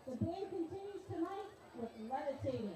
The band continues tonight with Levitating.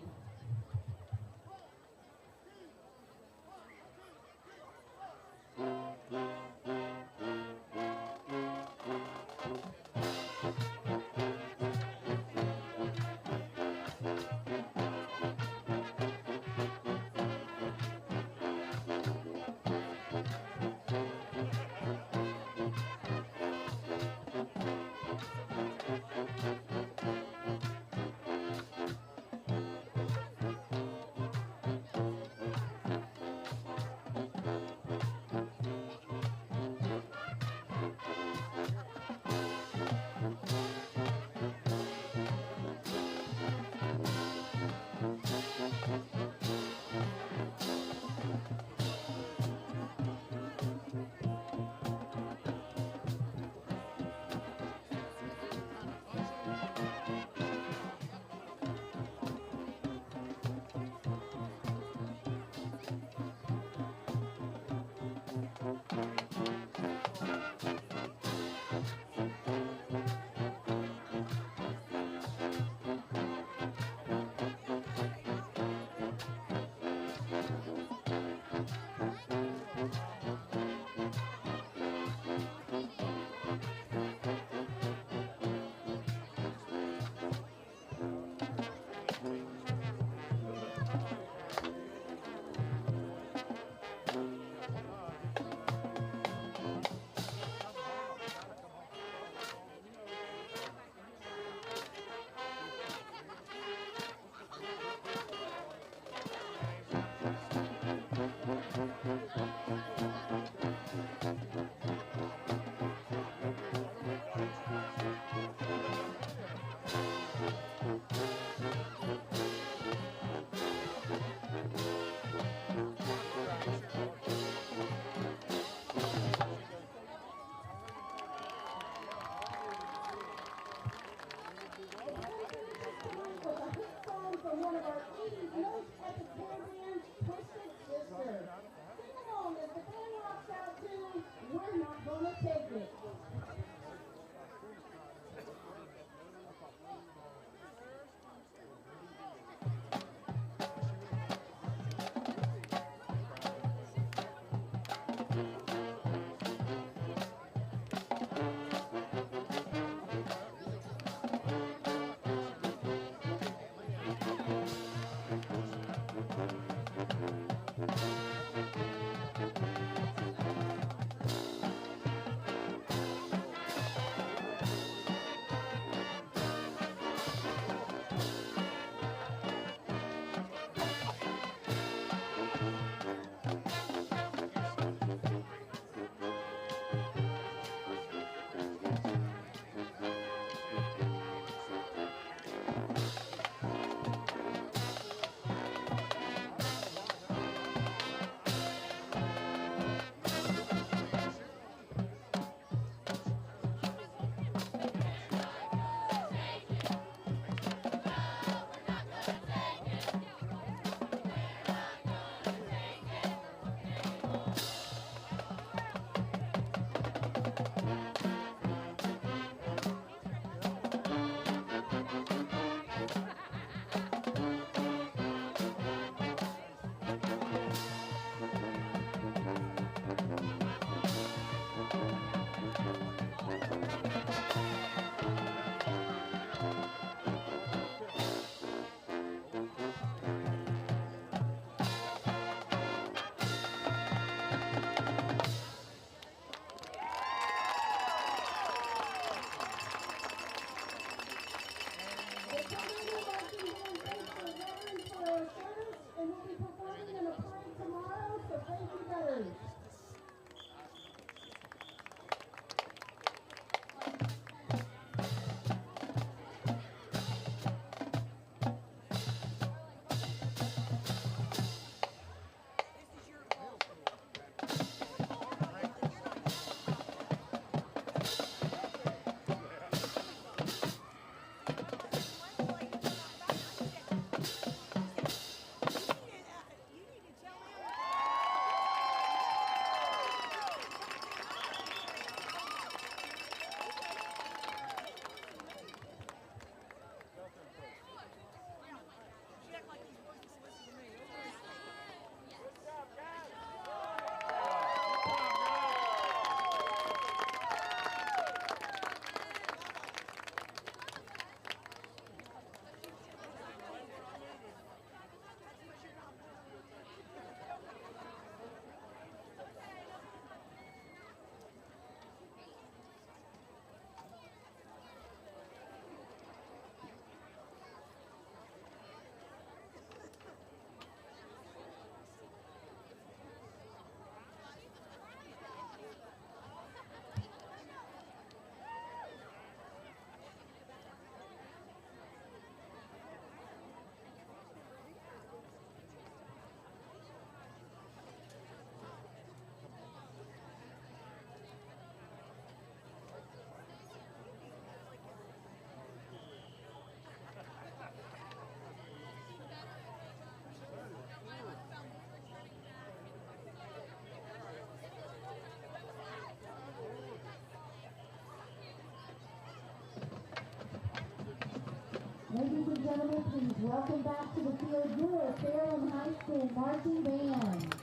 gentlemen, please welcome back to the field your Fairland High School marching band.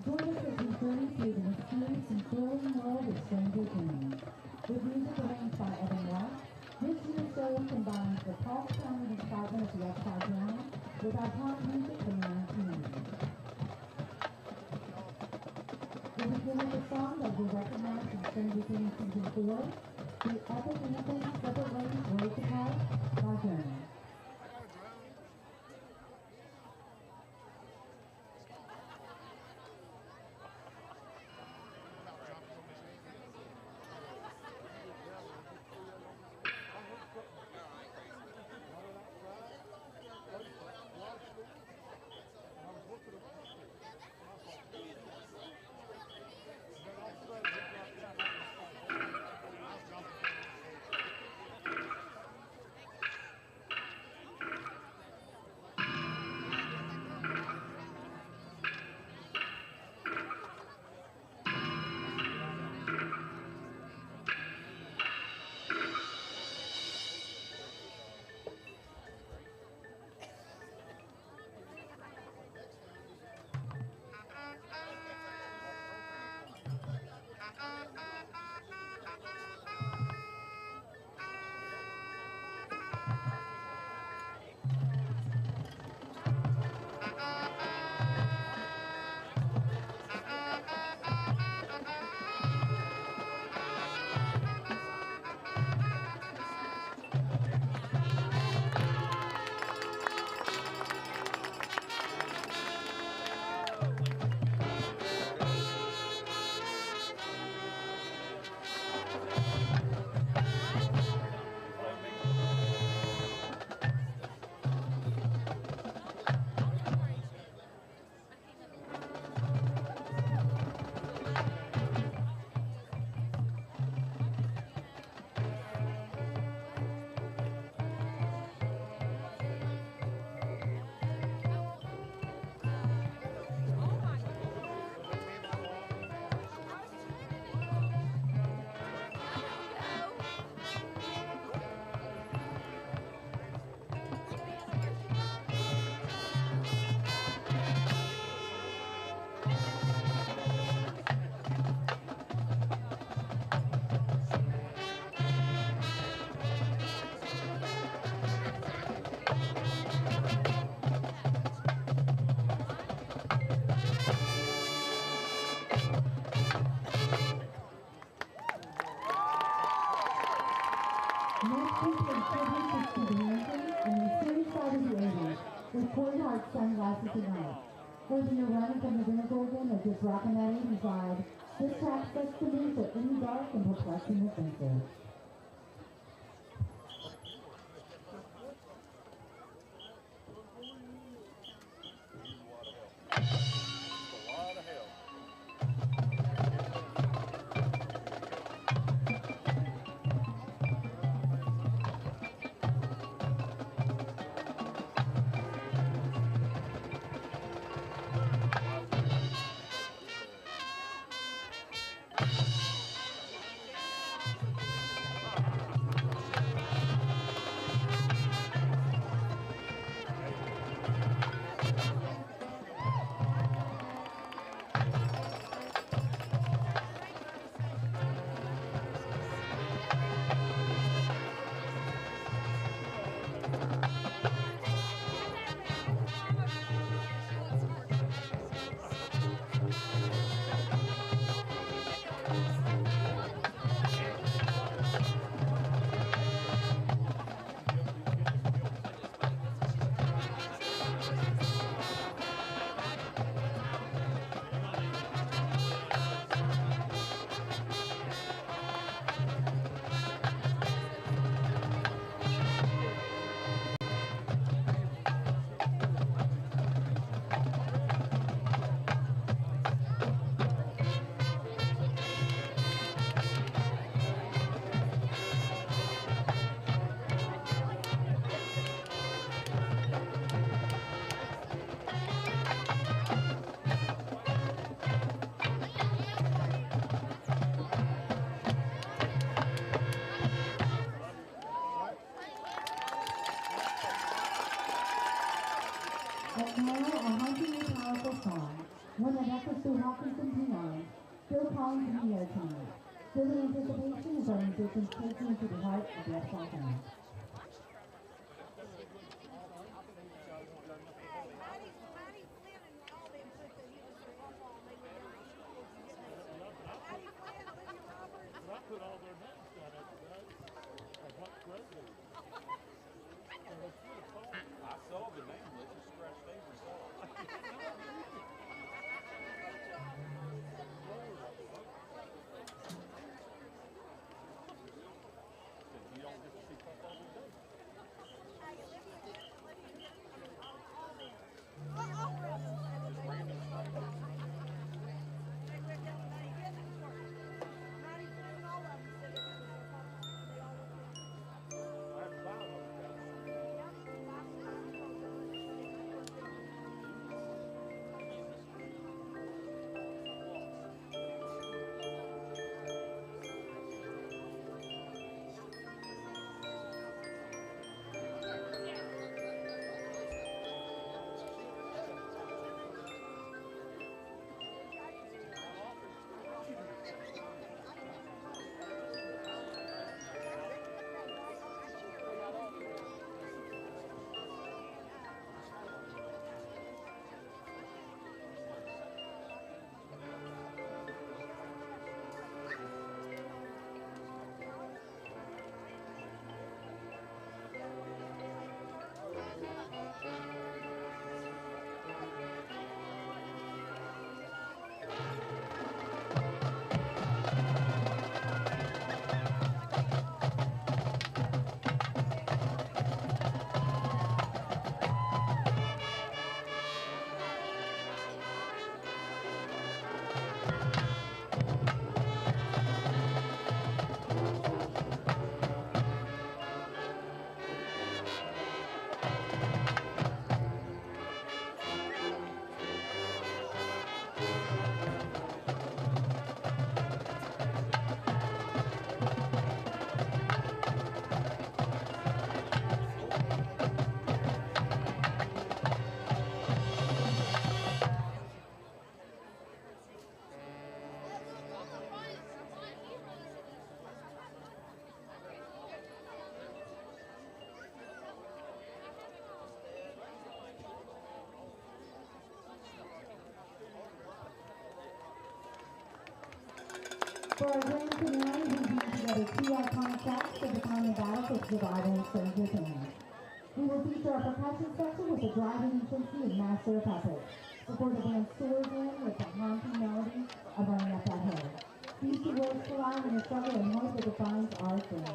Join us as we journey through the mysterious and thrilling world of Stranger Things. With music arranged by Evan White, this year's show combines the pulse-pounding excitement of the Upside Down with our pop music from the 1980s. We begin with a song that we recognize in Stranger Things Season 4, the epic anthem Separate Ways Road to Heart by Journey. Next week is tribute to Stevie Lincoln and the mysterious side of the 80s with Corey Hart's Sunglasses Tonight. Whether you're running from the Winter Golden or just rocking that 80s vibe, this track sets the mood for any dark and perplexing adventure. Mr. Hawkinson P9. Still calling from the air tonight. Still in anticipation as our musicians take you to the heart of the upside down. For our grand finale, we bring together two iconic acts of the time of battle for survival in Stranger Things. We will feature our percussion section with the driving intensity of Master of Puppets, before the band soars in with the haunting melody of Running Up That Hill. These two worlds collide in a struggle and noise that defines our film.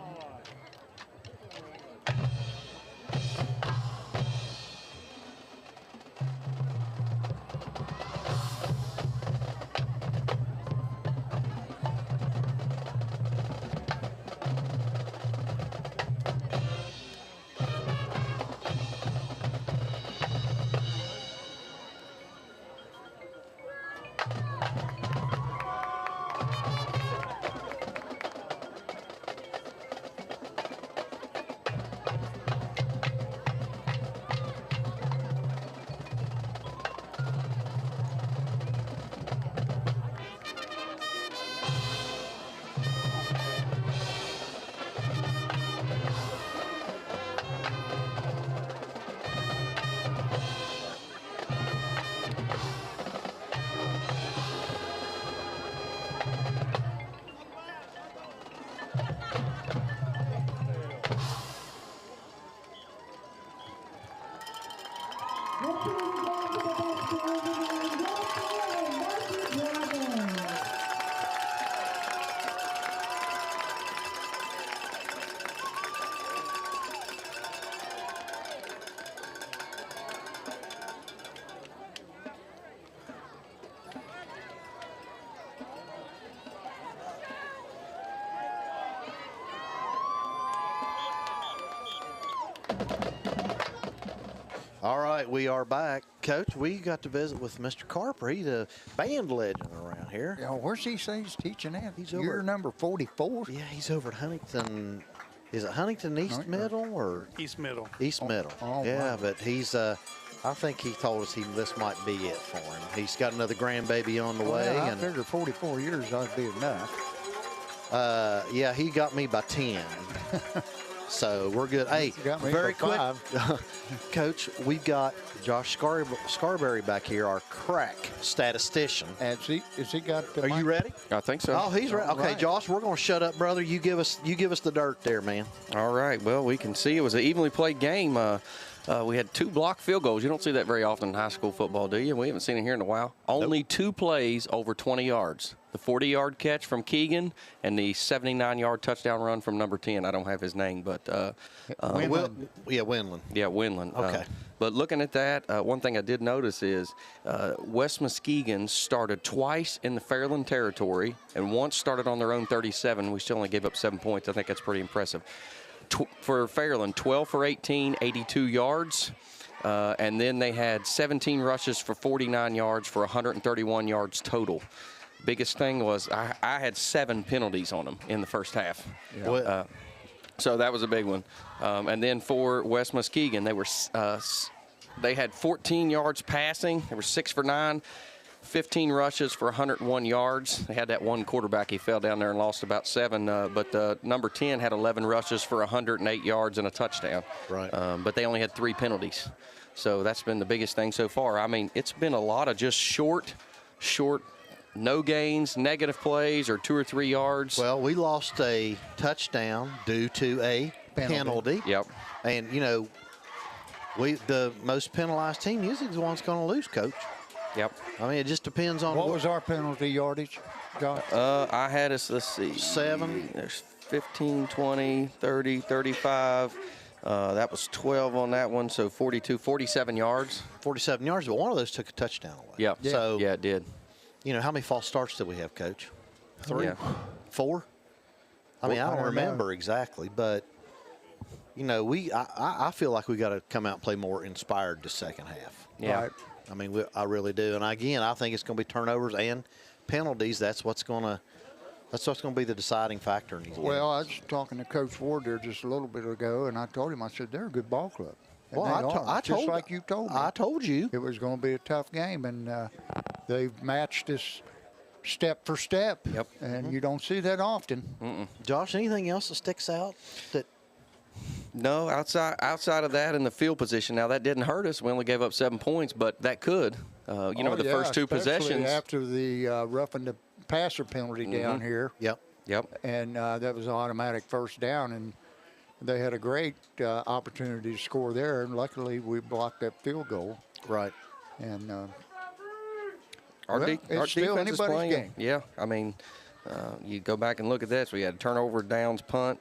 All right, we are back. Coach, we got to visit with Mr. Carper. He's a band legend around here. Yeah, where's he say he's teaching at? He's Year over- number 44? Yeah, he's over at Huntington. Is it Huntington East Middle or East Middle. East Middle? oh, Yeah, wow. but he's I think he told us this might be it for him. He's got another grandbaby on the way. Well, I and figured 44 years ought to be enough. yeah, he got me by 10. So we're good. Hey, got me very for quick, Coach, we've got Josh Scarberry back here, our crack statistician. And is he got the Are you ready? I think so. Oh, he's ready. Okay, right. Josh, we're going to shut up, brother. You give us the dirt there, man. All right. Well, we can see it was an evenly played game. We had 2 blocked field goals. You don't see that very often in high school football, do you? We haven't seen it here in a while. Only 2 plays over 20 yards. The 40-yard catch from Keegan and the 79-yard touchdown run from number 10. I don't have his name, but Winland. Winland. Yeah, Winland. Okay. But looking at that, one thing I did notice is West Muskingum started twice in the Fairland territory and once started on their own 37. We still only gave up 7 points. I think that's pretty impressive. For Fairland, 12 for 18, 82 yards. And then they had 17 rushes for 49 yards for 131 yards total. Biggest thing was I had 7 penalties on them in the first half. Yeah. So that was a big one. And then for West Muskingum, they had 14 yards passing. They were 6 for 9, 15 rushes for 101 yards. They had that one quarterback. He fell down there and lost about 7. But number 10 had 11 rushes for 108 yards and a touchdown. Right. But they only had 3 penalties. So that's been the biggest thing so far. I mean, it's been a lot of just short, no gains, negative plays, or 2 or 3 yards. Well, we lost a touchdown due to a penalty. Yep. And, the most penalized team usually is the one's going to lose, Coach. Yep. I mean, it just depends on What was our penalty yardage, Josh? I had us, let's see. 7. There's 15, 20, 30, 35. That was 12 on that one, so 42, 47 yards. 47 yards, but one of those took a touchdown away. Yep. So, yeah, it did. how many false starts did we have, Coach? 3? Yeah. 4? I mean, I don't remember exactly, but, I feel like we got to come out and play more inspired the second half. Yeah. Right. I mean, I really do. And again, I think it's going to be turnovers and penalties. That's what's going to be the deciding factor in these games. Well, I was talking to Coach Ward there just a little bit ago, and I told him, I said, they're a good ball club. And Well, they are, just like you told me. I told you. It was going to be a tough game, and they've matched us step for step. Yep. And you don't see that often. Josh, anything else that sticks out? No, outside of that in the field position. Now, that didn't hurt us. We only gave up 7 points, but that could. The first 2 especially possessions. after the roughing the passer penalty down here. Yep. And that was an automatic first down, and they had a great opportunity to score there, and luckily we blocked that field goal. Right. And Our it's still defense is anybody's playing. game. Yeah, I mean, you go back and look at this. We had turnover, downs, punt,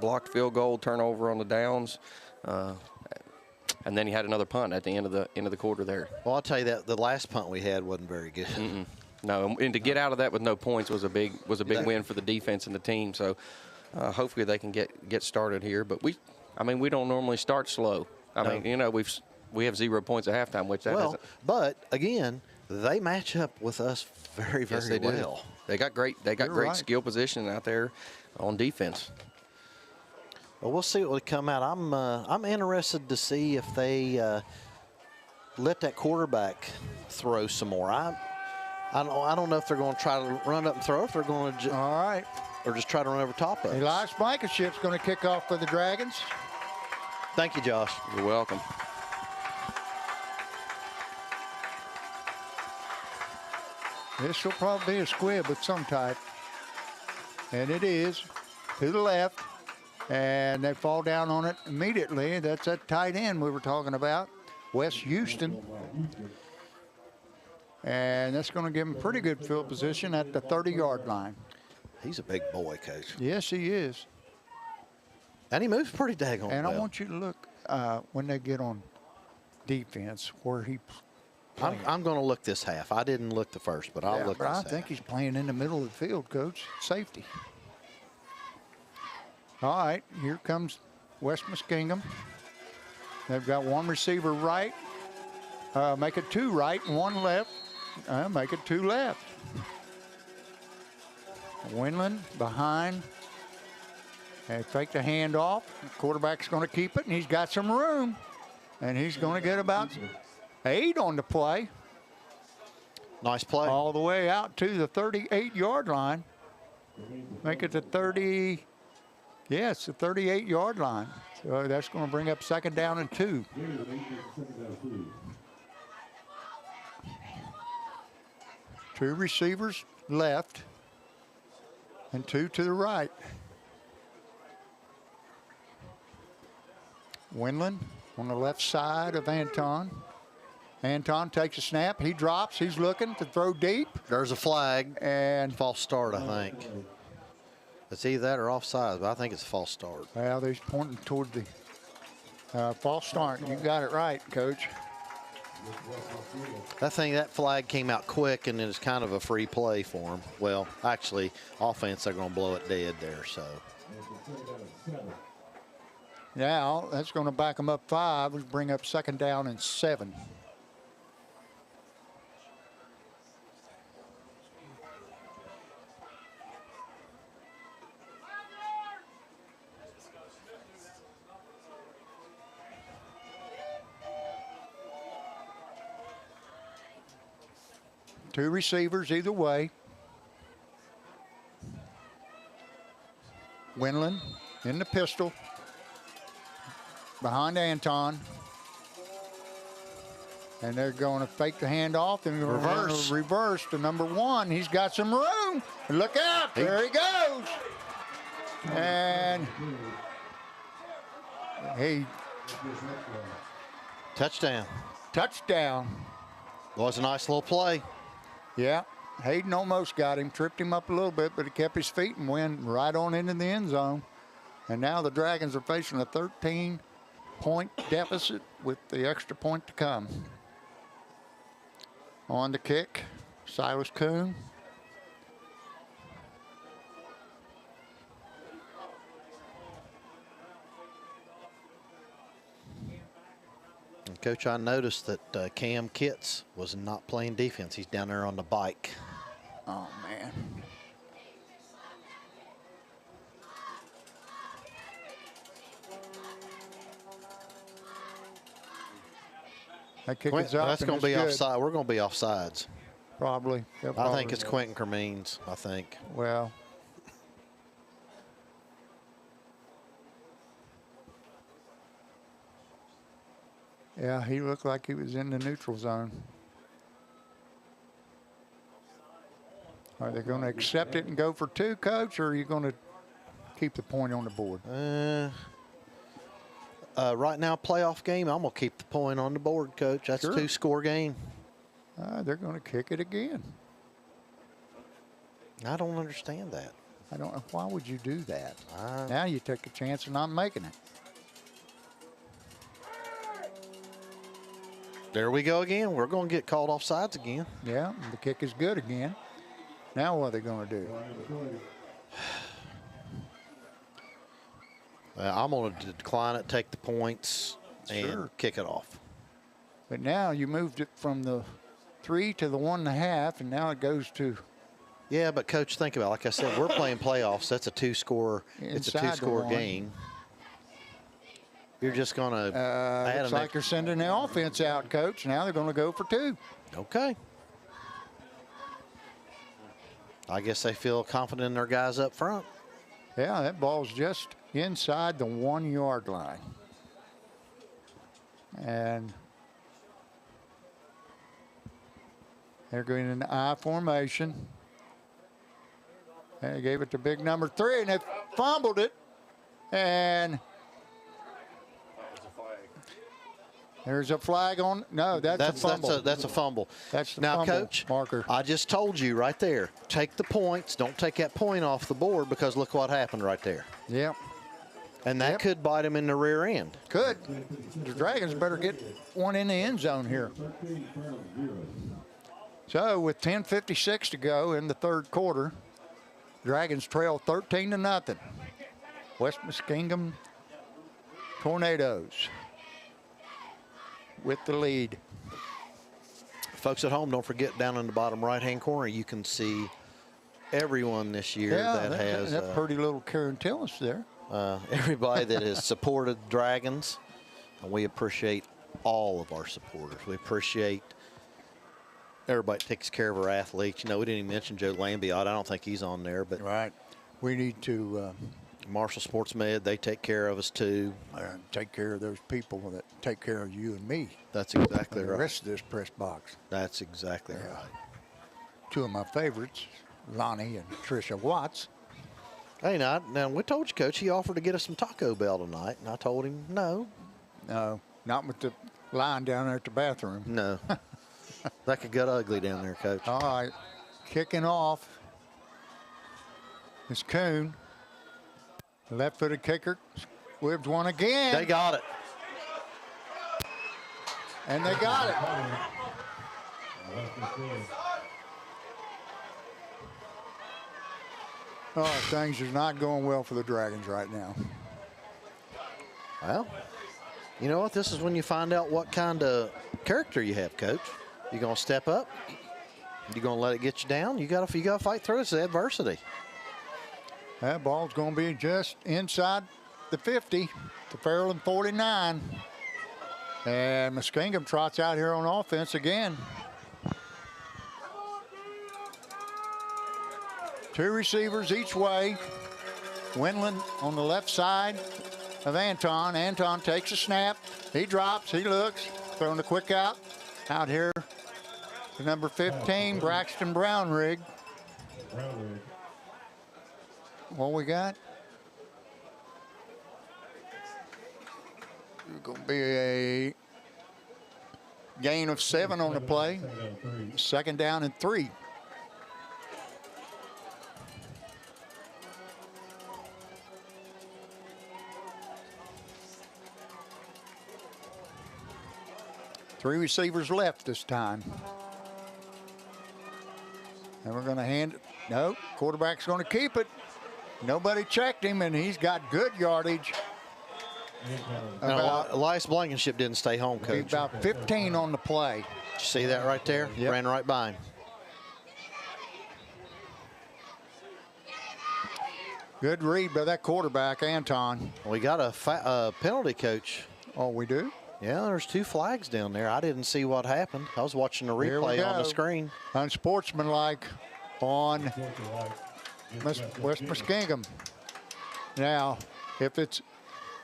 blocked field goal, turnover on the downs, and then you had another punt at the end of the quarter there. Well, I'll tell you that the last punt we had wasn't very good. No, and to get out of that with no points was a big win for the defense and the team. So hopefully they can get started here. But we don't normally start slow. I mean, we have 0 points at halftime, which but again, they match up with us very, very yes, they well. do. They got great right. skill position out there on defense. Well, we'll see what will come out. I'm interested to see if they let that quarterback throw some more. I don't know if they're going to try to run up and throw, if they're going to all right. or just try to run over top of us. Elias Blankenship's going to kick off for the Dragons. Thank you, Josh. You're welcome. This will probably be a squib of some type. And it is to the left. And they fall down on it immediately. That's that tight end we were talking about, Wes Houston. And that's going to give him pretty good field position at the 30-yard line. He's a big boy, Coach. Yes, he is. And he moves pretty daggone And well. I want you to look when they get on defense where he I'm going to look this half. I didn't look the first, but I'll look this I half. think he's playing in the middle of the field, Coach. Safety. All right, here comes West Muskingum. They've got one receiver right. Make it 2 right and 1 left. Make it 2 left. Winland behind. They fake the handoff. The quarterback's going to keep it, and he's got some room. And he's going to get about 8 on the play. Nice play. All the way out to the 38-yard line. Make it the 30. Yes, the 38-yard line. So that's going to bring up 2nd down and 2. Two receivers left and 2 to the right. Windland on the left side of Anton. Anton takes a snap. He drops. He's looking to throw deep. There's a flag. And false start, I think. It's either that or offsides, but I think it's a false start. Well, they're pointing toward the false start. You got it right, Coach. That flag came out quick, and it's kind of a free play for them. Well, actually, offense, they're going to blow it dead there, so. Now, that's going to back them up 5, which bring up 2nd down and 7. Two receivers either way. Windland in the pistol. Behind Anton. And they're going to fake the handoff and reverse to number 1. He's got some room. Look out. There he goes. And he. Touchdown. Touchdown. Was a nice little play. Yeah. Hayden almost got him, tripped him up a little bit, but he kept his feet and went right on into the end zone. And now the Dragons are facing a 13-point deficit with the extra point to come. On the kick, Silas Kuhn. And Coach, I noticed that Cam Kitts was not playing defense. He's down there on the bike. Oh, man. That kick is up. That's going to be offside. We're going to be offsides. Probably. I think it's Quentin Kermeans, I think. Well. Yeah, he looked like he was in the neutral zone. Are they going to accept it and go for 2, Coach, or are you going to keep the point on the board? Right now, playoff game, I'm going to keep the point on the board, Coach. That's a 2-score game. They're going to kick it again. I don't understand that. I don't know. Why would you do that? Now you take a chance of not making it. There we go again. We're going to get called offsides again. Yeah, the kick is good again. Now what are they going to do? I'm going to decline it, take the points, and kick it off. But now you moved it from the 3 to the 1.5, and now it goes to. Yeah, but Coach, think about it. Like I said, we're playing playoffs. That's a 2-score. It's a 2-score game. You're just going to. Looks like they're sending the offense out, Coach. Now they're going to go for 2. Okay. I guess they feel confident in their guys up front. Yeah, that ball's just inside the 1-yard line. And they're going in the I formation. And they gave it to big number 3, and they fumbled it. And there's a flag on. No, that's a fumble. That's a fumble. That's the now, fumble Coach, marker. I just told you right there, take the points. Don't take that point off the board, because look what happened right there. Yep. And that could bite him in the rear end. Could. The Dragons better get one in the end zone here. So with 10:56 to go in the 3rd quarter, Dragons trail 13-0. West Muskingum Tornadoes with the lead. Folks at home, don't forget, down in the bottom right-hand corner, you can see everyone this year that has that pretty little Karen Tillis there. Everybody that has supported Dragons, and we appreciate all of our supporters. We appreciate everybody that takes care of our athletes. You know, we didn't even mention Joe Lambiot. I don't think he's on there, but Right. We need to Marshall Sports Med, they take care of us too. take care of those people that take care of you and me. That's exactly And the right. rest of this press box. That's exactly Yeah. right. Two of my favorites, Lonnie and Tricia Watts. Hey, now we told you, Coach, he offered to get us some Taco Bell tonight, and I told him no. No, not with the line down there at the bathroom. No. That could get ugly down there, Coach. All right, kicking off is Kuhn. Left-footed kicker, squibs one again. They got it. And they got it. Oh, things are not going well for the Dragons right now. Well, you know what? This is when you find out what kind of character you have, Coach. You gonna step up? You gonna let it get you down? You gotta fight through this adversity. That ball's going to be just inside the 50 to Fairland 49. And Muskingum trots out here on offense again. Two receivers each way. Wendland on the left side of Anton. Anton takes a snap. He drops. He looks. Throwing the quick out. Out here to number 15, Braxton Brownrigg. What we got? It's going to be a gain of 7 on the play. Second down and 3. Three receivers left this time. And we're going to hand it. No, quarterback's going to keep it. Nobody checked him, and he's got good yardage. Now, Elias Blankenship didn't stay home, Coach. About 15 on the play. Did you see that right there? Yep. Ran right by him. Good read by that quarterback, Anton. We got a penalty, Coach. Oh, we do? Yeah, there's 2 flags down there. I didn't see what happened. I was watching the Here we replay on the go. screen. Unsportsmanlike on West Muskingum. Now, if it's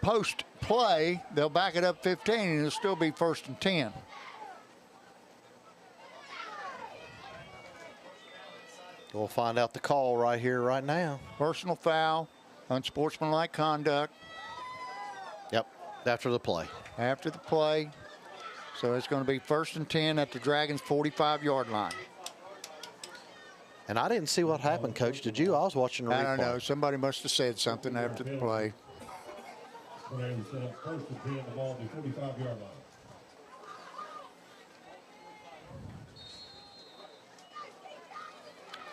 post play, they'll back it up 15 and it'll still be 1st and 10. We'll find out the call right here, right now. Personal foul, unsportsmanlike conduct Yep, after the play. after the play. So it's going to be 1st and 10 at the Dragons' 45-yard line. And I didn't see what happened, Coach. Did you? I was watching the replay. I don't know. Somebody must have said something after the play. First and 10, the ball to the 45-yard line.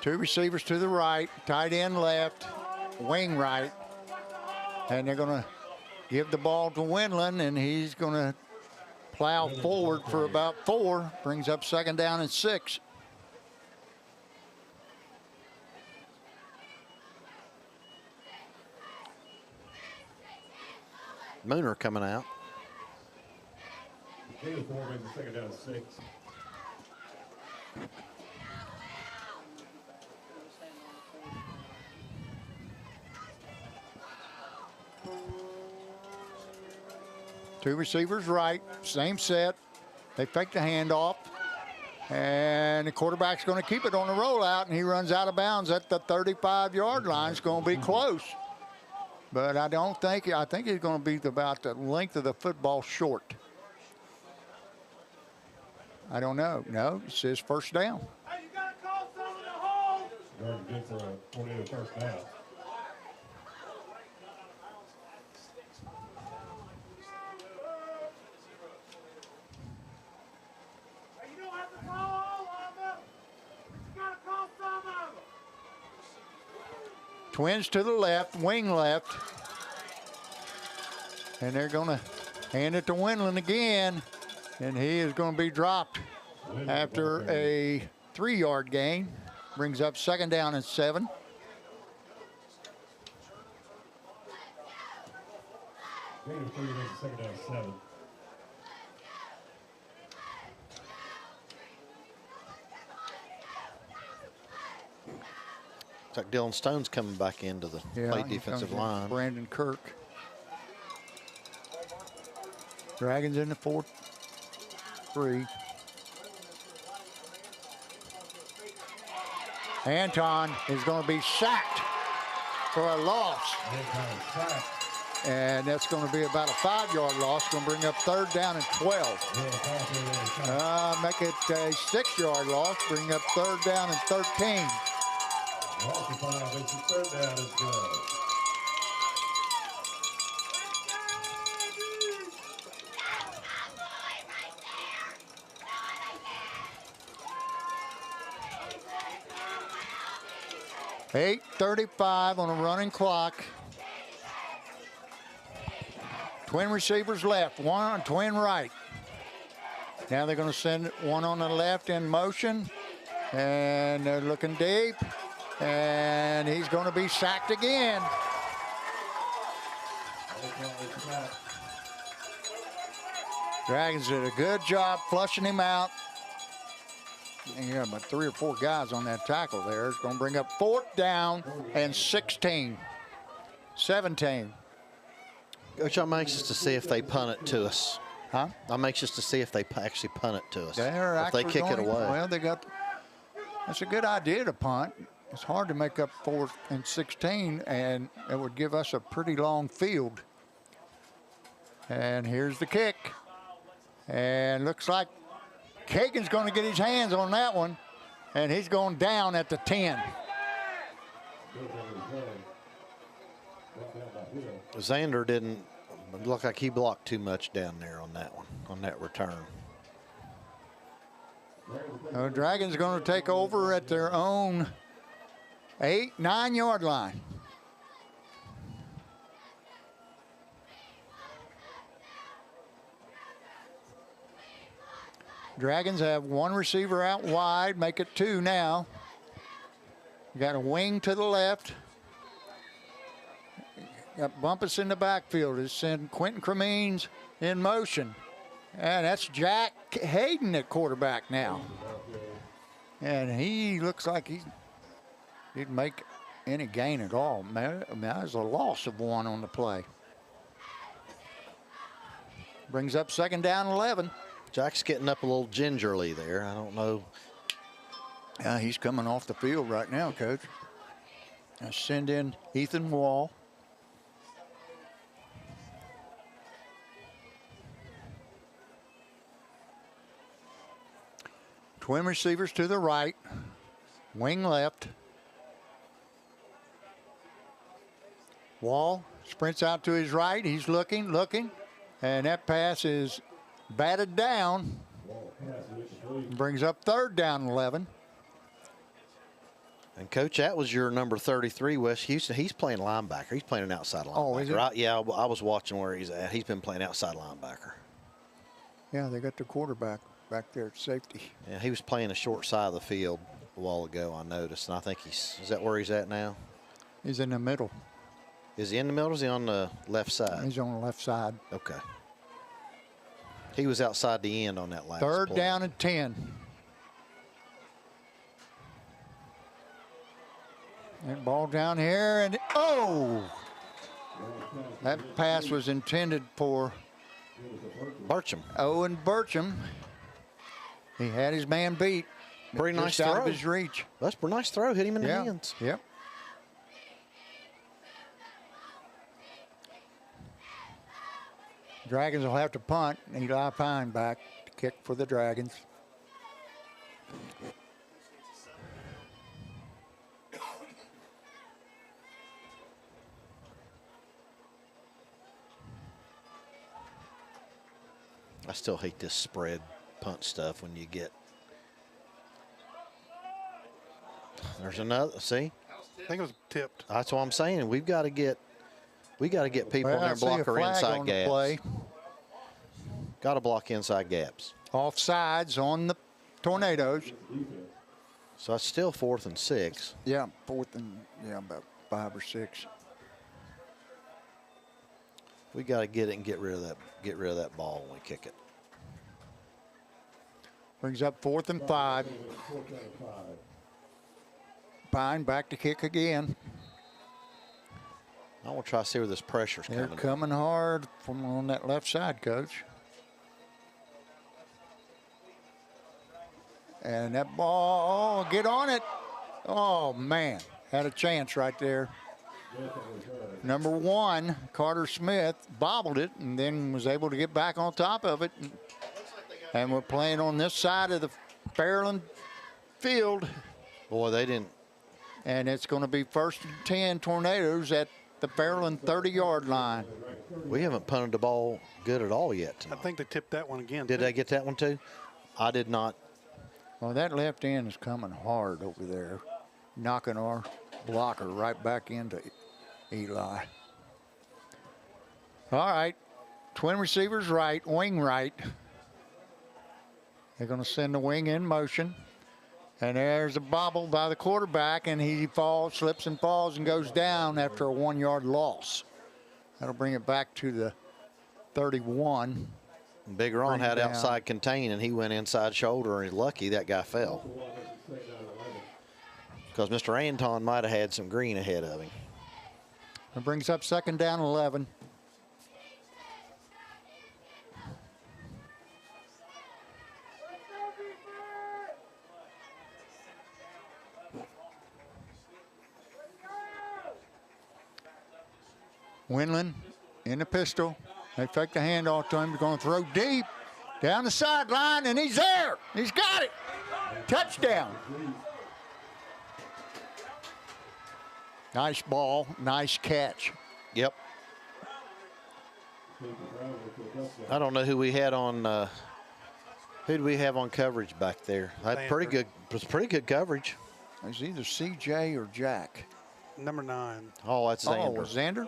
Two receivers to the right, tight end left, wing right. And they're going to give the ball to Wendland, and he's going to plow forward for about 4. Brings up 2nd down and 6. Mooner coming out. Gain of 4 brings the 2nd down 6. Two receivers right, same set. They fake the handoff. And the quarterback's going to keep it on the rollout, and he runs out of bounds at the 35-yard line. It's going to be close. But I think he's going to be about the length of the football short. I don't know. No, it says 1st down. Hey, you got to call someone to hold. Yard good for a tornado 1st down. You don't have to call all of them. You got to call some of them. Twins to the left, wing left. And they're going to hand it to Wendland again. And he is going to be dropped after a 3-yard gain. Brings up 2nd down and 7. Gain of 3 brings the 2nd down 7. It's like Dylan Stone's coming back into the play here defensive comes line. Brandon Kirk. Dragons in the 4-3. Anton is going to be sacked for a loss. And that's going to be about a 5-yard loss. Going to bring up 3rd down and 12. Make it a 6-yard loss. Bring up 3rd down and 13. 3rd down is good. .8:35 on a running clock. Twin receivers left, one on twin right. Now they're going to send one on the left in motion. And they're looking deep. And he's going to be sacked again. Dragons did a good job flushing him out. And you got about 3 or 4 guys on that tackle there. It's going to bring up 4th down and 17. Coach, I'm anxious to see if they punt it to us. Huh? I'm anxious to see if they actually punt it to us. They're if they actually kick it going- away. Well, that's a good idea to punt. It's hard to make up 4th and 16, and it would give us a pretty long field. And here's the kick. And looks like Kagan's going to get his hands on that one, and he's going down at the 10. Xander didn't look like he blocked too much down there on that one, on that return. The Dragons going to take over at their own 9-yard line. Dragons have 1 receiver out wide, make it 2 now. Got a wing to the left. Got Bumpus in the backfield. It's send Quentin Cremines in motion. And that's Jack Hayden at quarterback now. And he looks like he didn't make any gain at all. That was a loss of 1 on the play. Brings up 2nd down 11. Jack's getting up a little gingerly there. I don't know. Yeah, he's coming off the field right now, Coach. I send in Ethan Wall. Twin receivers to the right, wing left. Wall sprints out to his right. He's looking, and that pass is batted down. Brings up 3rd down 11. And Coach, that was your number 33, West Houston. He's playing linebacker. He's playing an outside linebacker. Oh, is he? Right? Yeah, I was watching where he's at. He's been playing outside linebacker. Yeah, they got the quarterback back there at safety. Yeah, he was playing the short side of the field a while ago, I noticed. And I think is that where he's at now? He's in the middle. Is he in the middle or is he on the left side? He's on the left side. Okay. He was outside the end on that last 3rd play. down and 10. That ball down here, and oh! That pass was intended for Burcham. Owen Burcham. He had his man beat. Pretty nice just out throw. of his reach. That's a pretty nice throw. Hit him in the Yeah. hands. Yep. Dragons will have to punt. Eli Pine back to kick for the Dragons. I still hate this spread punt stuff when you get. There's another. See, I think it was tipped. that's what I'm saying. We've got to get people in I there see a block our flag inside on the gaps. play. Got to block inside gaps. Offsides on the Tornadoes. So it's still 4th and 6. Yeah, 4th and about 5 or 6. We got to get it and get rid of that ball when we kick it. Brings up 4th and 5. Pine back to kick again. I want to try to see where this pressure's They're coming. coming hard from on that left side, Coach. And that ball, get on it. Oh, man. Had a chance right there. Number 1, Carter Smith, bobbled it and then was able to get back on top of it. And we're playing on this side of the Fairland field. Boy, they didn't. And it's going to be 1st and 10 Tornadoes at the Fairland 30-yard line. We haven't punted the ball good at all yet I tonight. think they tipped that one again. Did they get that one too? I did not. Well, that left end is coming hard over there, knocking our blocker right back into Eli. All right, twin receivers right, wing right. They're going to send the wing in motion. And there's a bobble by the quarterback, and he falls, slips and falls, and goes down after a 1-yard loss. That'll bring it back to the 31. Big Ron Bring it had down. outside contain, and he went inside shoulder, and he's lucky that guy fell. Because Mr. Anton might have had some green ahead of him. It brings up 2nd down 11. Winland in the pistol. They fake the handoff to him. He's going to throw deep down the sideline, and he's there. He's got it. Touchdown. Nice ball, nice catch. Yep. I don't know who we had on. Who do we have on coverage back there? Had pretty good. It was pretty good coverage. It's either CJ or Jack. Number 9. Oh, that's Xander. Oh, Xander?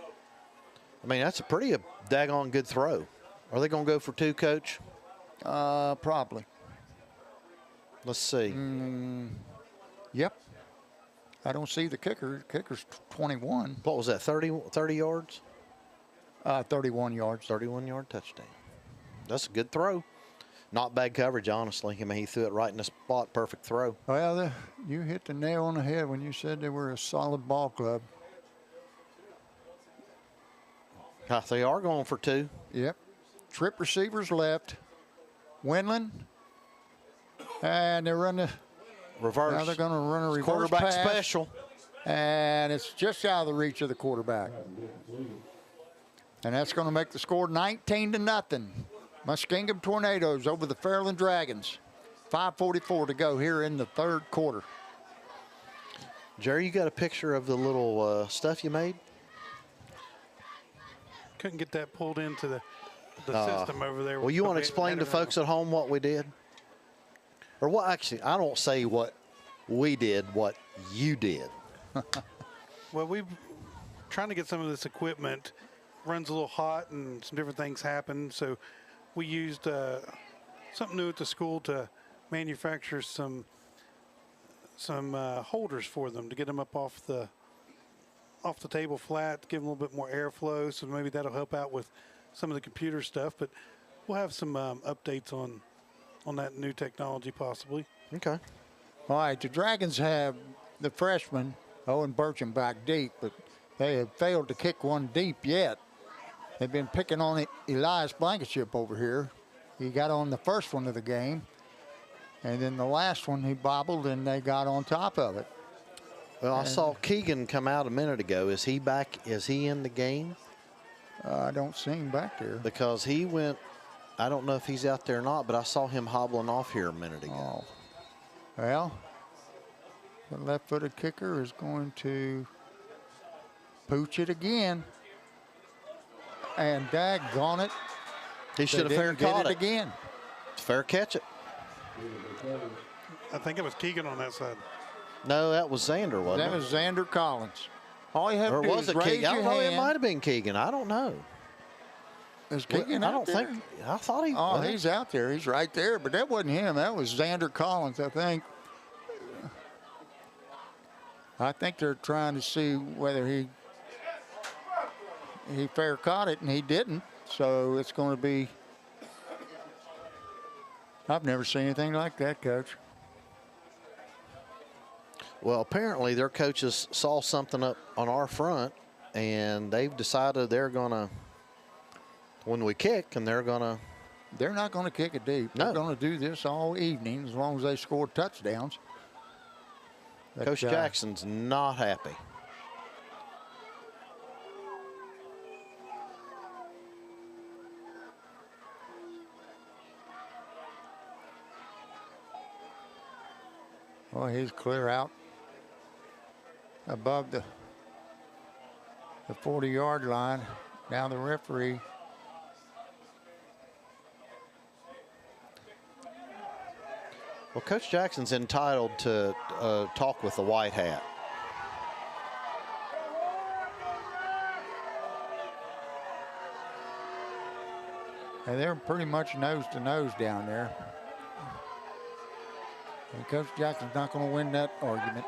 I mean, that's a pretty daggone good throw. Are they going to go for 2, Coach? Probably. Let's see. Yep. I don't see the kicker. Kicker's 21. What was that? 30 yards? 31 yards. 31-yard touchdown. That's a good throw. Not bad coverage, honestly. I mean, he threw it right in the spot. Perfect throw. Well, you hit the nail on the head when you said they were a solid ball club. They are going for 2. Yep. Trip receivers left. Winland. And they run the Reverse. Now they're going to run a reverse Quarterback pass, special. and it's just out of the reach of the quarterback. And that's going to make the score 19-0. Muskingum Tornadoes over the Fairland Dragons. 5:44 to go here in the 3rd quarter. Jerry, you got a picture of the little stuff you made? Couldn't get that pulled into the system over there. Well, you want to We explain had to it on- folks at home what we did? Or what, actually, I don't say what we did, what you did. Well, we're trying to get some of this equipment. Runs a little hot and some different things happen. So we used something new at the school to manufacture some holders for them to get them up off the table flat, give them a little bit more airflow. So maybe that'll help out with some of the computer stuff. But we'll have some updates on that new technology possibly. Okay. All right, the Dragons have the freshman, Owen Burcham, back deep, but they have failed to kick one deep yet. They've been picking on Elias Blankenship over here. He got on the first one of the game, and then the last one he bobbled, and they got on top of it. Well, I saw Keegan come out a minute ago. Is he back? Is he in the game? I don't see him back there. Because he went, I don't know if he's out there or not, but I saw him hobbling off here a minute ago. Oh. Well, the left-footed kicker is going to pooch it again. And daggone it. He should have they fair didn't get caught it it. again. Fair catch it. I think it was Keegan on that side. No, that was Xander, wasn't That it? was Xander Collins. All you have Or to do was is it raise Keegan? I your don't know. It hand. might have been Keegan. I don't know. Is Keegan I out don't there? think. I thought he. Oh, was. he's out there. He's right there. But that wasn't him. That was Xander Collins, I think. I think they're trying to see whether he fair caught it, and he didn't. So it's going to be. I've never seen anything like that, Coach. Well, apparently their coaches saw something up on our front, and they've decided they're going to, when we kick, and they're not going to kick it deep. No. They're going to do this all evening as long as they score touchdowns. But, Coach Jackson's not happy. Well, he's clear out above the 40-yard line. Now the referee. Well, Coach Jackson's entitled to talk with the white hat. And they're pretty much nose to nose down there. And Coach Jackson's not going to win that argument.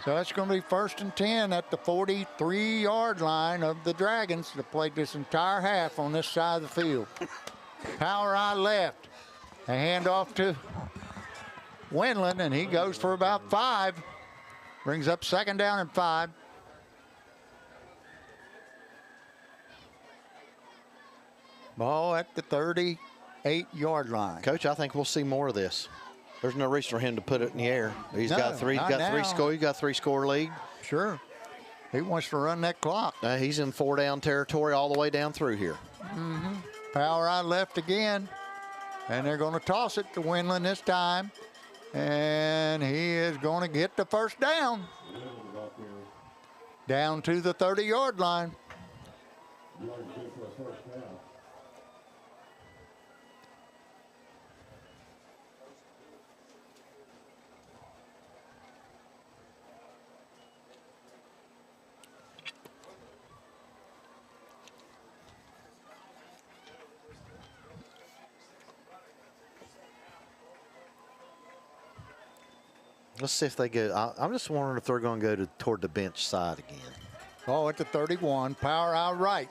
So it's going to be 1st and 10 at the 43-yard line of the Dragons that played this entire half on this side of the field. Power eye left. A handoff to Wendland, and he goes for about 5. Brings up 2nd down and 5. Ball at the 38-yard line. Coach, I think we'll see more of this. There's no reason for him to put it in the air. He's got three score lead. Sure. He wants to run that clock. He's in 4-down territory all the way down through here. Power out left again. And they're going to toss it to Wendland this time. And he is going to get the 1st down. Down to the 30-yard line. Let's see if they go. I'm just wondering if they're going to go toward the bench side again. Ball at the 31. Power out right.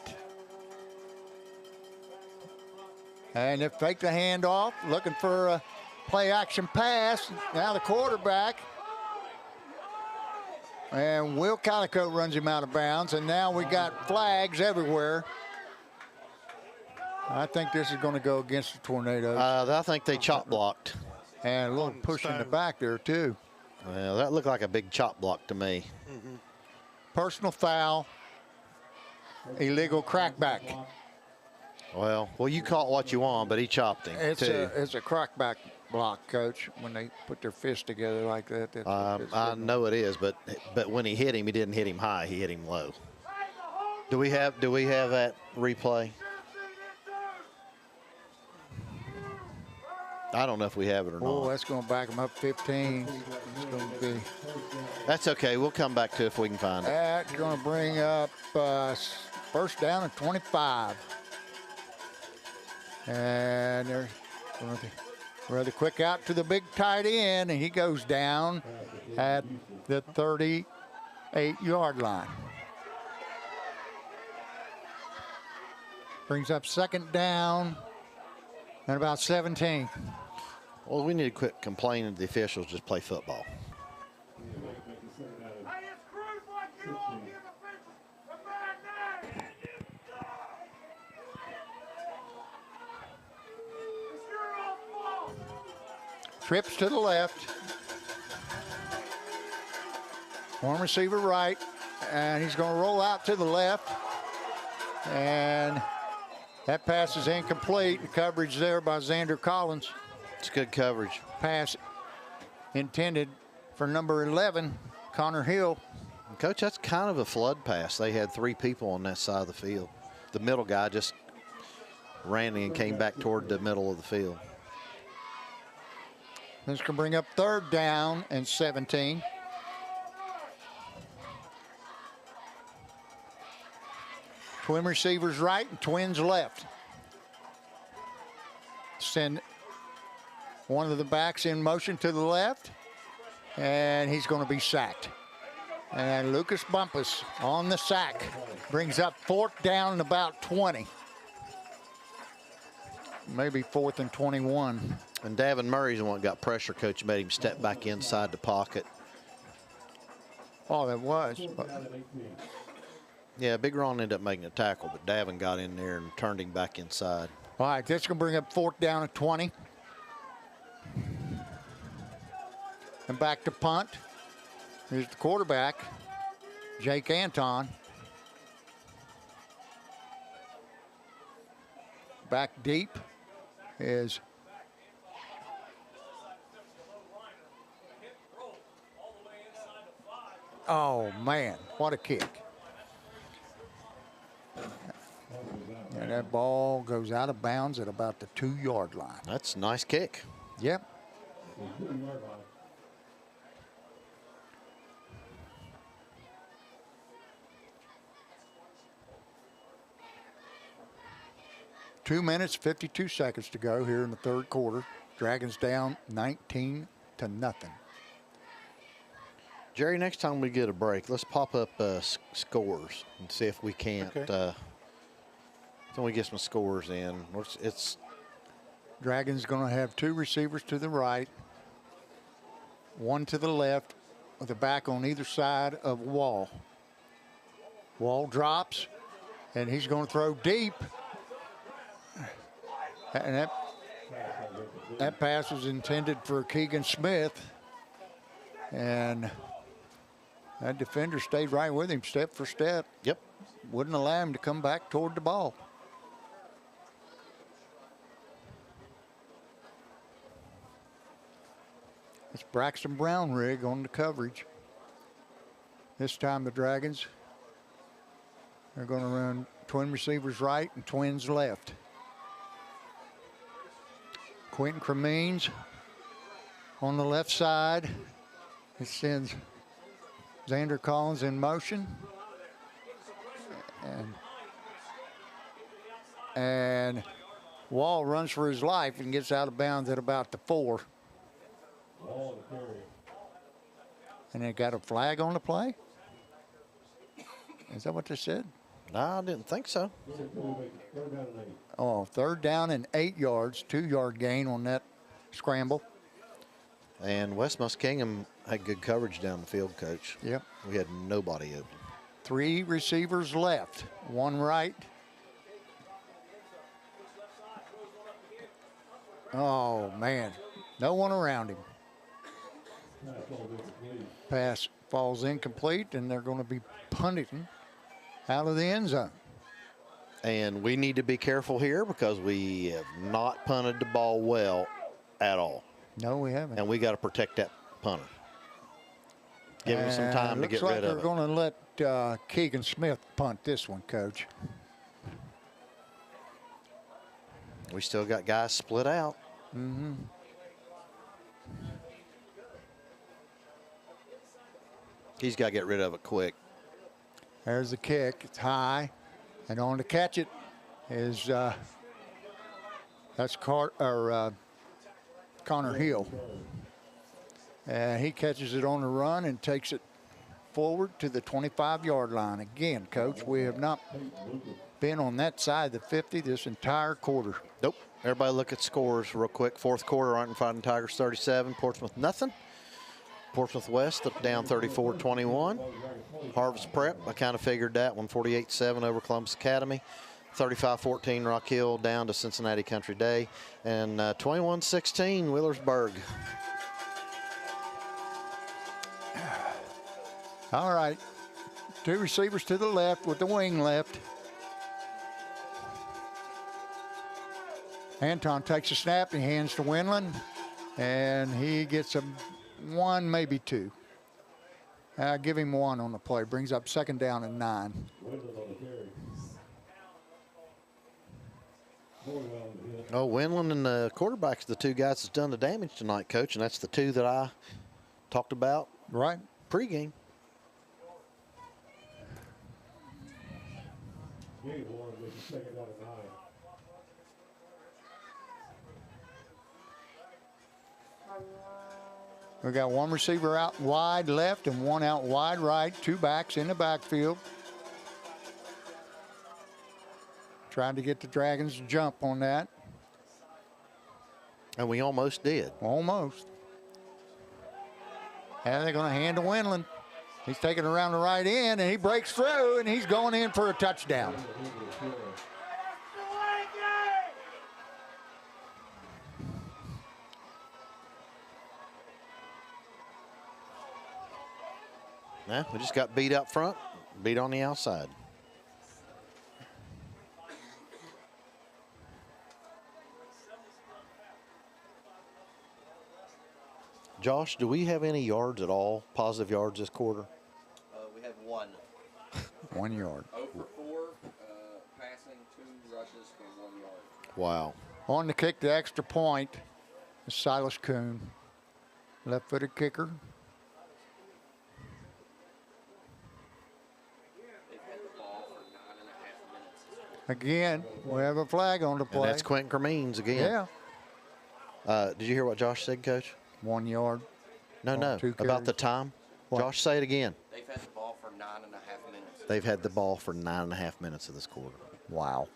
And they fake the handoff, looking for a play action pass. Now the quarterback. And Will Calico runs him out of bounds. And now we got flags everywhere. I think this is going to go against the Tornadoes. I think they chop blocked. And a little push in the back there, too. Well, that looked like a big chop block to me. Personal foul. Illegal crackback. Well, you call it what you want, but he chopped him, It's too. a crackback block, Coach, when they put their fists together like that. I know it is, but when he hit him, he didn't hit him high. He hit him low. Do we have that replay? I don't know if we have it or not. Oh, that's going to back them up 15. It's going to be. That's okay. We'll come back to it if we can find it. That's going to bring up 1st down and 25. And they're rather quick out to the big tight end, and he goes down at the 38-yard line. Brings up 2nd down and about 17. Well, we need to quit complaining to the officials, just play football. Trips to the left. One receiver right, and he's going to roll out to the left. And that pass is incomplete. The coverage there by Xander Collins. It's good coverage. Pass intended for number 11, Connor Hill. Coach, that's kind of a flood pass. They had 3 people on that side of the field. The middle guy just ran and came back toward the middle of the field. This can bring up 3rd down and 17. Twin receivers right and twins left. Send one of the backs in motion to the left, and he's going to be sacked. And Lucas Bumpus on the sack brings up 4th down and about 20. maybe 4th and 21. And Davin Murray's the one that got pressure. Coach made him step back inside the pocket. Oh, that was. But Yeah, Big Ron ended up making a tackle, but Davin got in there and turned him back inside. all right, that's going to bring up 4th down at 20. And back to punt. Here's the quarterback, Jake Anton. Back deep is oh man, what a kick. And that ball goes out of bounds at about the 2-yard line. That's a nice kick. Yep. 2 minutes, 52 seconds to go here in the 3rd quarter. Dragons down 19-0. Jerry, next time we get a break, let's pop up scores and see if we can't. Okay. Can we get some scores in? It's Dragons going to have 2 receivers to the right, 1 to the left, with a back on either side of Wall. Wall drops, and he's going to throw deep. And that pass was intended for Keegan Smith. And that defender stayed right with him step for step. Yep. Wouldn't allow him to come back toward the ball. It's Braxton Brownrigg on the coverage. This time the Dragons are going to run twin receivers right and twins left. Quentin Cremines on the left side. It sends Xander Collins in motion. And Wall runs for his life and gets out of bounds at about the 4. And they got a flag on the play? Is that what they said? No, I didn't think so. Oh, 3rd down and 8 yards, 2-yard gain on that scramble. And West Muskingum had good coverage down the field, Coach. Yep. We had nobody open. 3 receivers left, 1 right. Oh, man. No one around him. Pass falls incomplete, and they're going to be punting out of the end zone. And we need to be careful here because we have not punted the ball well at all. No, we haven't. And we got to protect that punter. Give him some time to get rid of it. Looks like they're going to let Keegan Smith punt this one, Coach. We still got guys split out. Mm-hmm. He's got to get rid of it quick. There's the kick. It's high. And on to catch it is that's Connor Hill. He catches it on the run and takes it forward to the 25-yard line. Again, Coach, we have not been on that side of the 50 this entire quarter. Nope. Everybody look at scores real quick. 4th quarter, Arlington Fighting Tigers 37, Portsmouth nothing. Portsmouth West down 34-21. Harvest Prep, I kind of figured that one, 48-7 over Columbus Academy. 35-14 Rock Hill down to Cincinnati Country Day. And 21-16 Wheelersburg. All right. 2 receivers to the left with the wing left. Anton takes a snap. He hands to Winland. And he gets a 1, maybe 2. Give him 1 on the play. Brings up 2nd down and 9. Oh, Winland and the quarterback's the 2 guys that's done the damage tonight, Coach, and that's the 2 that I talked about right pregame. We got 1 receiver out wide left and 1 out wide right. 2 backs in the backfield. Trying to get the Dragons to jump on that. And we almost did. Almost. And they're going to hand to Wendland. He's taking it around the right end, and he breaks through, and he's going in for a touchdown. Nah, we just got beat up front, beat on the outside. Josh, do we have any yards at all, positive yards this quarter? We have 1. 1 yard. 0 for 4, passing, 2 rushes for 1 yard. Wow. On the kick, the extra point is Silas Kuhn, left-footed kicker. They've had the ball for 9.5 minutes. Again, we have a flag on the play. And that's Quentin Cremines again. Yeah. Did you hear what Josh said, Coach? 1 yard. No. 2 About the carries. time. What? Josh, say it again. They've had the ball for 9.5 minutes. They've had the ball for 9.5 minutes of this quarter. Wow.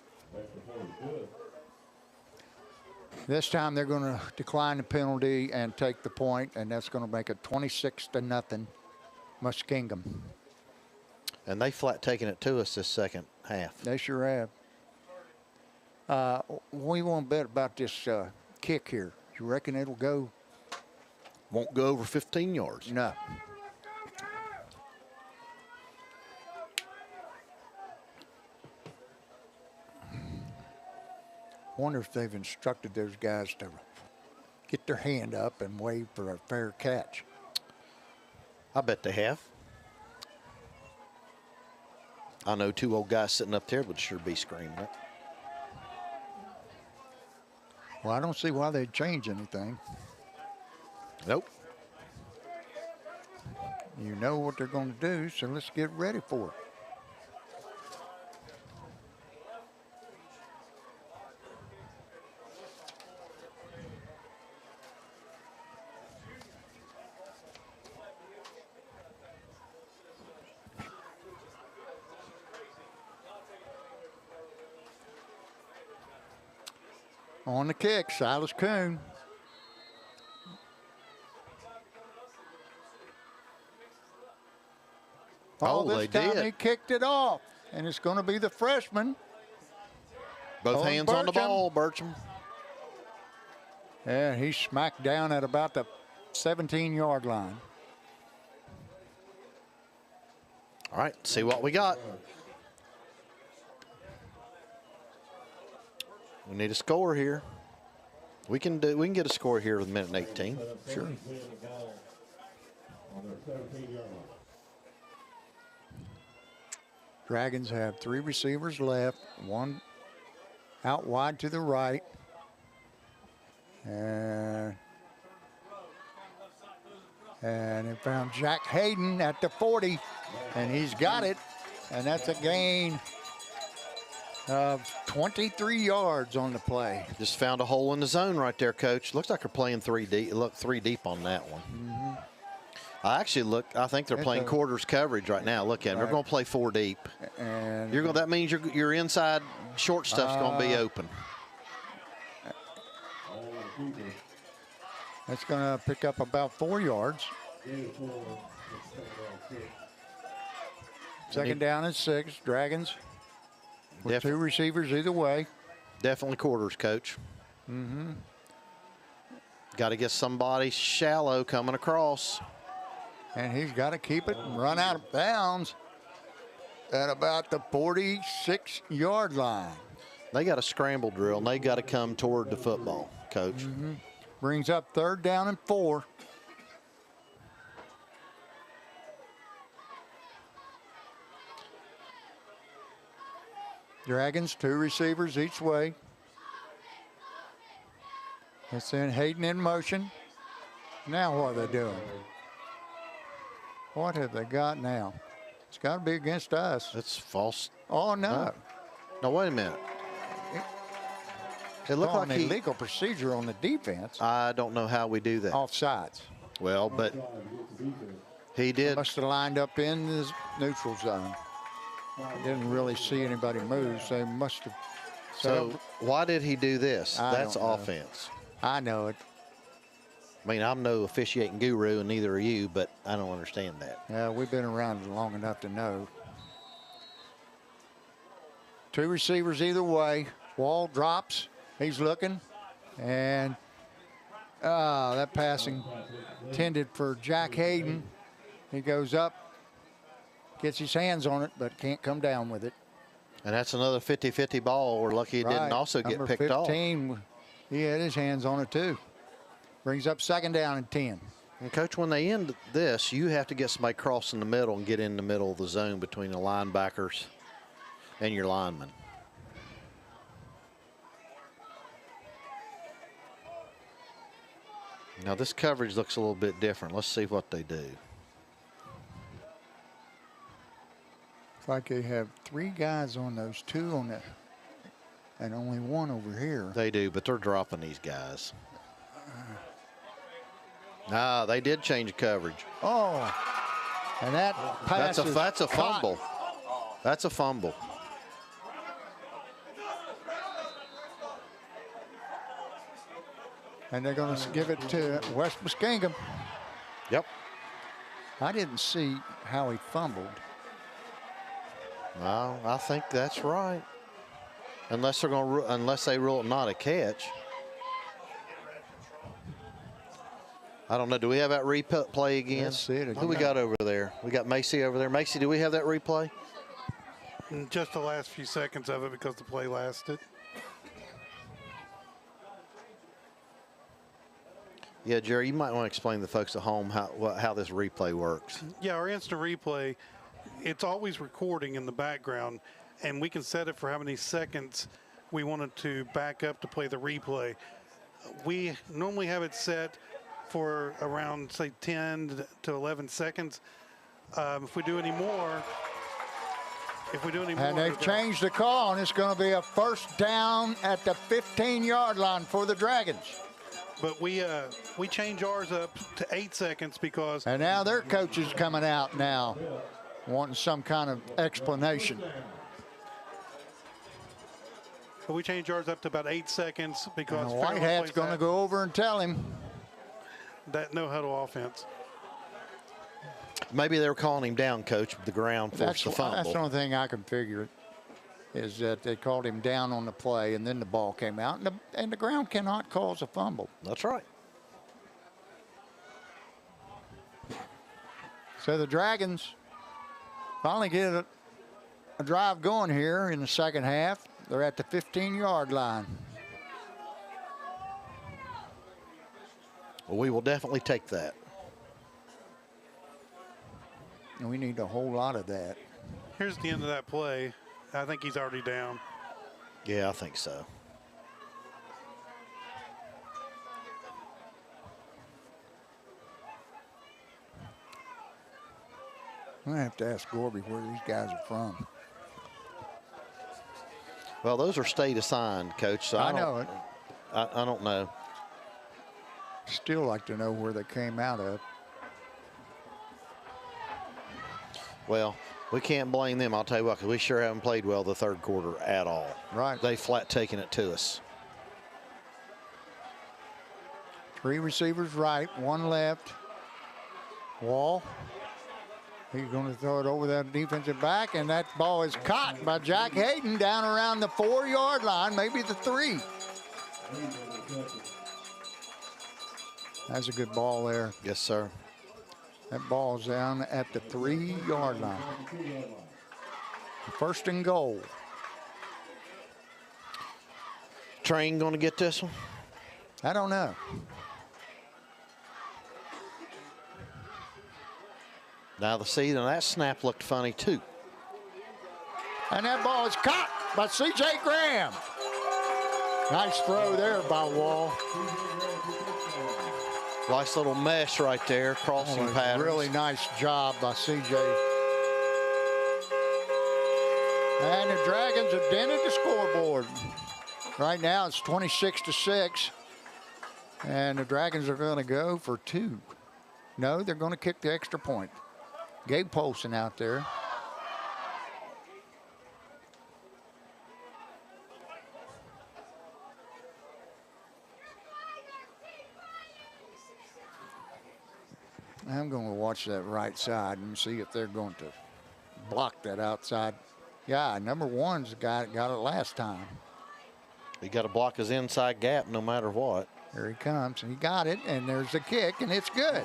This time they're going to decline the penalty and take the point, and that's going to make it 26-0 Muskingum. And they flat taking it to us this second half. They sure have. We want to bet about this kick here. You reckon it'll go? Won't go over 15 yards. No. Wonder if they've instructed those guys to get their hand up and wave for a fair catch. I bet they have. I know 2 old guys sitting up there would sure be screaming it. Well, I don't see why they'd change anything. Nope. You know what they're going to do, so let's get ready for it. On the kick, Silas Kuhn. Oh, this they time did. he kicked it off, and it's going to be the freshman. Both Owen hands on the Burcham. ball, Burcham. Yeah, he's smacked down at about the 17-yard line. All right, see what we got. We need a score here. We can get a score here with a minute and 18. Sure. On their 17-yard line. Dragons have 3 receivers left, 1 out wide to the right. And they found Jack Hayden at the 40, and he's got it. And that's a gain of 23 yards on the play. Just found a hole in the zone right there, Coach. Looks like they're playing 3 deep. Look, 3 deep on that one. I think they're playing quarters coverage right now. Look at them. They're going to play 4 deep. And That means your inside short stuff's going to be open. that's going to pick up about 4 yards. Second down and 6. Dragons with 2 receivers either way. Definitely quarters, Coach. Got to get somebody shallow coming across. And he's got to keep it and run out of bounds at about the 46-yard line. They got a scramble drill, and they got to come toward the football, Coach. Brings up 3rd down and 4. Dragons, 2 receivers each way. It's in Hayden in motion. Now what are they doing? What have they got now? It's got to be against us. That's false. Oh, no. No, wait a minute. It looked Calling like he. illegal procedure on the defense. I don't know how we do that. Offsides. Well, but he did. Must have lined up in the neutral zone. Didn't really see anybody move, so they must have. So why did he do this? I That's don't know. offense. I know it. I mean, I'm no officiating guru, and neither are you, but I don't understand that. Yeah, we've been around long enough to know. 2 receivers either way. Wall drops. He's looking. And that passing intended for Jack Hayden. He goes up, gets his hands on it, but can't come down with it. And that's another 50-50 ball. We're lucky it didn't also get Number picked 15, off. He had his hands on it too. Brings up 2nd down and 10. And, Coach, when they end this, you have to get somebody crossing the middle and get in the middle of the zone between the linebackers and your linemen. Now, this coverage looks a little bit different. Let's see what they do. It's like they have 3 guys on those 2 on that, and only 1 over here. They do, but they're dropping these guys. They did change coverage. Oh, and that pass That's a caught. fumble. That's a fumble. And they're going to give it to West Muskingum. Yep. I didn't see how he fumbled. Well, I think that's right. Unless they rule it not a catch. I don't know. Do we have that replay again? Let's see it again. Who we got over there? We got Macy over there. Macy, do we have that replay? Just the last few seconds of it because the play lasted. Yeah, Jerry, you might want to explain to the folks at home how this replay works. Yeah, our instant replay, it's always recording in the background, and we can set it for how many seconds we wanted to back up to play the replay. We normally have it set for around, say, 10 to 11 seconds. If we do any more, And they've changed the call, and it's going to be a 1st down at the 15-yard line for the Dragons. But we change ours up to 8 seconds because. And now their coach is coming out now, wanting some kind of explanation. But we change ours up to about 8 seconds because. And Whitehat's going to go over and tell him. That no huddle offense. Maybe they were calling him down, Coach, with the ground forced the fumble. That's the only thing I can figure is that they called him down on the play, and then the ball came out, and the ground cannot cause a fumble. That's right. So the Dragons finally get a drive going here in the 2nd half. They're at the 15-yard line. Well, we will definitely take that. And we need a whole lot of that. Here's the end of that play. I think he's already down. Yeah, I think so. I'm going to have to ask Gorby where these guys are from. Well, those are state assigned, Coach. So I know it. I don't know. Still like to know where they came out of. Well, we can't blame them, I'll tell you what, because we sure haven't played well the 3rd quarter at all. Right. They flat taken it to us. 3 receivers right, 1 left. Wall. He's going to throw it over that defensive back, and that ball is caught by Jack Hayden down around the 4-yard line, maybe the 3. That's a good ball there. Yes, sir. That ball's down at the 3-yard line. 1st and goal. Train going to get this one? I don't know. Now that snap looked funny too. And that ball is caught by C.J. Graham. Nice throw there by Wall. Nice little mesh right there, crossing patterns. Really nice job by C.J. And the Dragons have dented the scoreboard. Right now it's 26-6. And the Dragons are going to go for 2. No, they're going to kick the extra point. Gabe Polson out there. I'm going to watch that right side and see if they're going to block that outside guy. Number 1's the guy that got it last time. He got to block his inside gap no matter what. Here he comes. He got it, and there's the kick, and it's good.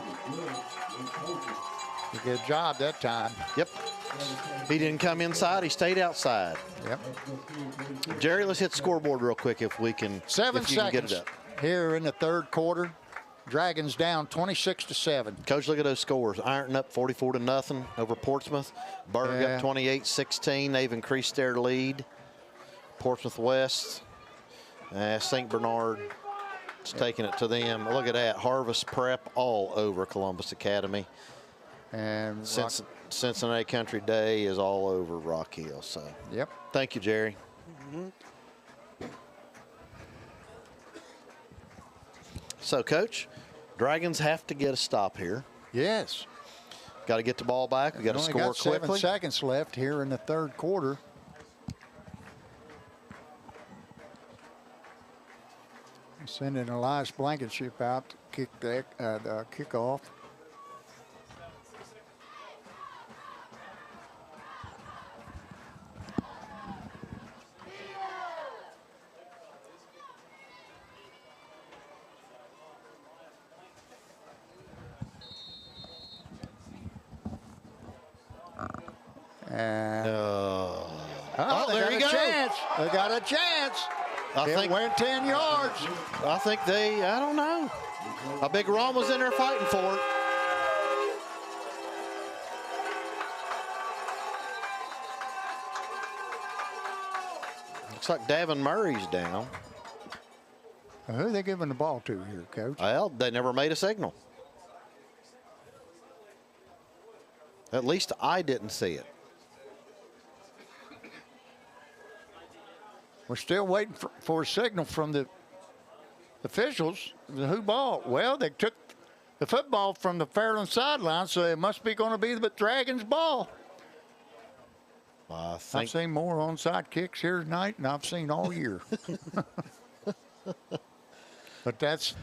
A good job that time. Yep. He didn't come inside. He stayed outside. Yep. Jerry, let's hit the scoreboard real quick if we can. 7 if you can seconds get it up. here in the third quarter. Dragons down 26-7. Coach, look at those scores. Ironton up 44-0 over Portsmouth. Berg Yeah. up 28-16. They've increased their lead. Portsmouth West. St. Bernard is taking it to them. Look at that. Harvest Prep all over Columbus Academy. And Cincinnati Country Day is all over Rock Hill. So, yep. Thank you, Jerry. So, Coach, Dragons have to get a stop here. Yes. Got to get the ball back. We got to Only score got 7 quickly. seconds left here in the third quarter. Sending Elias Blankenship out to kick the kickoff. And there you go. They got a chance. It went 10 yards. I think I don't know. A big Ron was in there fighting for it. Looks like Davin Murray's down. Who are they giving the ball to here, Coach? Well, they never made a signal. At least I didn't see it. We're still waiting for a signal from the officials. Who ball? Well, they took the football from the Fairland sideline, so it must be going to be the Dragons' ball. I I've think seen more onside kicks here tonight than I've seen all year. But that's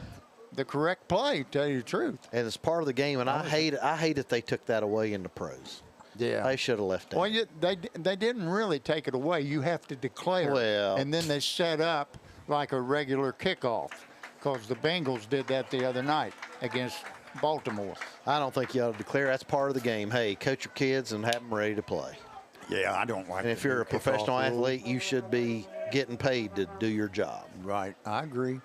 the correct play, to tell you the truth. and it's part of the game, and I hate that they took that away in the pros. Yeah. They should have left it. Well, they didn't really take it away. You have to declare. Well. And then they set up like a regular kickoff, because the Bengals did that the other night against Baltimore. I don't think you ought to declare. That's part of the game. Hey, coach your kids and have them ready to play. Yeah, I don't like And if you're a professional athlete, you should be getting paid to do your job. Right, I agree.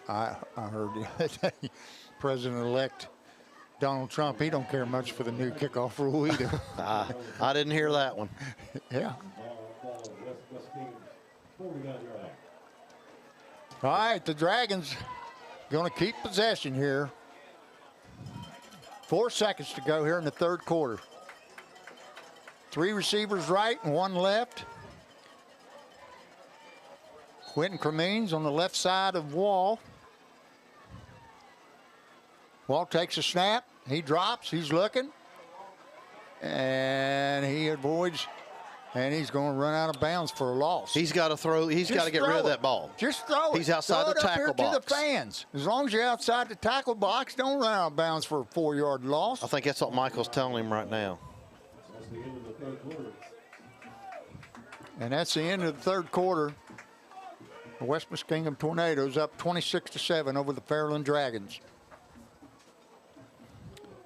I heard the other day, President-elect Donald Trump, he don't care much for the new kickoff rule either. I didn't hear that one. Yeah. All right, the Dragons going to keep possession here. 4 seconds to go here in the third quarter. 3 receivers right and 1 left. Quentin Cremines on the left side of Wall. Wall takes a snap. He drops. He's looking. And he avoids. And he's going to run out of bounds for a loss. He's got to throw. He's got to get rid of that ball. Just throw it. He's outside throw the it up tackle here box. to the fans. As long as you're outside the tackle box, don't run out of bounds for a 4-yard loss. I think that's what Michael's telling him right now. That's the end of the third quarter. And that's the end of the third quarter. The West Muskingum Tornadoes up 26-7 over the Fairland Dragons.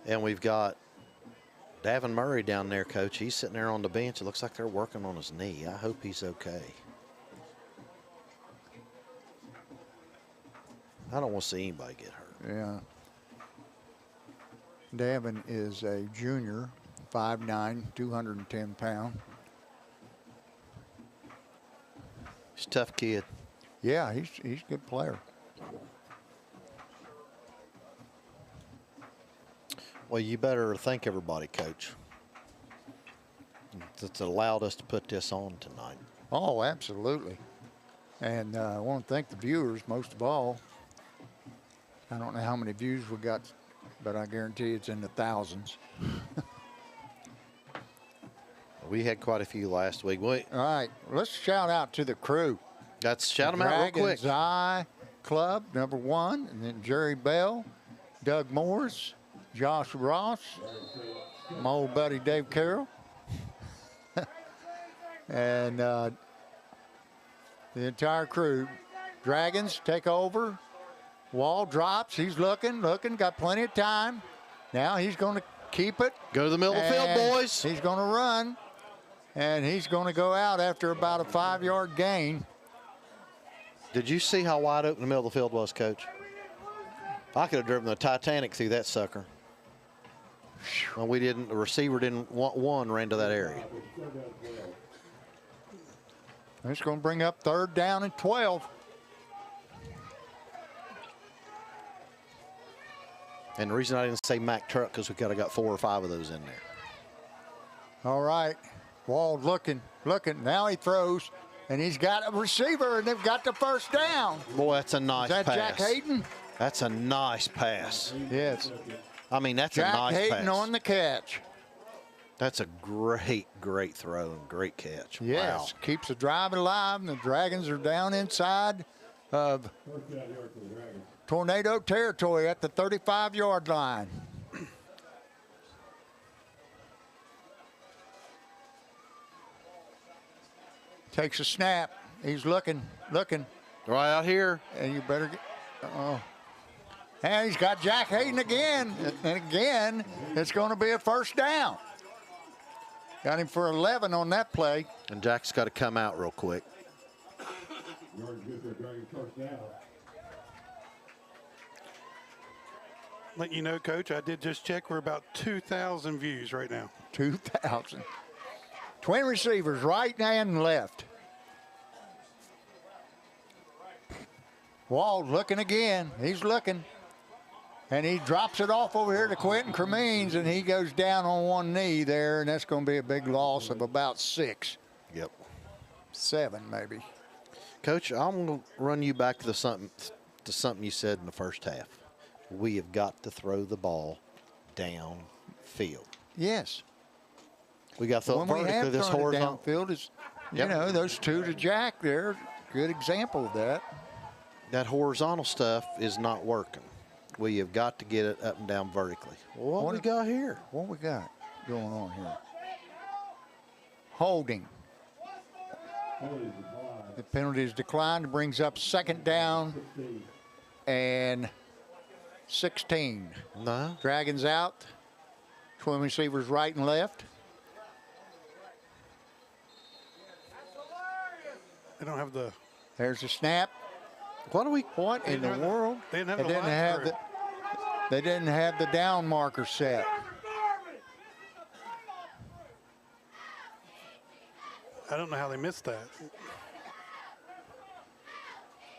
And we've got Davin Murray down there, Coach. He's sitting there on the bench. It looks like they're working on his knee. I hope he's okay. I don't want to see anybody get hurt. Yeah. Davin is a junior, 5'9", 210 pound. He's a tough kid. Yeah, he's a good player. Well, you better thank everybody, Coach, that's allowed us to put this on tonight. Oh, absolutely. And I want to thank the viewers most of all. I don't know how many views we got, but I guarantee it's in the thousands. We had quite a few last week. All right, let's shout out to the crew. Let's shout them out real quick. Dragon's Eye Club, #1, and then Jerry Bell, Doug Morris, Josh Ross, my old buddy Dave Carroll, and the entire crew. Dragons take over. Wall drops. He's looking, got plenty of time. Now he's going to keep it. Go to the middle of the field, boys. He's going to run, and he's going to go out after about a 5-yard gain. Did you see how wide open the middle of the field was, Coach? I could have driven the Titanic through that sucker. Well, we didn't. The receiver didn't want one, ran to that area. It's going to bring up 3rd down and 12. And the reason I didn't say Mack truck because we could have got 4 or 5 of those in there. All right. Wald looking. Now he throws, and he's got a receiver, and they've got the 1st down. Boy, that's a nice pass. Is that Jack Hayden? That's a nice pass. Yes. I mean, that's a nice pass. Jack Hayden on the catch. That's a great throw and great catch. Yes. Wow. Keeps the drive alive, and the Dragons are down inside of tornado territory at the 35-yard line. Takes a snap. He's looking. Right out here. And you better get, and he's got Jack Hayden again. And again, it's going to be a 1st down. Got him for 11 on that play. And Jack's got to come out real quick. Let you know, Coach, I did just check. We're about 2,000 views right now. 2,000. Twin receivers, right and left. Wald looking again. He's looking. And he drops it off over here to Quentin Cremines, and he goes down on one knee there, and that's going to be a big loss of about 6. Yep. 7, maybe. Coach, I'm going to run you back to something you said in the first half. We have got to throw the ball downfield. Yes. We got to throw it vertically. This horizontal downfield is, you know, those 2 to Jack there. Good example of that. That horizontal stuff is not working. We have got to get it up and down vertically. Well, what we got here? What we got going on here? Holding. The penalty is declined. Brings up 2nd down and 16. No. Dragons out. Twin receivers right and left. They don't have the. There's a snap. What in the world? They didn't have the they didn't have the down marker set. I don't know how they missed that.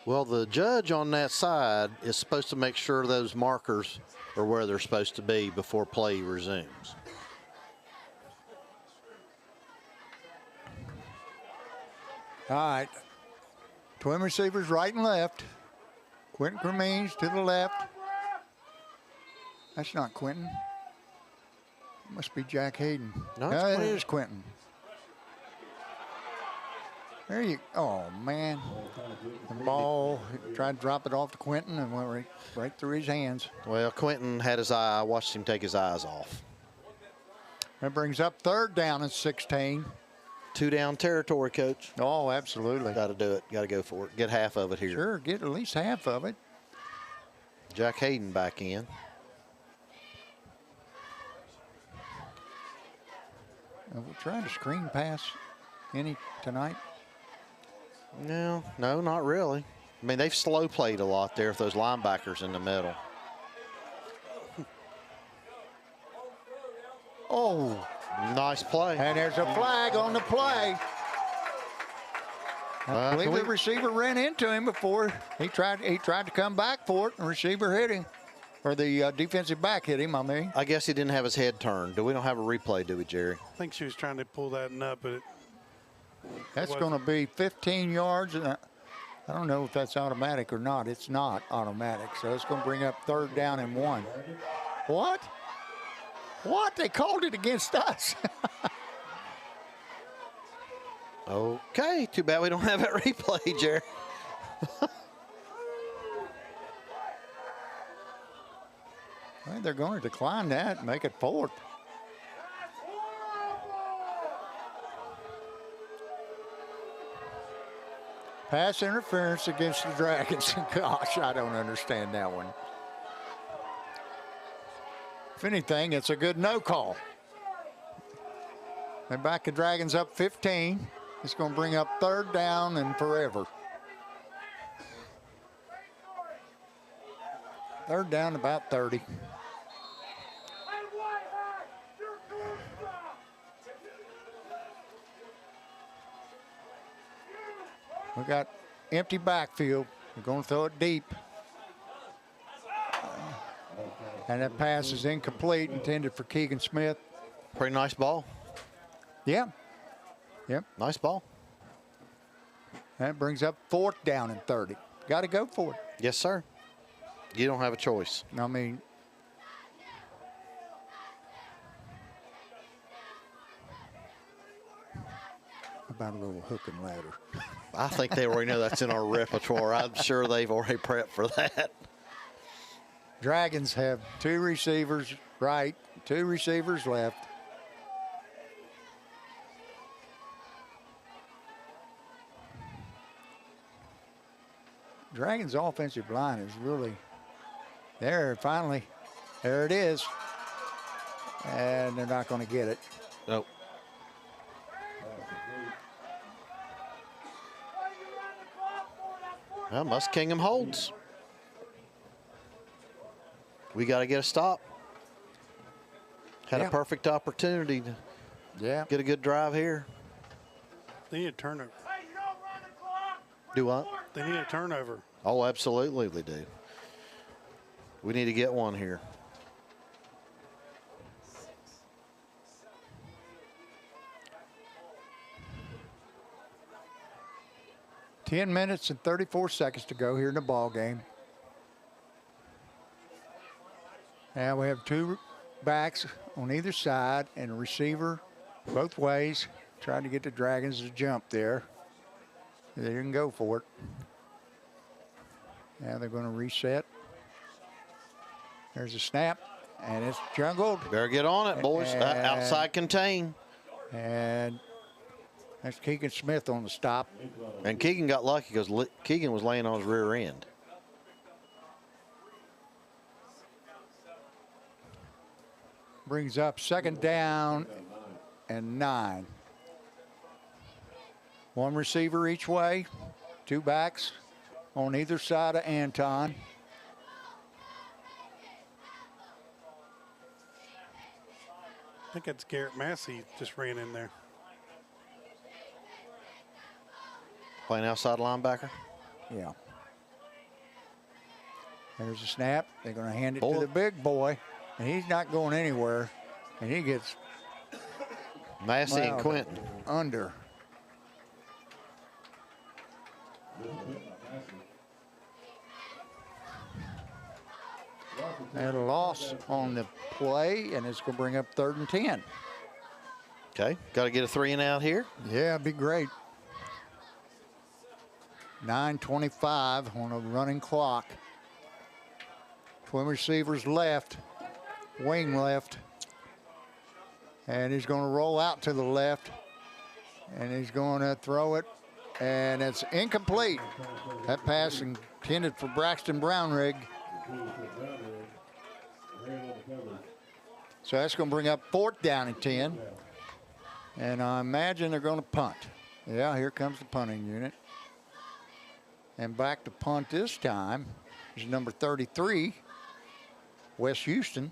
Well, the judge on that side is supposed to make sure those markers are where they're supposed to be before play resumes. All right. Twin receivers right and left. Quentin Cremines to the left. That's not Quentin. It must be Jack Hayden. No, it is Quentin. There you oh man. The ball tried to drop it off to Quentin and went right through his hands. Well, Quentin had his eye. I watched him take his eyes off. That brings up 3rd down and 16. 2 down territory, Coach. Oh, absolutely. Got to do it. Got to go for it. Get half of it here. Sure, get at least half of it. Jack Hayden back in. We're trying to screen pass any tonight. No, not really. I mean, they've slow played a lot there with those linebackers in the middle. Oh. Nice play. And there's a flag on the play. I believe the receiver ran into him before he tried to come back for it, and the receiver hit him. Or the defensive back hit him, I mean. I guess he didn't have his head turned. We don't have a replay, do we, Jerry? I think she was trying to pull that up, but that's going to be 15 yards. And I don't know if that's automatic or not. It's not automatic, so it's going to bring up 3rd down and 1. What? What? They called it against us. Okay, too bad we don't have that replay, Jerry. Well, they're going to decline that and make it 4th. Pass interference against the Dragons. Gosh, I don't understand that one. If anything, it's a good no call. They back the Dragons up 15. It's going to bring up 3rd down and forever. 3rd down, about 30. We got empty backfield. We're going to throw it deep. And that pass is incomplete, intended for Keegan Smith. Pretty nice ball. Yeah. Yep. Nice ball. That brings up 4th down and 30. Got to go for it. Yes, sir. You don't have a choice. I mean, about a little hook and ladder. I think they already know that's in our repertoire. I'm sure they've already prepped for that. Dragons have 2 receivers right, 2 receivers left. Dragons' offensive line is really there. Finally, there it is. And they're not going to get it. Nope. Well, Muskingum holds. We got to get a stop. Had a perfect opportunity to get a good drive here. They need a turnover. Do what? They need a turnover. Oh, absolutely they do. We need to get one here. $10 minutes and 34 seconds to go here in the ball game. Now we have 2 backs on either side and a receiver both ways, trying to get the Dragons to jump there. They didn't go for it. Now they're going to reset. There's a snap, and it's jungled. Better get on it, boys. Outside contain. And that's Keegan Smith on the stop. And Keegan got lucky because Keegan was laying on his rear end. Brings up 2nd down and 9. 1 receiver each way, 2 backs on either side of Anton. I think that's Garrett Massey just ran in there. Playing outside linebacker. Yeah. There's a snap. They're going to hand it to the big boy, and he's not going anywhere. And he gets Massey and Quentin under. And a loss on the play, and it's going to bring up 3rd and 10. Okay, got to get a 3 and out here. Yeah, it'd be great. 9:25 on a running clock. 12 receivers left, wing left. And he's going to roll out to the left, and he's going to throw it, and it's incomplete. That pass intended for Braxton Brownrigg. So that's going to bring up 4th down and 10. And I imagine they're going to punt. Yeah, here comes the punting unit. And back to punt this time is number 33, West Houston.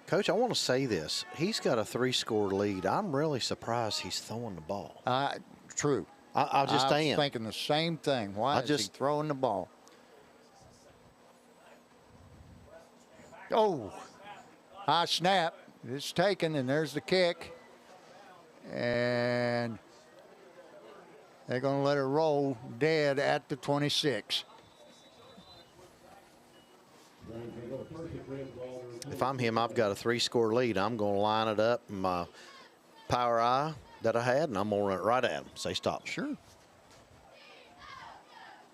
Coach, I want to say this. He's got a 3-score lead. I'm really surprised he's throwing the ball. True. I was thinking the same thing. Why is he throwing the ball? Oh, high snap. It's taken, and there's the kick. And they're going to let it roll dead at the 26. If I'm him, I've got a 3-score lead. I'm going to line it up in my power eye, that I had, and I'm going to run it right at them. Say stop. Sure.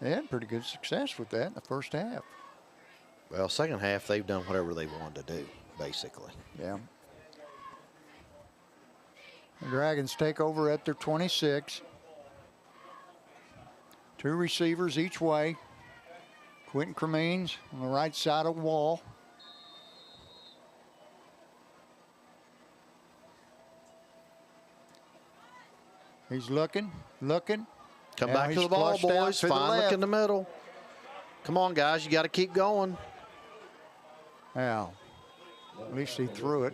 They had pretty good success with that in the first half. Well, second half, they've done whatever they wanted to do, basically. Yeah. The Dragons take over at their 26. 2 receivers each way. Quentin Cremines on the right side of the wall. He's looking. Come Now back to he's the ball, flushed out boys. to the Fine look left. in the middle. Come on, guys. You got to keep going. Now, at least he threw it.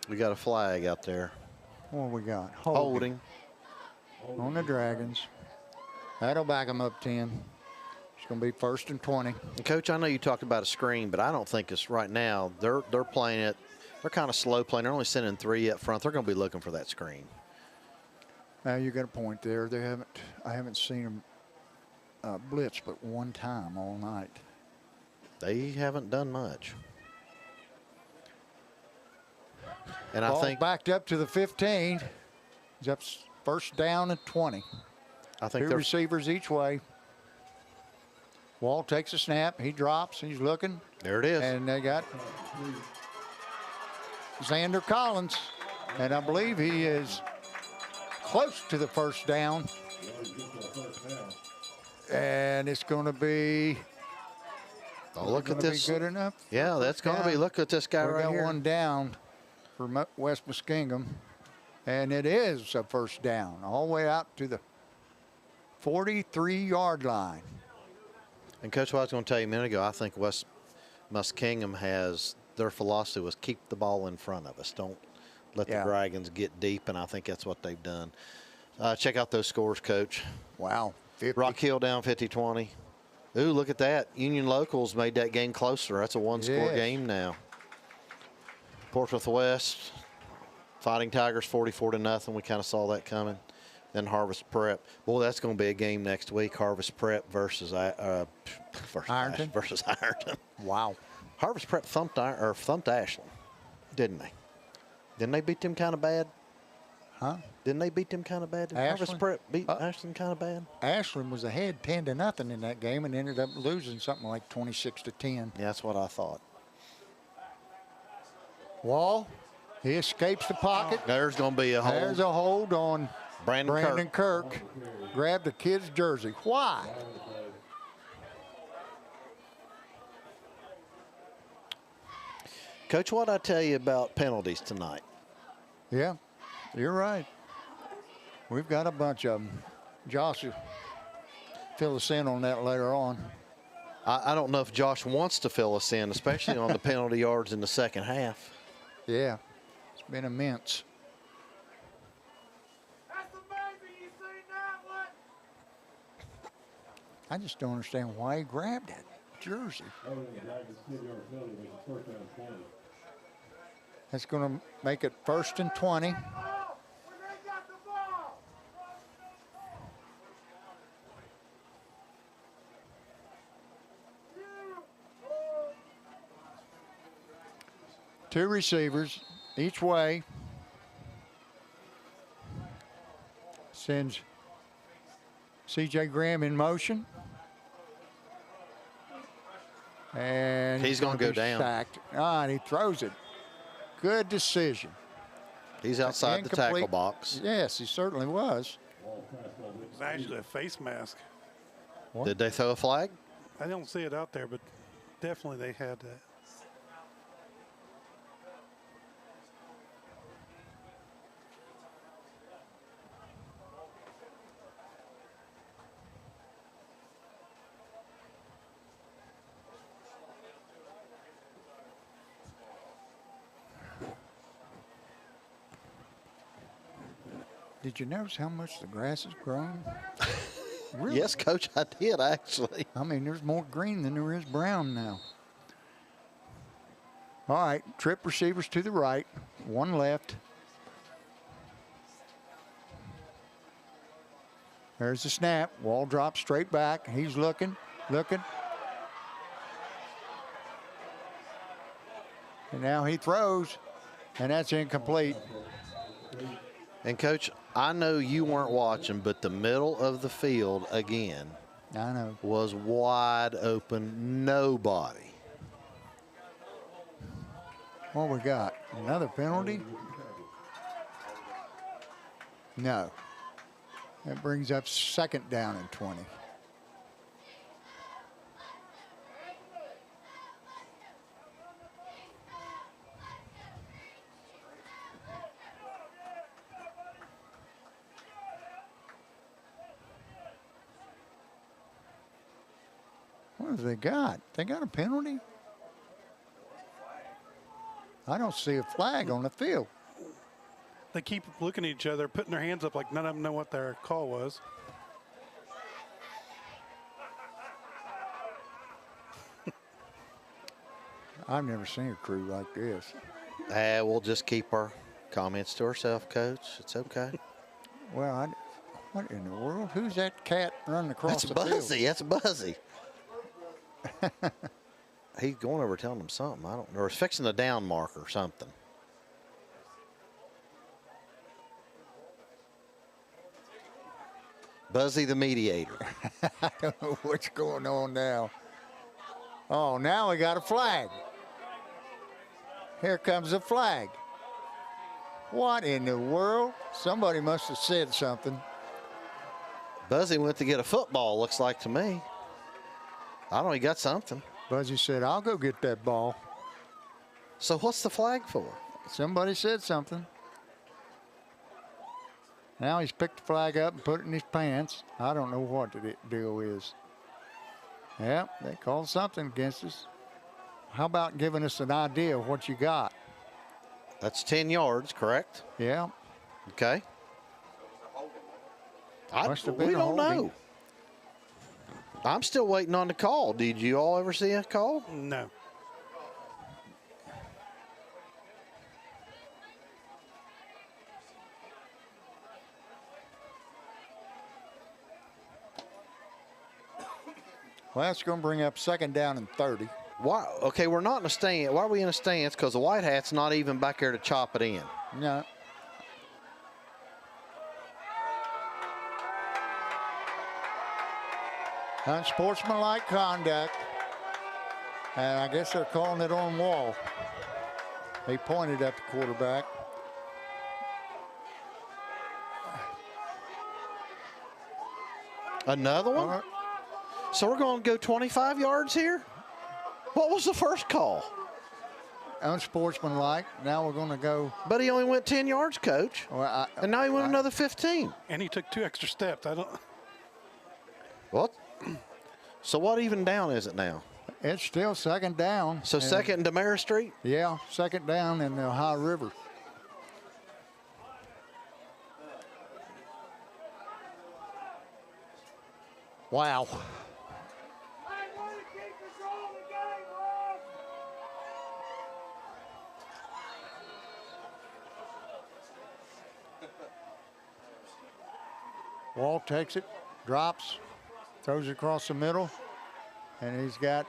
We got a flag out there. What we got? Holding. On the Dragons. That'll back them up 10. It's going to be 1st and 20. And Coach, I know you talked about a screen, but I don't think it's right now. They're playing it. They're kind of slow playing. They're only sending 3 up front. They're going to be looking for that screen. Now you got a point there. I haven't seen them blitz but one time all night. They haven't done much. And Ball I think backed up to the 15. He's up 1st down and 20. I think 2 they're receivers each way. Wall takes a snap. He drops. He's looking. there. It is. And they got Xander Collins. And I believe he is close to the 1st down. And it's going to be. Oh, look at this. Be good enough. Yeah, that's going to be. Look at this guy We right got here. one down for West Muskingum. And it is a 1st down all the way out to the 43-yard line. And Coach, what I was going to tell you a minute ago, I think West Muskingum has their philosophy was keep the ball in front of us. Don't let the Dragons get deep, and I think that's what they've done. Check out those scores, Coach. Wow. 50. Rock Hill down 50-20. Ooh, look at that. Union Locals made that game closer. That's a 1-score Yes. game now. Portsmouth West, Fighting Tigers 44-0. We kind of saw that coming. Then Harvest Prep. Boy, that's going to be a game next week. Harvest Prep versus Ironton. Versus Ironton. Wow. Harvest Prep thumped Ashland, didn't they? Didn't they beat them kind of bad? Huh? Didn't they beat them kind of bad? Did Harvest Ashland? Prep beat Ashland kind of bad? Ashland was ahead 10-0 in that game and ended up losing something like 26-10. Yeah, that's what I thought. Wall, he escapes the pocket. There's going to be a hold. There's a hold on Brandon Kirk. Grabbed the kid's jersey. Why? Coach, what I tell you about penalties tonight? Yeah, you're right. We've got a bunch of them. Josh will fill us in on that later on. I don't know if Josh wants to fill us in, especially on the penalty yards in the second half. Yeah, it's been immense. That's amazing. You seen that one? I just don't understand why he grabbed that jersey. That's going to make it 1st and 20. Oh, where they got the ball. Two receivers each way. Sends C.J. Graham in motion. And He's gonna go be down. Sacked. And he throws it. Good decision. He's outside the tackle Incomplete. box. Yes, he certainly was. It's actually a face mask. What? Did they throw a flag? I don't see it out there, but definitely they had that. Did you notice how much the grass has grown? Really? Yes, Coach, I did actually. I mean, there's more green than there is brown now. All right, trip receivers to the right, one left. There's the snap. Wall drops straight back. He's looking. And now he throws, and that's incomplete. And, Coach, I know you weren't watching, but the middle of the field, again, I know. was wide open. Nobody. What we got? Another penalty? No. That brings up 2nd down and 20. What have they got? They got a penalty? I don't see a flag on the field. They keep looking at each other, putting their hands up like none of them know what their call was. I've never seen a crew like this. We'll just keep our comments to ourselves, Coach. It's okay. Well, what in the world? Who's that cat running across That's the field? Buzzy. That's Buzzy. He's going over telling them something. I don't know. Or he's fixing the down mark or something. Buzzy the mediator. I don't know what's going on now. Oh, now we got a flag. Here comes a flag. What in the world? Somebody must have said something. Buzzy went to get a football, looks like to me. I don't know, he got something. Buzzy said, I'll go get that ball. So what's the flag for? Somebody said something. Now he's picked the flag up and put it in his pants. I don't know what the deal is. Yeah, they called something against us. How about giving us an idea of what you got? That's 10 yards, correct? Yeah. Okay. Must have been we a don't holding. know. I'm still waiting on the call. Did you all ever see a call? No. Well, that's going to bring up 2nd down and 30. Why? Okay, we're not in a stand. Why are we in a stance? Because the white hat's not even back there to chop it in. No. Unsportsmanlike conduct. And I guess they're calling it on Wall. He pointed at the quarterback. Another one? So we're going to go 25 yards here? What was the first call? Unsportsmanlike. Now we're going to go. But he only went 10 yards, Coach. Well, and now he went another 15. And he took 2 extra steps. I don't. What? So what even down is it now? It's still 2nd down. So 2nd and Demarest Street? Yeah, 2nd down in the Ohio River. Wow. Wall takes it, drops, throws it across the middle, and he's got,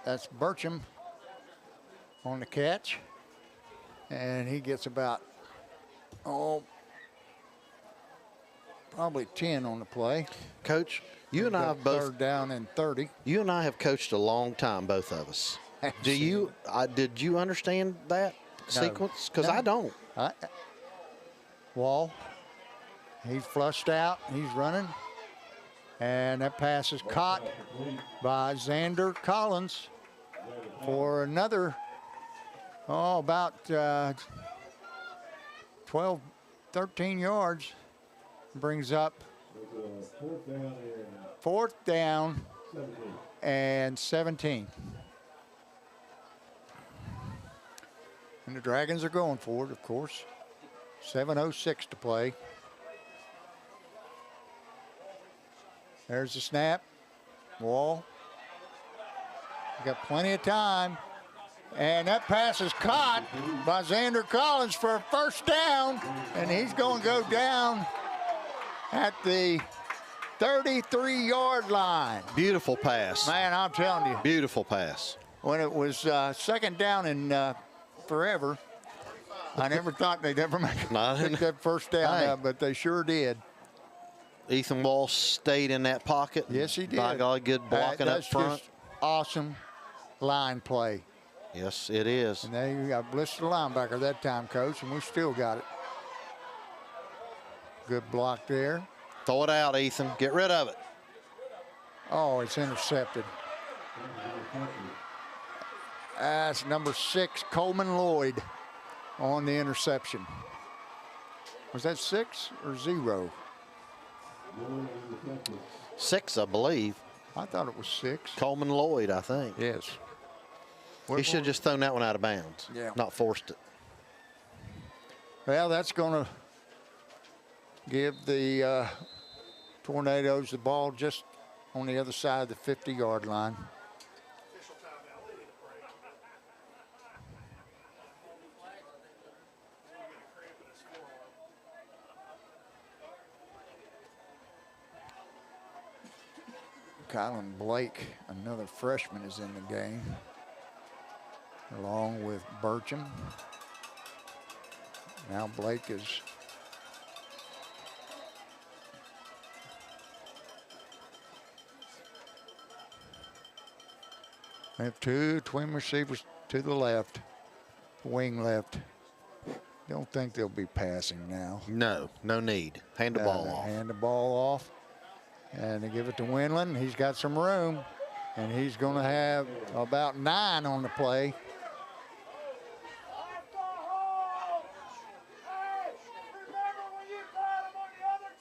that's Burcham on the catch, and he gets about, probably 10 on the play. Coach, you and I have both 3rd down and 30. You and I have coached a long time, both of us. Do you? Did you understand that sequence? Because No. I don't. Wall, he's flushed out, he's running, and that pass is caught by Xander Collins for another, about 12, 13 yards. Brings up 4th down and 17. And the Dragons are going for it, of course. 7:06 to play. There's the snap. Wall. Got plenty of time. And that pass is caught by Xander Collins for a 1st down. And he's going to go down at the 33-yard line. Beautiful pass. Man, I'm telling you, Beautiful pass. when it was second down in forever, I never thought they'd ever make that first down, Hey. but they sure did. Ethan Walsh stayed in that pocket. Yes, he did. By golly, good blocking up That's front. just awesome line play. Yes, it is. And they got blitzed the linebacker that time, Coach, and we still got it. Good block there. Throw it out, Ethan. Get rid of it. Oh, it's intercepted. That's number 6, Coleman Lloyd, on the interception. Was that 6 or 0? 6, I believe. I thought it was 6. Coleman Lloyd, I think. Yes. He should have just thrown that one out of bounds. Yeah. Not forced it. Well, that's going to give the Tornadoes the ball just on the other side of the 50-yard line. Kylan Blake, another freshman, is in the game, along with Burcham. Now Blake is we have 2 twin receivers to the left, wing left. Don't think they'll be passing now. No, no need. Hand the ball off. Hand the ball off. And they give it to Winland. He's got some room. And he's going to have about 9 on the play. Hey, remember when you caught him on the other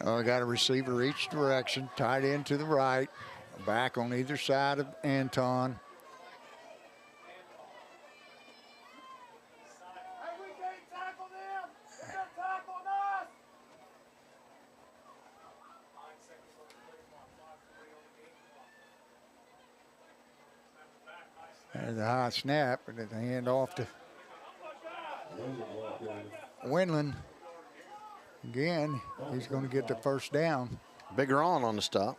team? I got a receiver each direction, tight end to the right, back on either side of Anton. Hey, we can't tackle them. They're tackling us. There's a high snap, and it's a hand off to Winland. Again, he's going to get the first down. Bigger on the stop.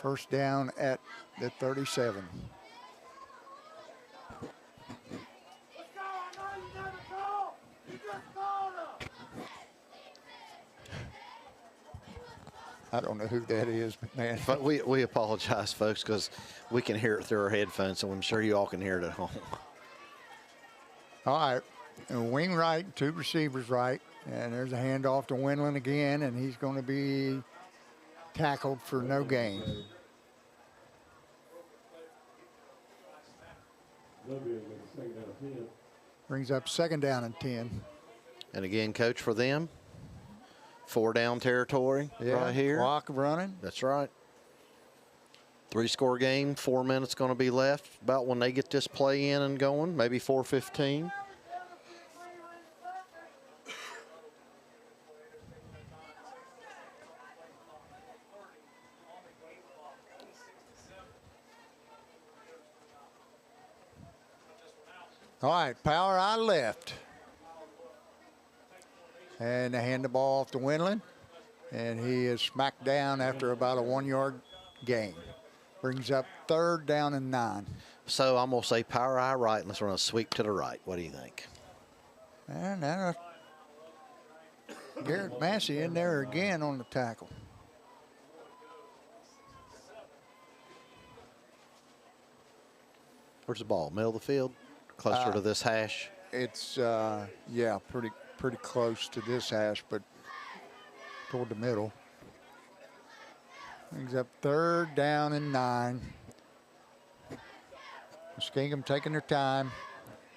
First down at the 37. Let's go. I know you never call. You just called them. I don't know who that is, but man. But we apologize, folks, because we can hear it through our headphones, so I'm sure you all can hear it at home. All right, and wing right, 2 receivers right, and there's a handoff to Winland again, and he's going to be tackled for no gain. Brings up 2nd down and 10. And again, coach, for them, 4 down territory right here. Clock running. That's right. 3-score game, 4 minutes going to be left. About when they get this play in and going, maybe 4:15. All right, power eye left. And they hand the ball off to Winland. And he is smacked down after about a 1-yard gain. Brings up 3rd down and 9. So I'm going to say power eye right, and let's run a sweep to the right. What do you think? And now Garrett Massey in there again on the tackle. Where's the ball? Middle of the field? Closer to this hash? It's, yeah, pretty close to this hash, but toward the middle. Brings up 3rd down and 9. Muskingum taking their time,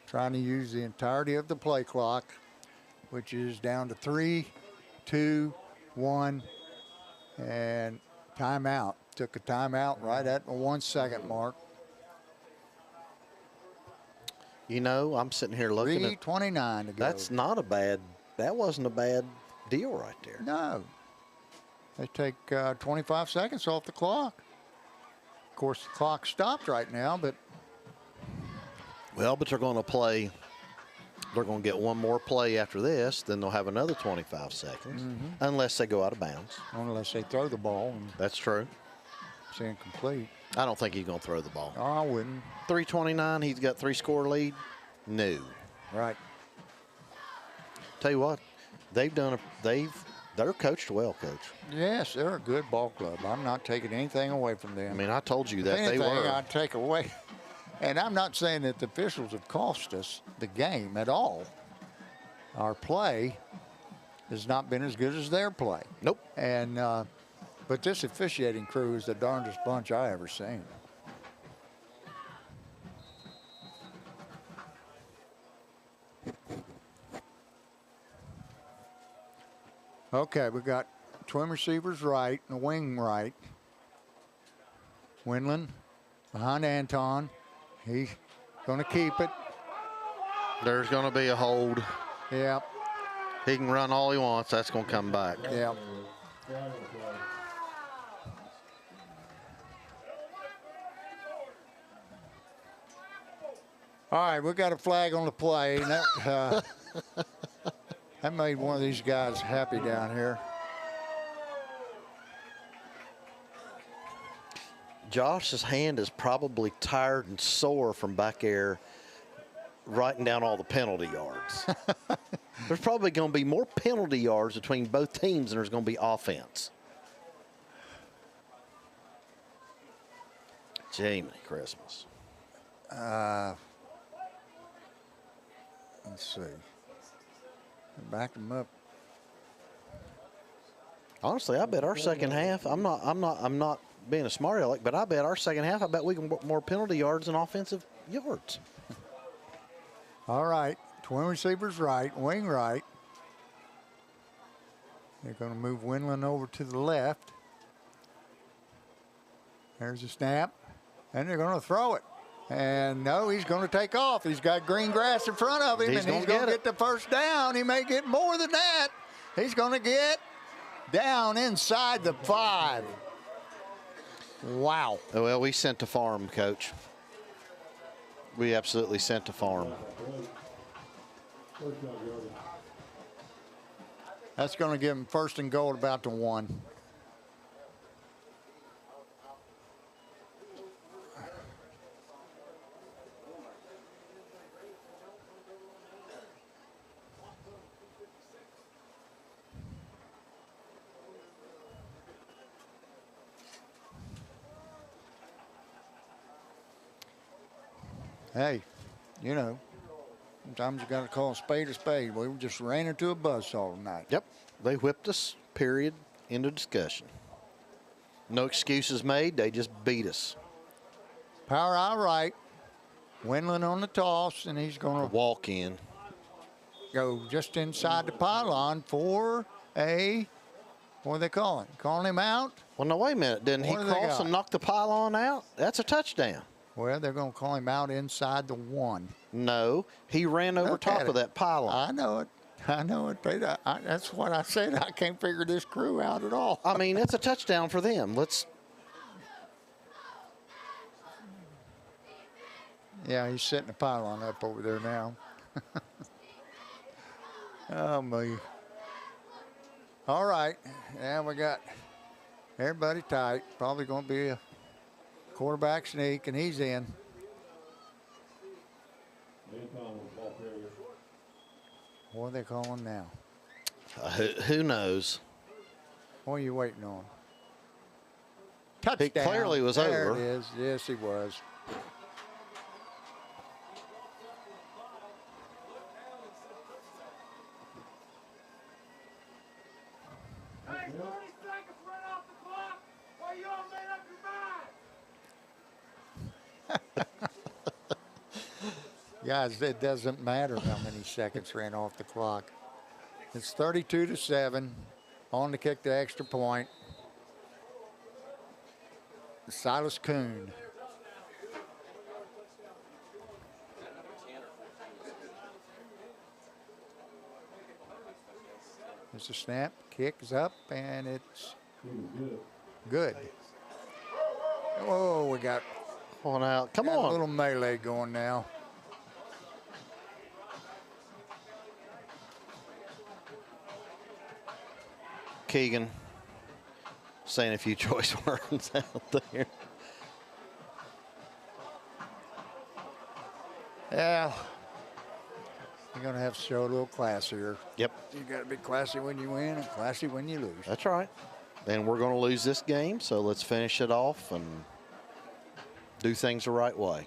trying to use the entirety of the play clock, which is down to 3, 2, 1, and timeout. Took a timeout right at the 1-second mark. You know, I'm sitting here looking at 3:29 to go. That's not a bad, that wasn't a bad deal right there. No. They take 25 seconds off the clock. Of course, the clock stopped right now, but Well, but they're going to play. They're going to get one more play after this. Then they'll have another 25 seconds, unless they go out of bounds. unless they throw the ball and That's true. it's incomplete. I don't think he's going to throw the ball. Oh, I wouldn't. 3:29. He's got 3-score lead. No. Right. Tell you what, they're coached well, Coach. Yes, they're a good ball club. I'm not taking anything away from them. I mean, I told you If that they anything, were. I'd take away. And I'm not saying that the officials have cost us the game at all. Our play has not been as good as their play. Nope. And but this officiating crew is the darndest bunch I ever seen. Okay, we got twin receivers right and a wing right. Winland behind Anton. He's going to keep it. There's going to be a hold. Yep, He can run all he wants. That's going to come back. yep. All right, we got a flag on the play. And that, that made one of these guys happy down here. Josh's hand is probably tired and sore from back there writing down all the penalty yards. There's probably going to be more penalty yards between both teams than there's going to be offense. Jamie Christmas. Let's see. Back them up. Honestly, I bet our second half. I'm not being a smart aleck, but I bet our second half. I bet we can get more penalty yards than offensive yards. All right, twin receivers right, wing right. They're going to move Winland over to the left. There's a snap, and they're going to throw it. And no, he's going to take off. He's got green grass in front of him, He's and he's gonna going to get get the first down. He may get more than that. He's going to get down inside the 5. Wow. Oh, well, we sent to farm, Coach. We absolutely sent to farm. That's going to give him first and goal at about the 1. Hey, you know, sometimes you got to call a spade a spade. We just ran into a buzzsaw tonight. Yep, they whipped us, period, end of discussion. No excuses made, they just beat us. Power out right. Winland on the toss, and he's going to Walk in. go just inside the pylon for a, what are they calling? Calling him out? Well, no, wait a minute. Didn't he What do they cross got? and knock the pylon out? That's a touchdown. Well, they're going to call him out inside the 1. No, he ran over Look top at of it. that pylon. I know it. I know it. That's what I said. I can't figure this crew out at all. I mean, it's a touchdown for them. Yeah, he's setting the pylon up over there now. Oh, me. All right. Yeah, we got everybody tight. Probably going to be a quarterback sneak, and he's in. What are they calling now? Who knows? What are you waiting on? Touchdown. He clearly was there over. It is. Yes, he was. Hey, 30 seconds right off the clock while you all made up your mind. Guys, it doesn't matter how many seconds ran off the clock. It's 32-7 on to kick the extra point. Silas Kuhn. There's a snap, kick is up, and it's Good. Oh, we got One out. Come a on. little melee going now. Keegan saying a few choice words out there. Yeah. You're going to have to show a little class here. Yep. You got to be classy when you win and classy when you lose. That's right. And we're going to lose this game, so let's finish it off and do things the right way.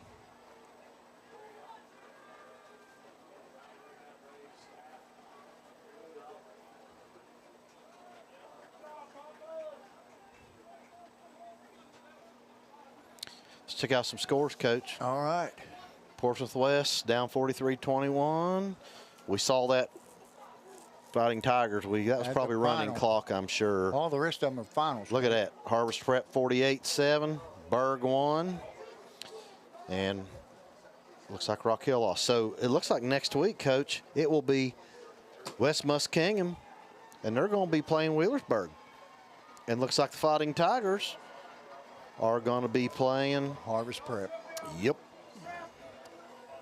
Let's check out some scores, Coach. All right. Portsmouth West down 43-21. We saw that Fighting Tigers. That was That's probably the running final. clock, I'm sure. All the rest of them are finals. Look at that. Harvest Prep 48-7. Berg won. And looks like Rock Hill lost. So it looks like next week, Coach, it will be West Muskingum, and they're going to be playing Wheelersburg. And looks like the Fighting Tigers are going to be playing Harvest Prep. Yep.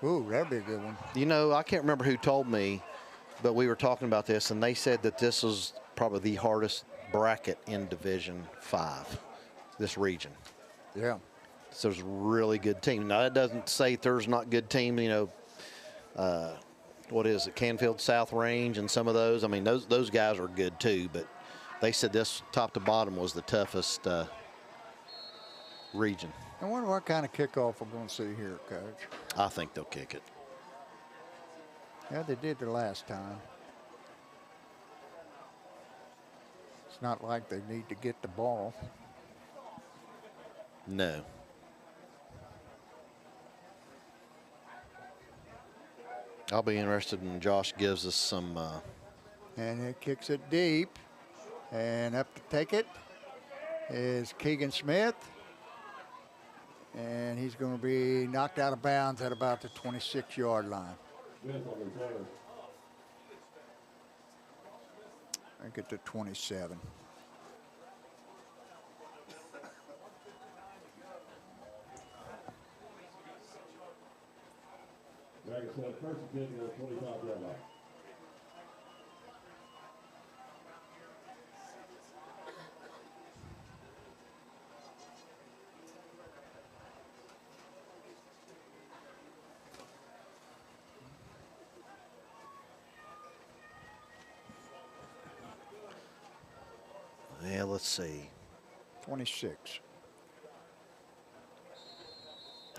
Ooh, that'd be a good one. You know, I can't remember who told me, but we were talking about this, and they said that this was probably the hardest bracket in Division 5, this region. Yeah. So there's a really good team. Now, that doesn't say there's not good team, you know, what is it, Canfield South Range and some of those. I mean, those guys are good too, but they said this top to bottom was the toughest region. I wonder what kind of kickoff we're going to see here, Coach. I think they'll kick it. Yeah, they did the last time. It's not like they need to get the ball. No. I'll be interested when Josh gives us some. And it kicks it deep. And up to take it is Keegan Smith. And he's going to be knocked out of bounds at about the 26-yard line. I get to 27. First and 10 to the 25-yard line. Yeah, let's see. 26.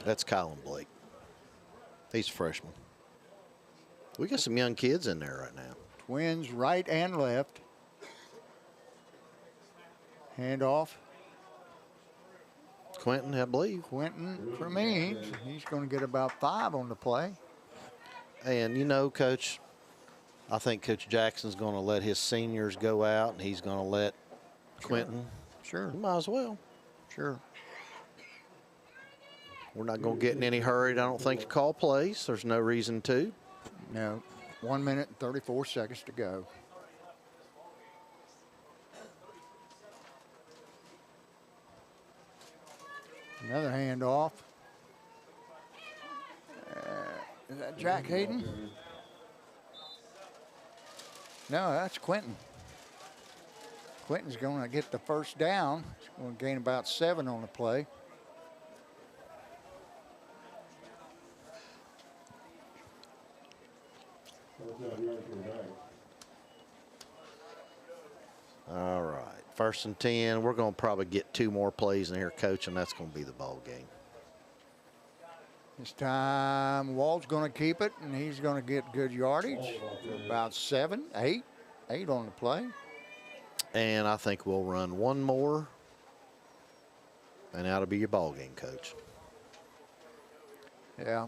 That's Colin Blake. He's a freshman. We got some young kids in there right now. Twins right and left. Handoff. Quentin, I believe. Quentin for me. He's going to get about 5 on the play. And, you know, Coach, I think Coach Jackson's going to let his seniors go out, and he's going to let Quentin. Sure. You might as well. Sure. We're not going to get in any hurry, I don't think, to call plays. There's no reason to. No. 1 minute and 34 seconds to go. Another handoff. Is that Jack Hayden? No, that's Quentin. Quentin's going to get the first down. He's going to gain about 7 on the play. All right. First and 10. We're going to probably get 2 more plays in here, Coach, and that's going to be the ball game. This time, Walt's going to keep it, and he's going to get good yardage. About 7, 8 on the play. And I think we'll run 1 more, and that'll be your ball game, Coach. Yeah.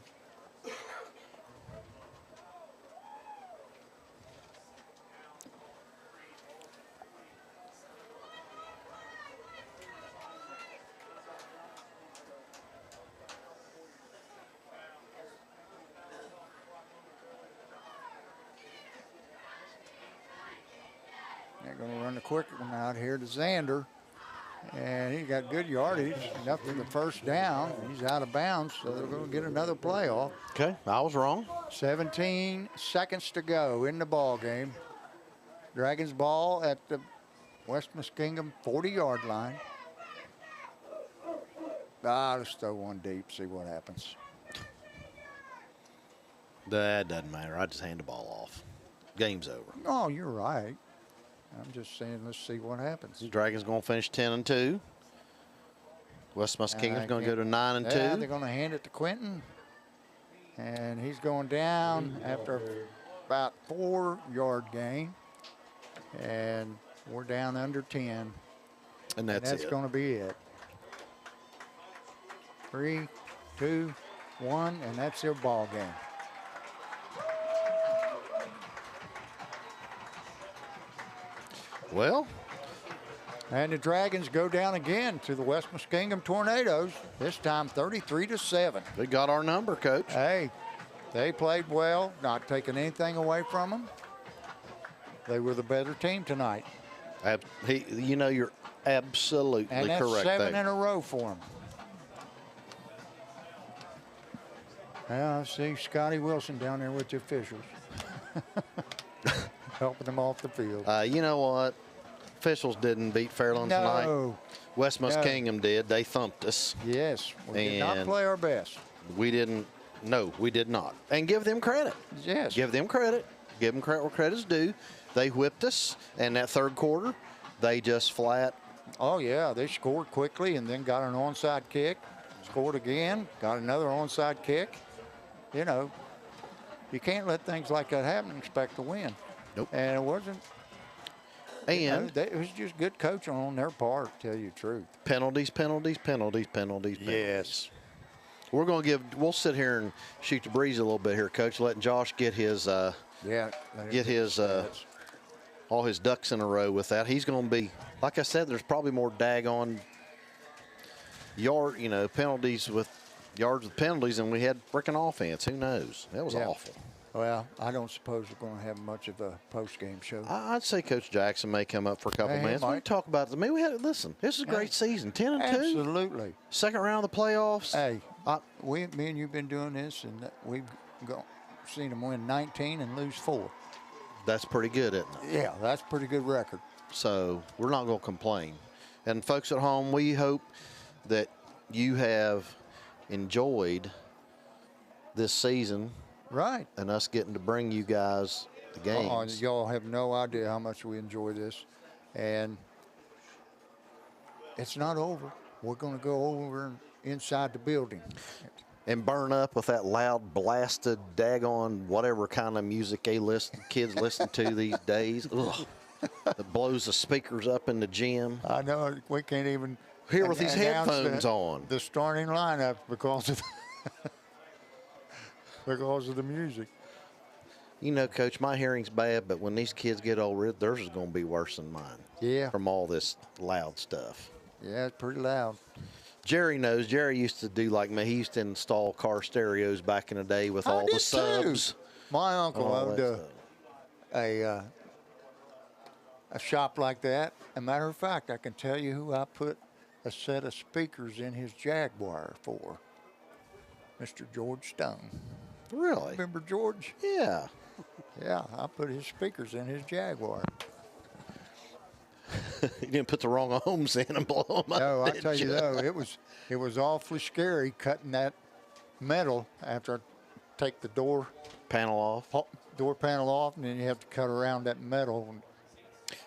They're going to run the quick one out here to Xander. And he got good yardage, enough for the first down. He's out of bounds, so they're going to get another playoff. Okay, I was wrong. 17 seconds to go in the ball game. Dragons ball at the West Muskingum 40-yard line. Let's throw one deep, see what happens. That doesn't matter. I just hand the ball off. Game's over. Oh, you're right. I'm just saying, let's see what happens. The Dragons going to finish 10-2. West Muskingum's going to go to 9-2. Yeah, they're going to hand it to Quentin. And he's going down after about 4-yard gain. And we're down under 10. And that's going to be it. 3, 2, 1, and that's their ball game. Well, and the Dragons go down again to the West Muskingum Tornadoes, this time 33-7. We got our number, Coach. Hey, they played well, not taking anything away from them. They were the better team tonight. You're absolutely and that's correct. 7 in a row for them. Yeah, I see Scotty Wilson down there with the officials. Helping them off the field. You know what? Officials didn't beat Fairland tonight. West Muskingum did. They thumped us. Yes, we did not play our best. We didn't. No, we did not. And give them credit. Yes. Give them credit. Give them credit where credit's due. They whipped us, and that third quarter, they just flat. Oh, yeah, they scored quickly and then got an onside kick, scored again, got another onside kick. You know, you can't let things like that happen and expect to win. Nope. And it wasn't. And it was just good coaching on their part, to tell you the truth. Penalties. Yes. We'll sit here and shoot the breeze a little bit here, Coach, letting Josh get his all his ducks in a row with that. He's going to be, like I said, there's probably more daggone penalties with yards with penalties than we had freaking offense. Who knows? That was awful. Well, I don't suppose we're going to have much of a post-game show. I'd say Coach Jackson may come up for a couple minutes. We can talk about it. Listen, this is a great season. 10-2. Absolutely. Second round of the playoffs. Hey, me and you've been doing this, and we've seen them win 19 and lose 4. That's pretty good, isn't it? Yeah, that's a pretty good record. So we're not going to complain. And folks at home, we hope that you have enjoyed this season. Right. And us getting to bring you guys the games. Y'all have no idea how much we enjoy this. And it's not over. We're going to go over inside the building. And burn up with that loud, blasted, daggone, whatever kind of music kids listen to these days. Ugh. That blows the speakers up in the gym. I know. We can't even hear with these headphones on. The starting lineup because of the music. You know, Coach, my hearing's bad, but when these kids get older, theirs is going to be worse than mine. Yeah. From all this loud stuff. Yeah, it's pretty loud. Jerry knows. Jerry used to do like me. He used to install car stereos back in the day with all the subs. Too. My uncle owned a shop like that. As a matter of fact, I can tell you who I put a set of speakers in his Jaguar for. Mr. George Stone. Really? Remember George? Yeah. Yeah, I put his speakers in his Jaguar. You didn't put the wrong ohms in and blow them up. No, I tell you though, it was awfully scary cutting that metal after I take the door panel off, and then you have to cut around that metal. And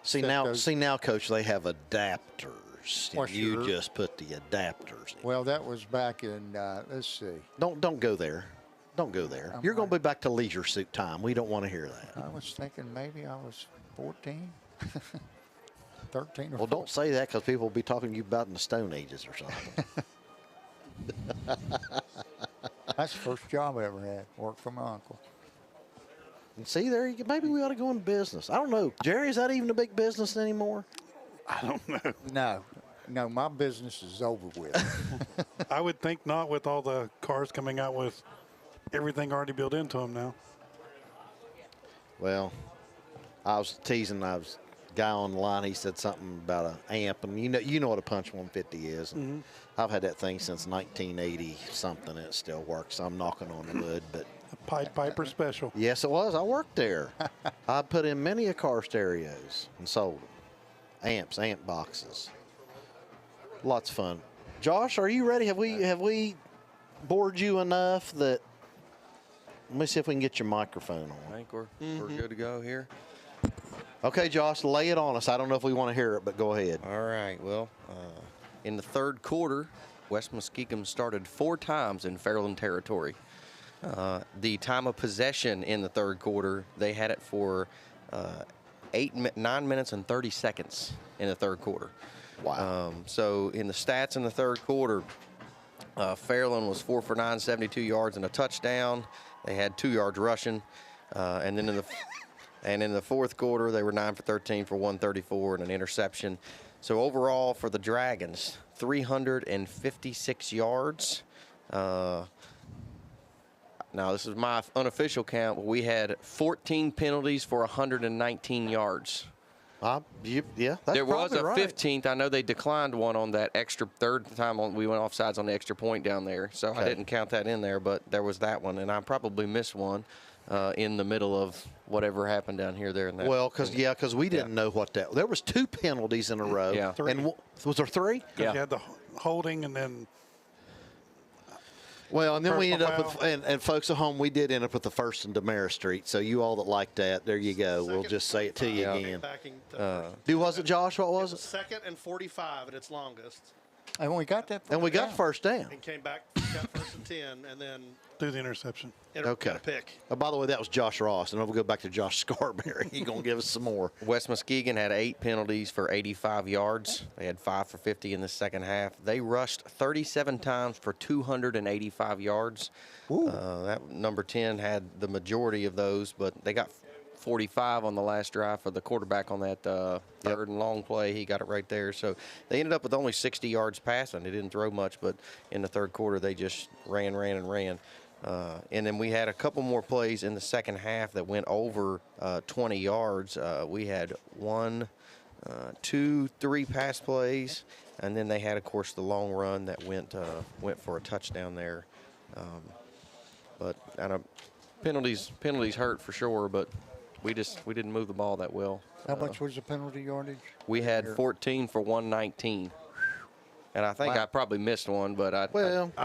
see now, Coach, they have adapters. Well, you just put the adapters in. Well, that was back in. Let's see. Don't go there. Don't go there. You're going to be back to leisure suit time. We don't want to hear that. I was thinking maybe I was 14. 13 or 14. Well, don't say that because people will be talking to you about in the Stone Ages or something. That's the first job I ever had. Worked for my uncle. And see, maybe we ought to go into business. I don't know. Jerry, is that even a big business anymore? I don't know. No, my business is over with. I would think not with all the cars coming out with everything already built into them now. Well, I was teasing. I was guy on the line, he said something about an amp, and you know what a Punch 150 is. And I've had that thing since 1980 something, and it still works. I'm knocking on the wood, but A Pied Piper special. yes, it was. I worked there. I put in many a car stereos and sold them. Amps, amp boxes. Lots of fun. Josh, are you ready? Have we bored you enough that? Let me see if we can get your microphone I on. think we're good to go here. Okay, Josh, lay it on us. I don't know if we want to hear it, but go ahead. All right. Well, in the third quarter, West Muskingum started 4 times in Fairland territory. The time of possession in the third quarter, they had it for 9 minutes and 30 seconds in the third quarter. Wow. So in the stats in the third quarter, Fairland was 4 for 9, 72 yards and a touchdown. They had 2 yards rushing, and then in the fourth quarter they were 9 for 13 for 134 and an interception. So overall for the Dragons, 356 yards. Now this is my unofficial count, but we had 14 penalties for 119 yards. Yeah, that's There was a probably right. 15th. I know they declined one on that extra third time we went offsides on the extra point down there, so I didn't count that in there. But there was that one, and I probably missed one in the middle of whatever happened down here. There in that. Well, because we didn't know what that. There was 2 penalties in a row. Yeah. And was there 3? Because you had the holding and then Well, and then we ended Personal up with, and folks at home, we did end up with the first in Demara Street. So you all that like that, there you go. We'll just say it to you again. Was it Josh? What was it? Second and 45 at its longest. And we got that. And we got first down. And came back, got first and 10, and then do the interception. Okay. got a pick. By the way, that was Josh Ross, and we'll go back to Josh Scarberry. He's going to give us some more. West Muskegon had 8 penalties for 85 yards. They had 5 for 50 in the second half. They rushed 37 times for 285 yards. That number 10 had the majority of those, but they got 45 on the last drive for the quarterback on that third and long play. He got it right there. So they ended up with only 60 yards passing. They didn't throw much, but in the third quarter they just ran. And then we had a couple more plays in the second half that went over 20 yards. We had 1, 2, 3 pass plays, and then they had, of course, the long run that went for a touchdown there. But penalties hurt for sure, but we didn't move the ball that well. How much was the penalty yardage? We had 14 for 119. And I think I probably missed one, but I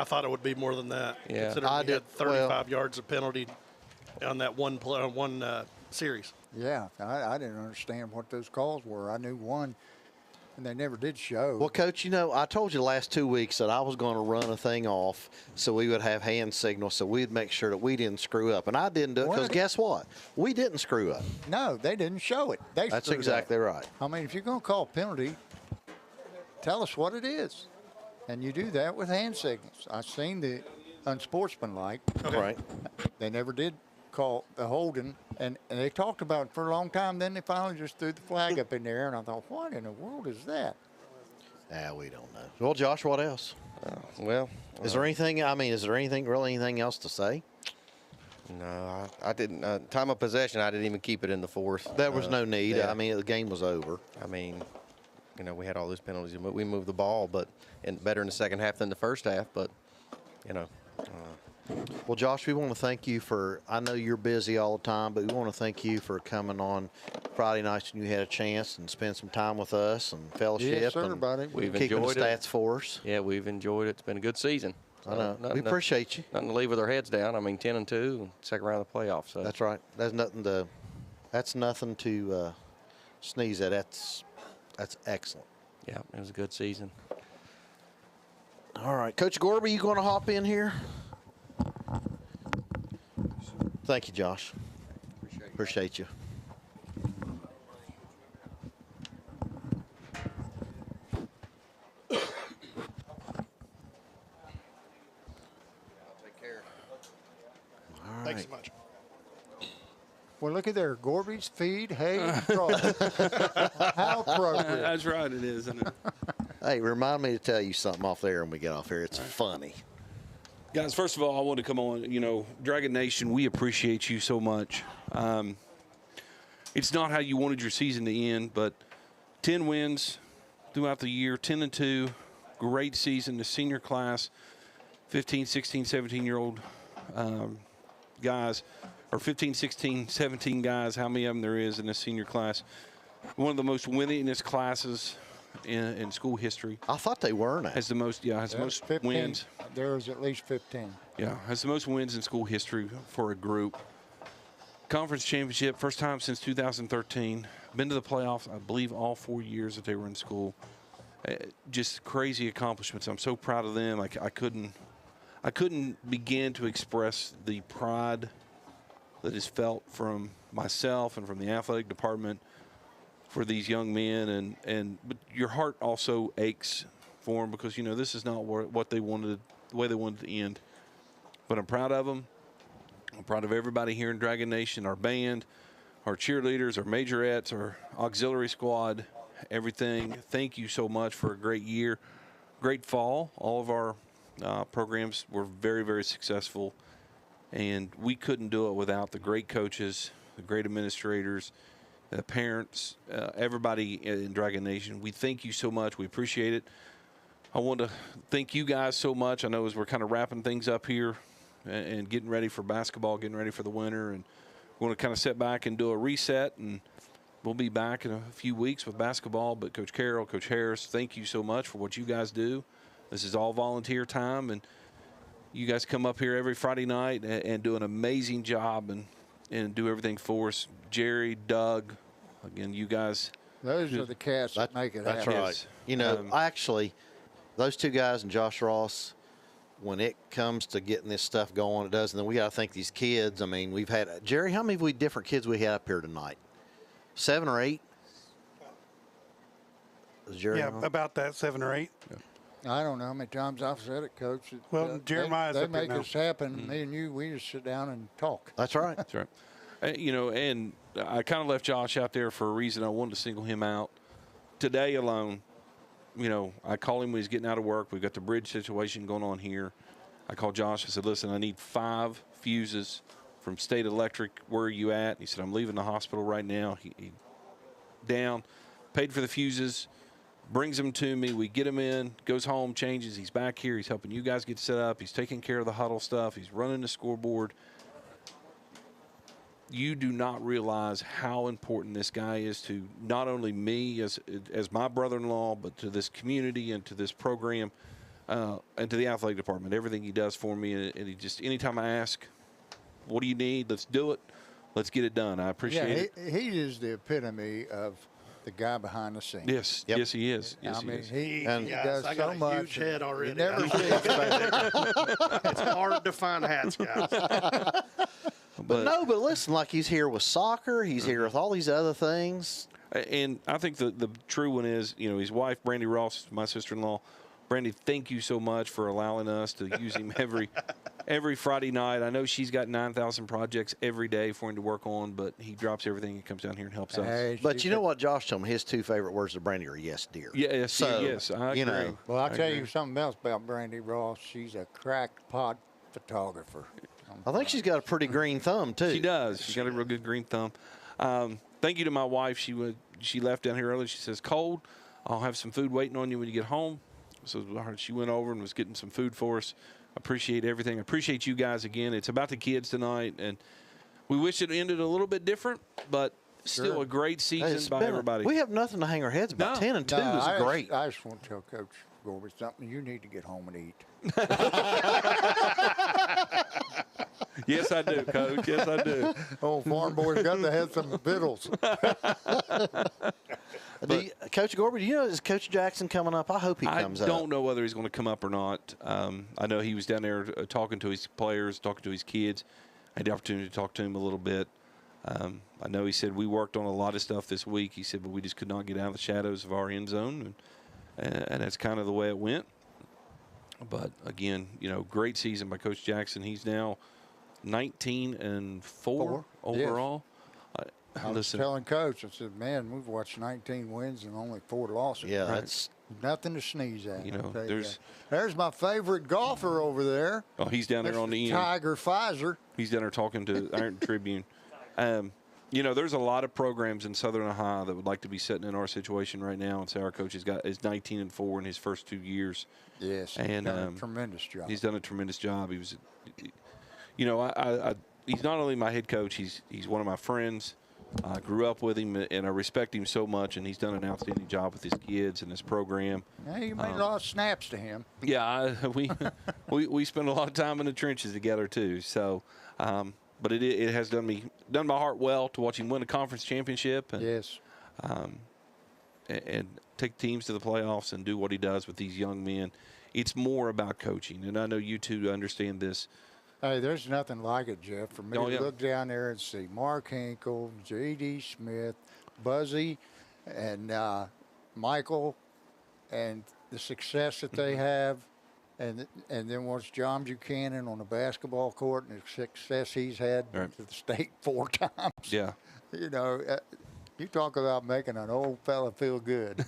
thought it would be more than that. Yeah. Considering we had 35 yards of penalty on that one series. Yeah, I didn't understand what those calls were. I knew one, and they never did show. Well, Coach, I told you the last 2 weeks that I was going to run a thing off so we would have hand signals so we'd make sure that we didn't screw up. And I didn't do it because guess what? We didn't screw up. No, they didn't show it. That's exactly right. I mean, if you're going to call a penalty, tell us what it is. And you do that with hand signals. I've seen the unsportsmanlike. Okay. Right. They never did call the holding, and they talked about it for a long time. Then they finally just threw the flag up in the air, and I thought, what in the world is that? We don't know. Well, Josh, what else? Is there anything anything else to say? No, I didn't. Time of possession, I didn't even keep it in the fourth. There was no need. Yeah. I mean, the game was over. I mean, we had all those penalties. We moved the ball, but better in the second half than the first half. But, Well, Josh, we want to thank you for, I know you're busy all the time, but we want to thank you for coming on Friday nights when you had a chance and spend some time with us and fellowship. Yes, sir, and buddy. We've keeping enjoyed the stats for us. Yeah, we've enjoyed it. It's been a good season. I know. We appreciate you. Nothing to leave with our heads down. I mean, 10-2, second round of the playoffs. So. That's right. That's nothing to sneeze at. That's excellent. Yeah, it was a good season. All right. Coach Gorby, you going to hop in here? Thank you, Josh. Appreciate you. Thanks so much. Well, look at there. Gorby's feed, hay, and straw. How appropriate. That's right, it is, isn't it? Hey, remind me to tell you something off there when we get off here. It's funny. Guys, first of all, I want to come on. Dragon Nation, we appreciate you so much. it's not how you wanted your season to end, but 10 wins throughout the year, 10-2, great season. The senior class, 15, 16, 17-year-old guys, or 15, 16, 17 guys, how many of them there is in this senior class. One of the most winningest classes in school history. I thought they weren't. Has the most, has the most 15. wins. There's at least 15. Yeah, has the most wins in school history for a group. Conference championship, first time since 2013. Been to the playoffs, I believe, all 4 years that they were in school. Just crazy accomplishments. I'm so proud of them. I couldn't begin to express the pride that is felt from myself and from the athletic department for these young men, but your heart also aches for them because this is not what they wanted, the way they wanted to end. But I'm proud of them. I'm proud of everybody here in Dragon Nation, our band, our cheerleaders, our majorettes, our auxiliary squad, everything. Thank you so much for a great year, great fall. All of our programs were very, very successful, and we couldn't do it without the great coaches, the great administrators, the parents, everybody in Dragon Nation. We thank you so much. We appreciate it. I want to thank you guys so much. I know as we're kind of wrapping things up here and getting ready for basketball, getting ready for the winter, and we want to kind of sit back and do a reset, and we'll be back in a few weeks with basketball. But Coach Carroll, Coach Harris, thank you so much for what you guys do. This is all volunteer time, and you guys come up here every Friday night and do an amazing job and do everything for us. Jerry, Doug, again, you guys. Those are the cats that make it that's happen. right. Actually, those two guys and Josh Ross, when it comes to getting this stuff going, it does. And then we got to think these kids. I mean, we've had Jerry. How many different kids we had up here tonight? 7 or 8. Is Jerry? Yeah, on? about that, 7 or 8. Yeah. I don't know how many times I've said it, Coach. Well, Jeremiah's they up here make now. us happen. Me and you, we just sit down and talk. That's right. That's right. And I kind of left Josh out there for a reason. I wanted to single him out. Today alone, I called him when he's getting out of work. We've got the bridge situation going on here. I called Josh. I said, listen, I need 5 fuses from State Electric. Where are you at? He said, I'm leaving the hospital right now. He down, paid for the fuses, brings them to me. We get him in, goes home, changes. He's back here. He's helping you guys get set up. He's taking care of the huddle stuff. He's running the scoreboard. You do not realize how important this guy is to not only me as my brother-in-law, but to this community and to this program and to the athletic department. Everything he does for me, and he just, anytime I ask, what do you need? Let's do it. Let's get it done. I appreciate it. He is the epitome of the guy behind the scenes. Yes, yes, he is. Yes, I mean, he he does I so got a much. huge head already. You never see it. It's hard to find hats, guys. But listen, like he's here with soccer. He's here with all these other things. And I think the true one is, his wife, Brandy Ross, my sister-in-law. Brandy, thank you so much for allowing us to use him every Friday night. I know she's got 9,000 projects every day for him to work on, but he drops everything and comes down here and helps us. But you know what Josh told me? His 2 favorite words to Brandy are yes, dear. Yes, So, yes, I agree. Well, I'll tell you something else about Brandy Ross. She's a crackpot photographer. I think she's got a pretty green thumb, too. She does. She's got a real good green thumb. Thank you to my wife. She left down here early. She says, Cold, I'll have some food waiting on you when you get home. So she went over and was getting some food for us. Appreciate everything. Appreciate you guys again. It's about the kids tonight, and we wish it ended a little bit different, but still a great season by everybody. We have nothing to hang our heads about. 10-2 is great. I just want to tell Coach Gorby something. You need to get home and eat. Yes, I do, Coach. Yes, I do. Old farm boy's got to have some victuals. Coach Gorby, do you know, is Coach Jackson coming up? I hope he comes up. I don't know whether he's going to come up or not. I know he was down there talking to his players, talking to his kids. I had the opportunity to talk to him a little bit. I know he said we worked on a lot of stuff this week. He said, but we just could not get out of the shadows of our end zone, and that's kind of the way it went. But, again, great season by Coach Jackson. He's now 19-4 overall. Yes. I was telling Coach, I said, man, we've watched 19 wins and only 4 losses. Yeah, that's nothing to sneeze at. There's my favorite golfer over there. Oh, he's down there on the end. Tiger Pfizer. He's down there talking to Iron Tribune. You know, there's a lot of programs in Southern Ohio that would like to be sitting in our situation right now and say our coach is 19-4 in his first 2 years. Yes, And done a tremendous job. He's done a tremendous job. He was, you know, he's not only my head coach. He's one of my friends. I grew up with him, and I respect him so much. And he's done an outstanding job with his kids and his program. Yeah, you made a lot of snaps to him. Yeah, we spend a lot of time in the trenches together too. So. But it has done my heart well to watch him win a conference championship and yes, and take teams to the playoffs and do what he does with these young men. It's more about coaching, and I know you two understand this. Hey, there's nothing like it, Jeff. For me Oh, to yeah. look down there and see Mark Hinkle, J.D. Smith, Buzzy, and Michael, and the success that they have. And then once John Buchanan on the basketball court and the success he's had Right. to the state 4 times. Yeah. You know, you talk about making an old fella feel good.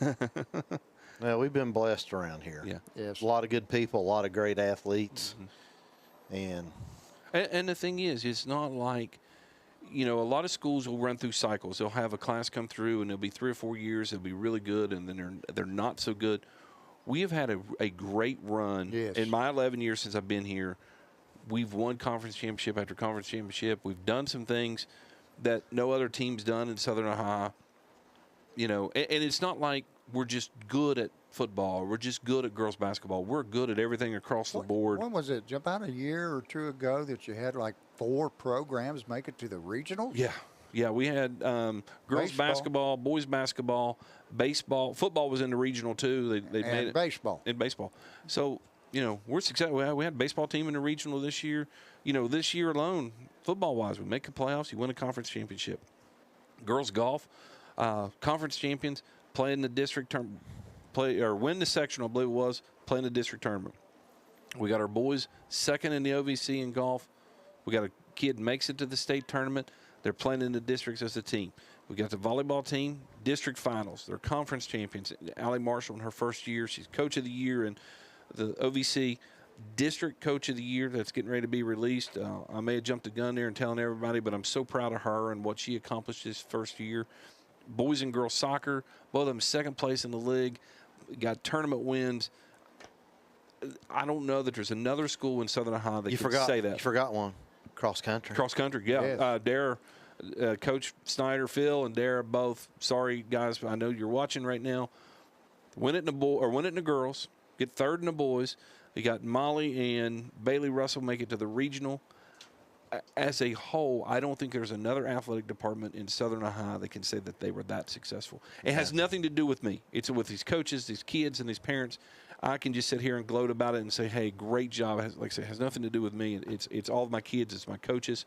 Well, we've been blessed around here. Yeah. Yes. A lot of good people, a lot of great athletes. And the thing is, it's not like, you know, a lot of schools will run through cycles. They'll have a class come through, and it'll be 3 or 4 years. They'll be really good, and then they're not so good. We have had a great run. Yes. In my 11 years since I've been here. We've won conference championship after conference championship. We've done some things that no other team's done in Southern Ohio. You know, and it's not like we're just good at football. Or we're just good at girls basketball. We're good at everything across the board. When was it? About a year or 2 ago that you had like 4 programs make it to the regionals? Yeah. Yeah, we had girls basketball, boys basketball, baseball. Football was in the regional too. They made it. Baseball. In baseball. So, you know, we're successful. We had a baseball team in the regional this year. You know, this year alone, football-wise, we make the playoffs. You win a conference championship. Girls golf, conference champions, play in the district win the sectional, I believe it was, play in the district tournament. We got our boys second in the OVC in golf. We got a kid makes it to the state tournament. They're playing in the districts as a team. We got the volleyball team, district finals. They're conference champions. Allie Marshall in her first year, she's coach of the year in the OVC district coach of the year that's getting ready to be released. I may have jumped the gun there and telling everybody, but I'm so proud of her and what she accomplished this first year. Boys and girls soccer, both of them second place in the league, got tournament wins. I don't know that there's another school in Southern Ohio that can say that. You forgot one. Cross country. Cross country, yeah. Yes. Dare, Coach Snyder, Phil, and Dare both. Sorry, guys, I know you're watching right now. Win it in the girls. Get third in the boys. You got Molly and Bailey Russell make it to the regional. As a whole, I don't think there's another athletic department in Southern Ohio that can say that they were that successful. It has nothing to do with me. It's with these coaches, these kids, and these parents. I can just sit here and gloat about it and say, hey, great job. Like I say, it has nothing to do with me. It's all of my kids. It's my coaches.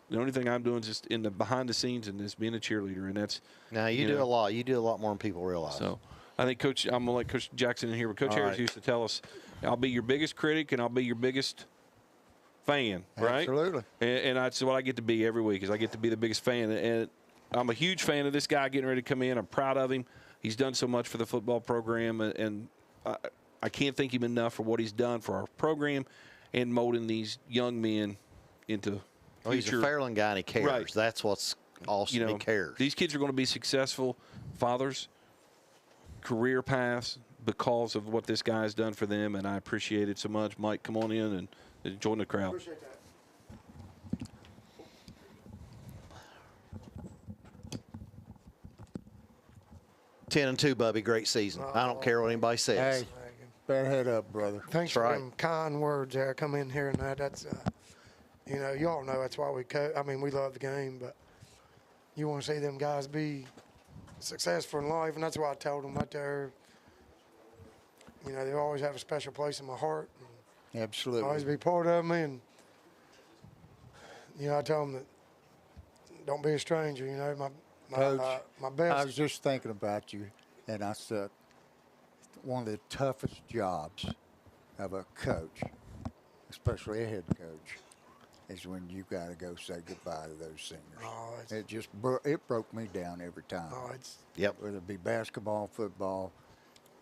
The only thing I'm doing is just in the behind the scenes and is being a cheerleader, and that's. Now you do a lot. You do a lot more than people realize. So, I think I'm gonna let Coach Jackson in here, but Coach Harris used to tell us, "I'll be your biggest critic and I'll be your biggest fan." Right? Absolutely. And that's what I get to be every week. Is I get to be the biggest fan, and I'm a huge fan of this guy getting ready to come in. I'm proud of him. He's done so much for the football program, and I can't thank him enough for what he's done for our program and molding these young men into. Well, he's a Fairland guy and he cares. Right. That's what's awesome. He cares. These kids are going to be successful fathers, career paths because of what this guy has done for them, and I appreciate it so much. Mike, come on in and join the crowd. Appreciate that. 10-2, Bubby. Great season. I don't care what anybody says. Hey, better head up, brother. Thanks for them kind words there. Come in here and that's, you know, you all know that's why we love the game, but you want to see them guys be successful in life, and that's why I told them right there. You know, they always have a special place in my heart. Absolutely. Always be part of me, and you know, I tell them that don't be a stranger. You know, Coach, my best. I was just thinking about you, and I said one of the toughest jobs of a coach, especially a head coach, is when you got to go say goodbye to those seniors. Oh, it just it broke me down every time. Oh, whether it be basketball, football,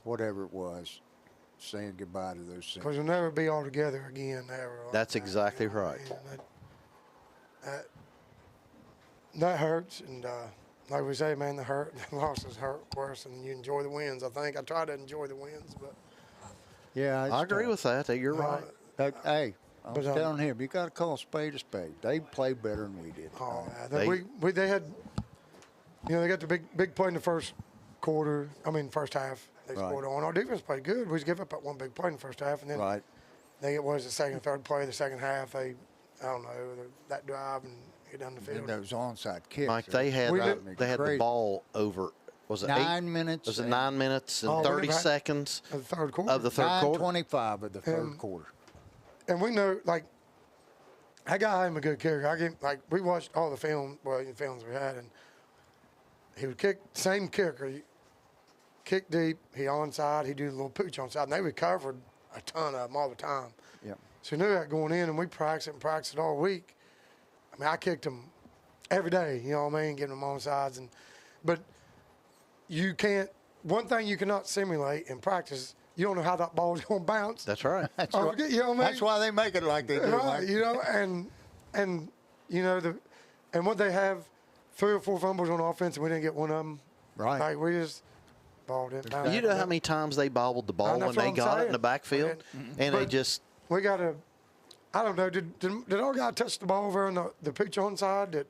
whatever it was, saying goodbye to those seniors. Because we'll never be all together again, ever. That's exactly right. that hurts. And like we say, man, the losses hurt worse than you enjoy the wins. I think I try to enjoy the wins, but Yeah, I agree with that. You're right. Hey, I was But, telling him, you got to call a spade a spade. They played better than we did. Oh, yeah. They had, they got the big play in the first half. They scored on. Our defense played good. We just gave up that one big play in the first half, and then I think it was the second, third play of the second half. I don't know, that drive and get down the field. And those onside kicks. Mike, they had the ball over. Was it 9 minutes? Was it 9 minutes and 30 seconds of the third quarter? 9:25 of the third quarter. And we know, like, that guy had a good kicker. We watched all the films we had, and he would kick, same kicker, kick deep, he onside, he'd do the little pooch onside, and they recovered a ton of them all the time. Yeah. So we knew that going in, and we practiced it all week. I mean, I kicked them every day, you know what I mean, getting them onsides. But you can't, one thing you cannot simulate in practice, you don't know how that ball's going to bounce. That's right. That's you know what I mean? That's why they make it like they do. Right, and what they have, 3 or 4 fumbles on offense, and we didn't get one of them. Right. Like, we just balled it. You know how many times they bobbled the ball when they got it in the backfield? And they just. We got to, I don't know, did our guy touch the ball over on the pitch onside that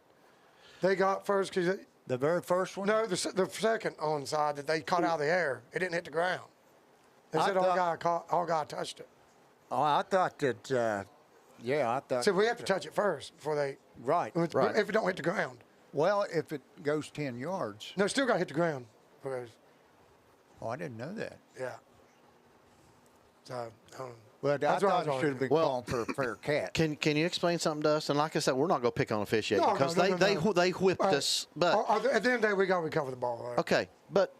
they got first? Cause the very first one? No, the second onside that they caught out of the air. It didn't hit the ground. They said our guy touched it. Oh, I thought that, I thought. So we have to touch it first before they. Right. If it don't hit the ground. Well, if it goes 10 yards. No, still got to hit the ground. Because, I didn't know that. Yeah. So, well, I thought it should have been called for a fair catch. Can you explain something to us? And like I said, we're not going to pick on officiating because they whipped us. But at the end of the day, we got to recover the ball. Right? Okay, but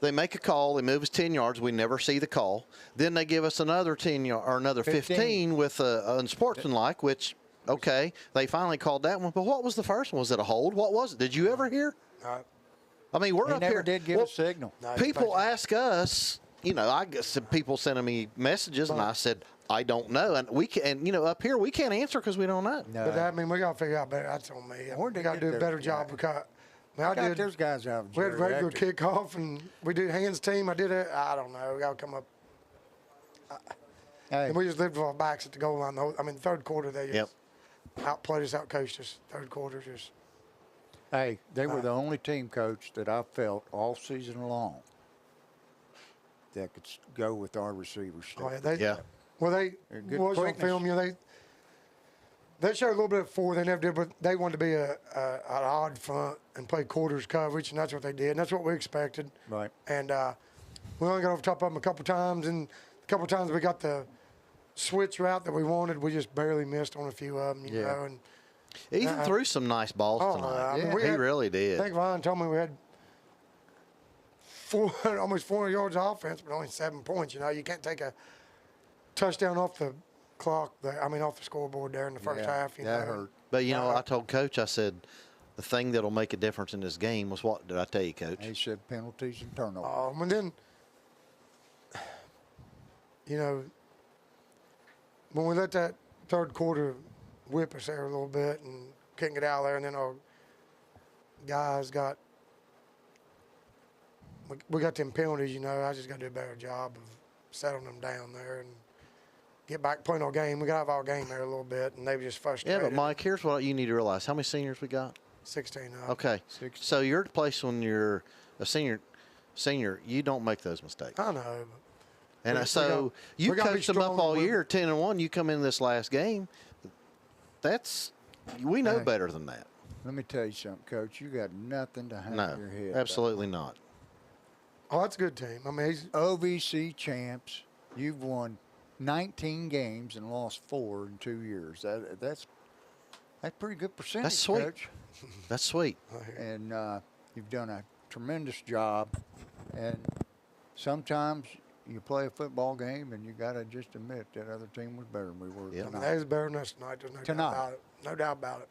they make a call. They move us 10 yards. We never see the call. Then they give us another 10 or another 15 with unsportsmanlike, which they finally called that one. But what was the first one? Was it a hold? What was it? Did you ever hear? I mean, we're up here. He never did give a signal. People ask us. I guess people sending me messages, and I said, I don't know. And we can, up here, we can't answer because we don't know. No. But we got to figure out better. That's on me. We got to do a better job because there's guys out. We had regular kickoff, and we did hands team. I did it. I don't know. We got to come up. And we just lived with our backs at the goal line. The third quarter, they just outplayed us, outcoached us. Third quarter, just. Hey, they were the only team, Coach, that I felt all season long that could go with our receivers. Oh, yeah. Well, they was on film. They showed a little bit of 4. They never did, but they wanted to be an odd front and play quarters coverage, and that's what they did. And that's what we expected. Right. And we only got over top of them a couple times, and a couple times we got the switch route that we wanted. We just barely missed on a few of them, you know. And Ethan threw some nice balls tonight. He really did. I think Ryan told me we had almost 400 yards of offense, but only 7 points. You can't take a touchdown off the clock, off the scoreboard there in the first half. That hurt. But, I told Coach, I said, the thing that'll make a difference in this game was what did I tell you, Coach? He said penalties and turnovers. And then, when we let that third quarter whip us there a little bit and couldn't get out of there, and then our guys we got them penalties, I just got to do a better job of settling them down there and get back playing our game. We got out of our game there a little bit, and they were just frustrated. Yeah, but Mike, here's what you need to realize. How many seniors we got? 16. Okay. 16. So you're at the place when you're a senior, you don't make those mistakes. I know. And so you coached them up all year, 10-1. You come in this last game. We know better than that. Let me tell you something, Coach. You got nothing to hang your head. Absolutely not. Oh, that's a good team. He's OVC champs. You've won 19 games and lost 4 in 2 years. That's pretty good percentage. That's sweet. Coach. That's sweet. And you've done a tremendous job. And sometimes you play a football game and you got to just admit that other team was better than we were tonight. They was better than us tonight. There's no doubt about it. No doubt about it.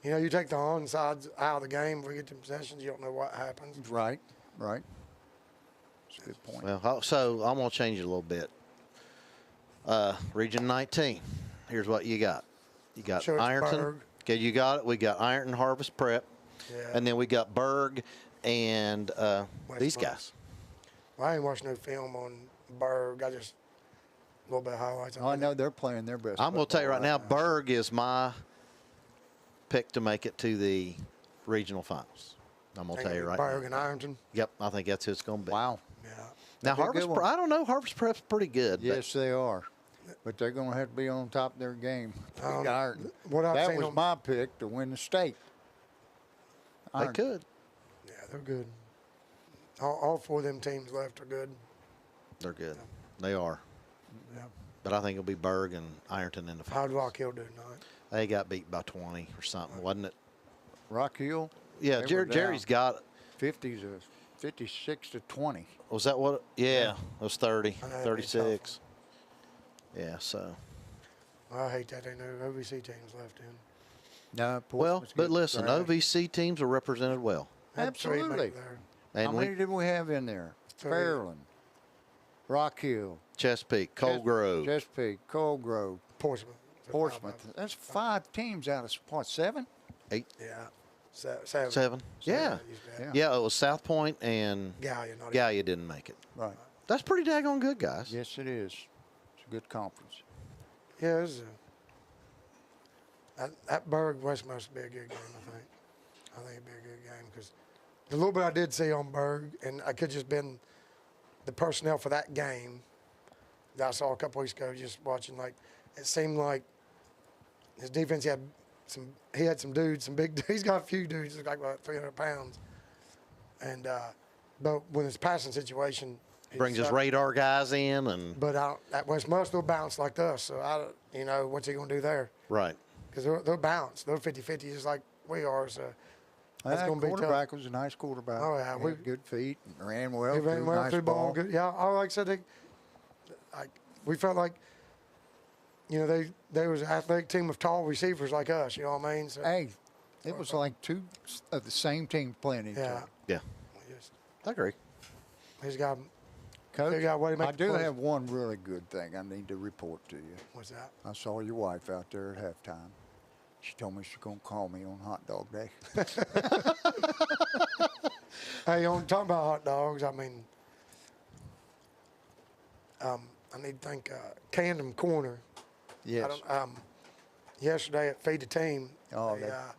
You take the onsides out of the game, we get to possessions, you don't know what happens. Right. That's a good point. Well, so I'm going to change it a little bit. Region 19, here's what you got. You got Ironton. Okay, you got it. We got Ironton Harvest Prep. Yeah. And then we got Berg and these Westmont. guys. Well, I ain't watched no film on Berg. I just a little bit of highlights. Oh, I know they're playing their best. I'm going to tell you right football now, Berg is my pick to make it to the regional finals. I'm going to tell you right Berg now. and Ironton. Yep, I think that's who it's going to be. Wow. Yeah. Now, That'd be a Harvest good Prep, one. I don't know. Harvest Prep's pretty good. but Yes, they are. But they're going to have to be on top of their game. Ironton. what I've That seen was on- my pick to win the state. They Ironton. could. Yeah, they're good. All 4 of them teams left are good. They're good. They are. Yeah. But I think it'll be Berg and Ironton in the How'd finals. Rock Hill do tonight? They got beat by 20 or something, wasn't it? Rock Hill. Yeah, They were Jerry's down got 56 to 20. Was that what? Yeah, it was 30, I know, 36. Yeah, so. I hate that ain't no OVC teams left in. No, Well, Portsmouth's but getting listen, thrashed. OVC teams are represented well. Had 3 make Absolutely. there. And How we, many did we have in there? 3. Fairland, Rock Hill, Chesapeake, Cold Grove. Chesapeake, Cold Grove, Portsmouth. So Portsmouth. 5 That's 5 teams out of what, 7? 8, Yeah. 7. 7. Yeah. Yeah. Yeah, it was South Point and Gallia, not Gallia didn't make it. Right. That's pretty daggone good, guys. Yes, it is. It's a good conference. Yeah, it's that Berg West must be a good game, I think. I think it'd be a good game because the little bit I did see on Berg, and I could just been the personnel for that game that I saw a couple weeks ago, just watching, like, it seemed like his defense had some dudes, some big dudes. He's got a few dudes, like about 300 pounds. And, but when it's passing situation, Brings his radar guys in and. But that West must will bounce like us. So, what's he going to do there? Right. Because they'll bounce. They're 50-50 just like we are. So that's That going to be tough. quarterback was a nice quarterback. Oh, yeah, He had good feet and ran well. He ran threw well, nice threw the ball good. Yeah, like I said, we felt like, they was an athletic team of tall receivers like us. You know what I mean? So, Hey, it was like 2 of the same team playing each yeah. other. Yeah. I agree. He's got. Coach, They got what he make I the do plays. have one really good thing I need to report to you. What's that? I saw your wife out there at halftime. She told me she's going to call me on Hot Dog Day. Hey, on talking about hot dogs, I mean, I need to thank Camden Corner. Yes. Yesterday at Feed the Team, Oh, they that-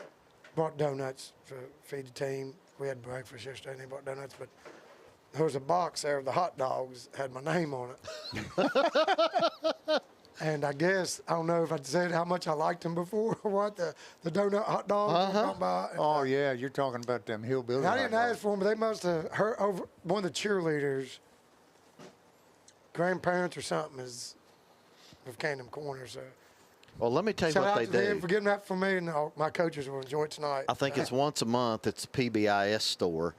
brought donuts for Feed the Team. We had breakfast yesterday and they brought donuts, but there was a box there of the hot dogs, had my name on it. And I guess, I don't know if I said how much I liked them before or what, the donut hot dogs. I'm talking about. And, Oh, yeah, you're talking about them hillbilly. I didn't hot dogs. ask for them, but they must have heard over one of the cheerleaders, grandparents or something, is of Camden Corner. So Well, let me tell you shout what out they to them do. for getting that for me, and my coaches will enjoy it tonight. I think it's once a month. It's a PBIS store,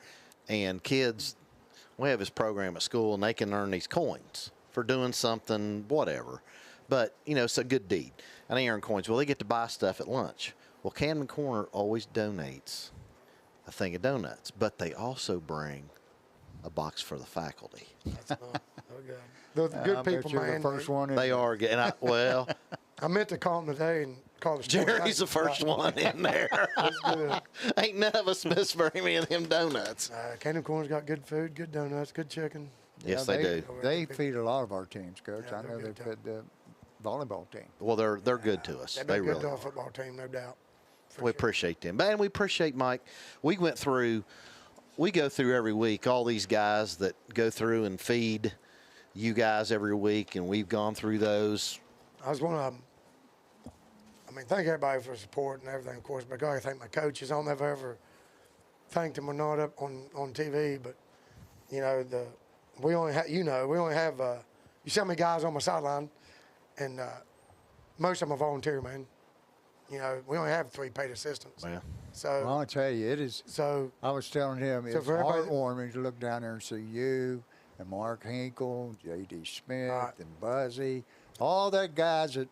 and kids, we have this program at school, and they can earn these coins for doing something, whatever. But, it's a good deed. And they earn coins. Well, they get to buy stuff at lunch. Well, Camden Corner always donates a thing of donuts, but they also bring a box for the faculty. That's not, okay. They're the good I bet people, you're man. the first one in They there. are getting, well, I meant to call them today and call the store. Jerry's the first one in there. That's good. Ain't none of us miss very many of them donuts. Camden Corner's got good food, good donuts, good chicken. Yes, Yeah, they do. They feed a lot of our teams, Coach. Yeah, I know they're they good fed the volleyball team. Well, they're good to us. They've They been good really to are. our football team, no doubt. For We sure. appreciate them. And we appreciate Mike. We go through every week all these guys that go through and feed you guys every week, and we've gone through those. I was one of them. I mean, thank everybody for support and everything, of course, but I got to thank my coaches. I'll never ever thank them or not up on TV, but, we only have, we only have, you see how many guys on my sideline, and most of them are volunteer, man. We only have 3 paid assistants. Yeah. So, Well, I'll tell you, it is. so I was telling him So it's for everybody- heartwarming to look down there and see you and Mark Hinkle, J.D. Smith, Right. and Buzzy, all that guys that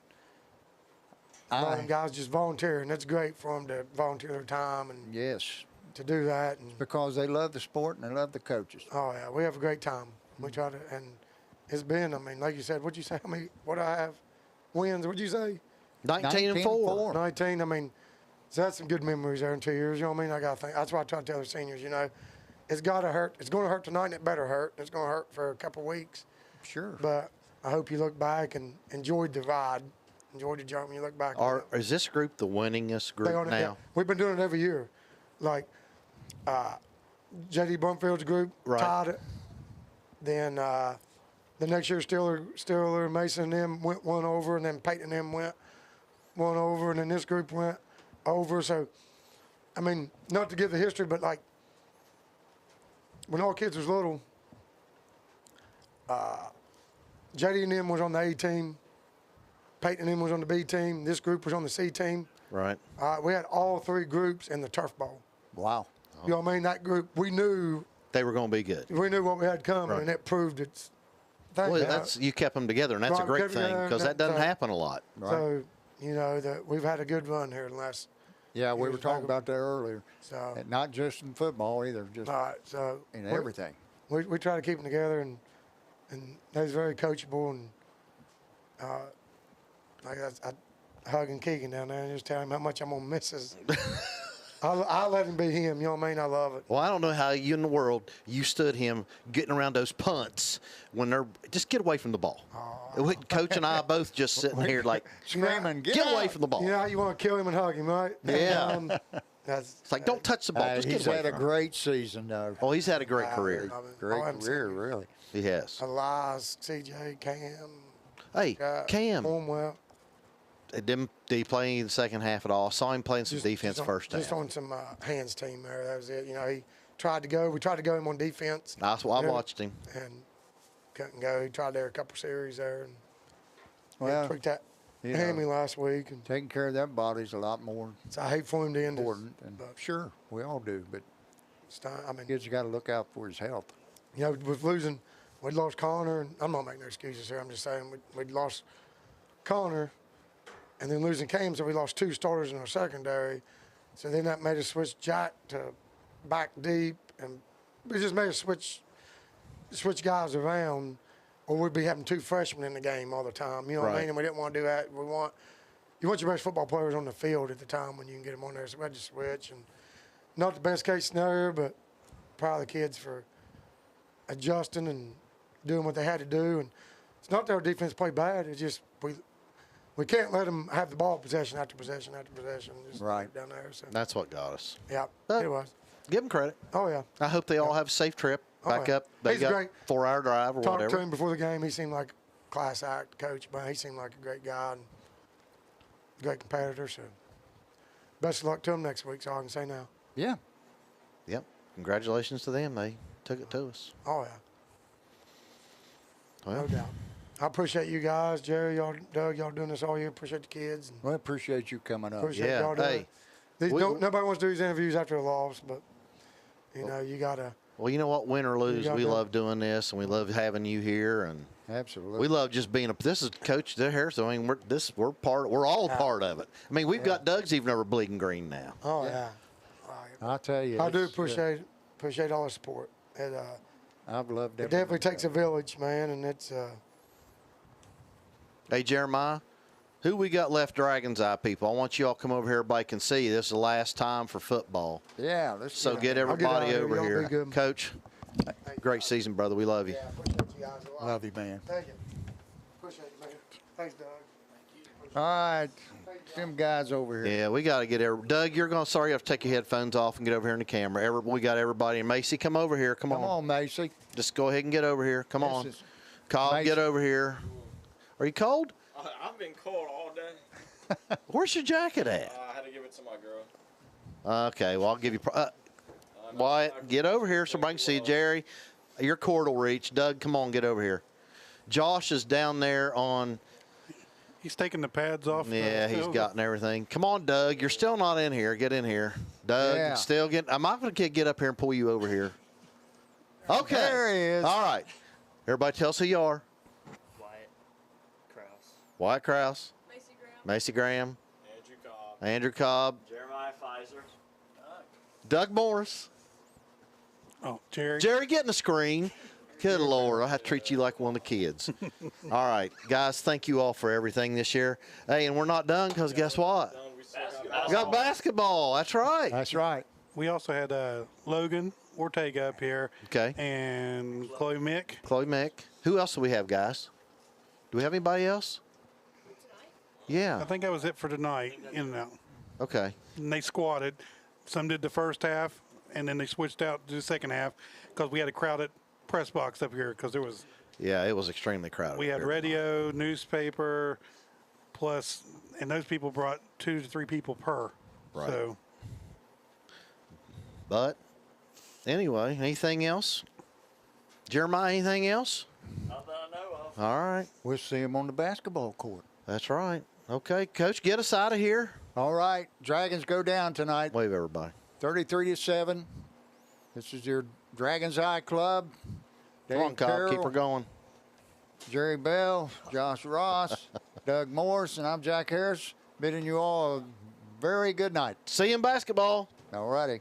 a lot of them guys just volunteer, and it's great for them to volunteer their time and yes, to do that. And because they love the sport and they love the coaches. oh yeah, we have a great time. We try to, and it's been. I mean, like you said, what'd you say? What do I have? Wins? What'd you say? 19 and 4. 19. I mean, So that's some good memories there in 2 years. You know what I mean? I got to think. That's why I try to tell the seniors, you know, it's got to hurt. It's going to hurt tonight, and it better hurt. It's going to hurt for a couple of weeks. Sure. But I hope you look back and enjoyed the ride, enjoyed the jump when you look back. Is this group the winningest group now? Yeah. We've been doing it every year. Like J.D. Brumfield's group tied it. Then the next year, Stiller, Mason, and them went one over, and then Peyton and them went one over, and then this group went over. So, I mean, not to give the history, but like when all kids was little, JD and them was on the A team, Peyton and them was on the B team, this group was on the C team. Right. We had all 3 groups in the turf bowl. Wow. You know what I mean? That group, we knew they were going to be good. We knew what we had coming, and it proved its thing. Well, you kept them together, and that's a great thing because that doesn't happen a lot. Right. So, you know, that we've had a good run here in the last. Yeah, we were talking about that earlier. So, and not just in football either, just in everything. We try to keep them together, and they was very coachable, and like I hugging Keegan down there and just tell him how much I'm gonna miss his. I'll let him be him. You know what I mean? I love it. Well, I don't know how you in the world you stood him getting around those punts when they're just get away from the ball. Coach and I both just sitting here like screaming, get away from the ball. You know how you want to kill him and hug him, right? Yeah. It's like don't touch the ball. Just he's had a great season, though. Oh, he's had a great career. Great career, really. He has. Elias, CJ, Cam. Hey, Cam. Well. Did he play in the second half at all? I saw him playing some defense first half. Just on some hands team there. That was it. You know, he tried to go. We tried to go him on defense. I watched him. And couldn't go. He tried there a couple series there. And he tweaked that hammy last week. And taking care of that body's a lot more. So I hate for him to end important. Sure, we all do. But I mean, kids got to look out for his health. You know, with losing, we lost Connor. And I'm not making no excuses here. I'm just saying we lost Connor. And then losing Cam, so we lost 2 starters in our secondary. So then that made us switch Jack to back deep, and we just made us switch guys around, or we'd be having 2 freshmen in the game all the time. You know what I mean? And we didn't want to do that. You want your best football players on the field at the time when you can get them on there. So we had to switch, and not the best case scenario, but proud of the kids for adjusting and doing what they had to do. And it's not that our defense played bad. It's just we can't let them have the ball possession after possession after possession. Just right down there. So. That's what got us. Yeah, it was. Give them credit. Oh, yeah. I hope they all have a safe trip back up. They got a 4-hour drive or whatever. Talked to him before the game. He seemed like a class act coach, but he seemed like a great guy and great competitor. So best of luck to him next week, so I can say now. Yeah. Yep. Congratulations to them. They took it to us. Oh, yeah. Well, no doubt. I appreciate you guys, Jerry, y'all, Doug, y'all doing this all year. Appreciate the kids. Well, I appreciate you coming up. Appreciate y'all doing it. Nobody wants to do these interviews after a loss, but, you know, you got to. Well, you know what? Win or lose, we love doing this, and we love having you here. And absolutely, we love just being this is Coach Harris. I mean, we're all part of it. I mean, we've got Doug's even over bleeding green now. Oh, yeah. I'll tell you. I do appreciate all the support. I've loved it. It definitely takes a village, man, and it's. Hey, Jeremiah, who we got left Dragon's Eye, people? I want you all to come over here. Everybody can see. This is the last time for football. Yeah. So get everybody over here. Coach, great season, brother. We love you. Yeah, appreciate you guys a lot. Love you, man. Thank you. Appreciate you, man. Thanks, Doug. All right. Them guys over here. Yeah, we got to get Doug, you have to take your headphones off and get over here in the camera. We got everybody. And Macy, come over here. Come on. Come on, Macy. Just go ahead and get over here. Come on. Cobb, get over here. Are you cold? I've been cold all day. Where's your jacket at? I had to give it to my girl. Okay, well, I'll give you. Wyatt, get over here so I can see you. Jerry, your cord will reach. Doug, come on, get over here. Josh is down there on. He's taking the pads off. Yeah, he's gotten everything. Come on, Doug. You're still not in here. Get in here. Doug, still get. I'm not going to get up here and pull you over here. Okay. There he is. All right. Everybody tell us who you are. Wyatt Krause. Macy Graham. Andrew Cobb. Jeremiah Pfizer. Doug Morris. Oh, Jerry. Jerry, get in the screen. Good Lord, I have to treat you like one of the kids. All right, guys, thank you all for everything this year. Hey, and we're not done because guess what? We got basketball. That's right. That's right. We also had Logan Ortega up here. Okay. And Chloe Mick. Chloe Mick. Who else do we have, guys? Do we have anybody else? Yeah. I think that was it for tonight. In and out. Okay. And they squatted. Some did the first half, and then they switched out to the second half because we had a crowded press box up here because there was. Yeah, it was extremely crowded. We had radio, newspaper, plus, and those people brought 2 to 3 people per. Right. So. But anyway, anything else? Jeremiah, anything else? Not that I know of. All right. We'll see him on the basketball court. That's right. Okay, Coach, get us out of here. All right. Dragons go down tonight. Wave, everybody. 33-7. This is your Dragons Eye Club. Come on, Kyle. Keep her going. Jerry Bell, Josh Ross, Doug Morris, and I'm Jack Harris, bidding you all a very good night. See you in basketball. All righty.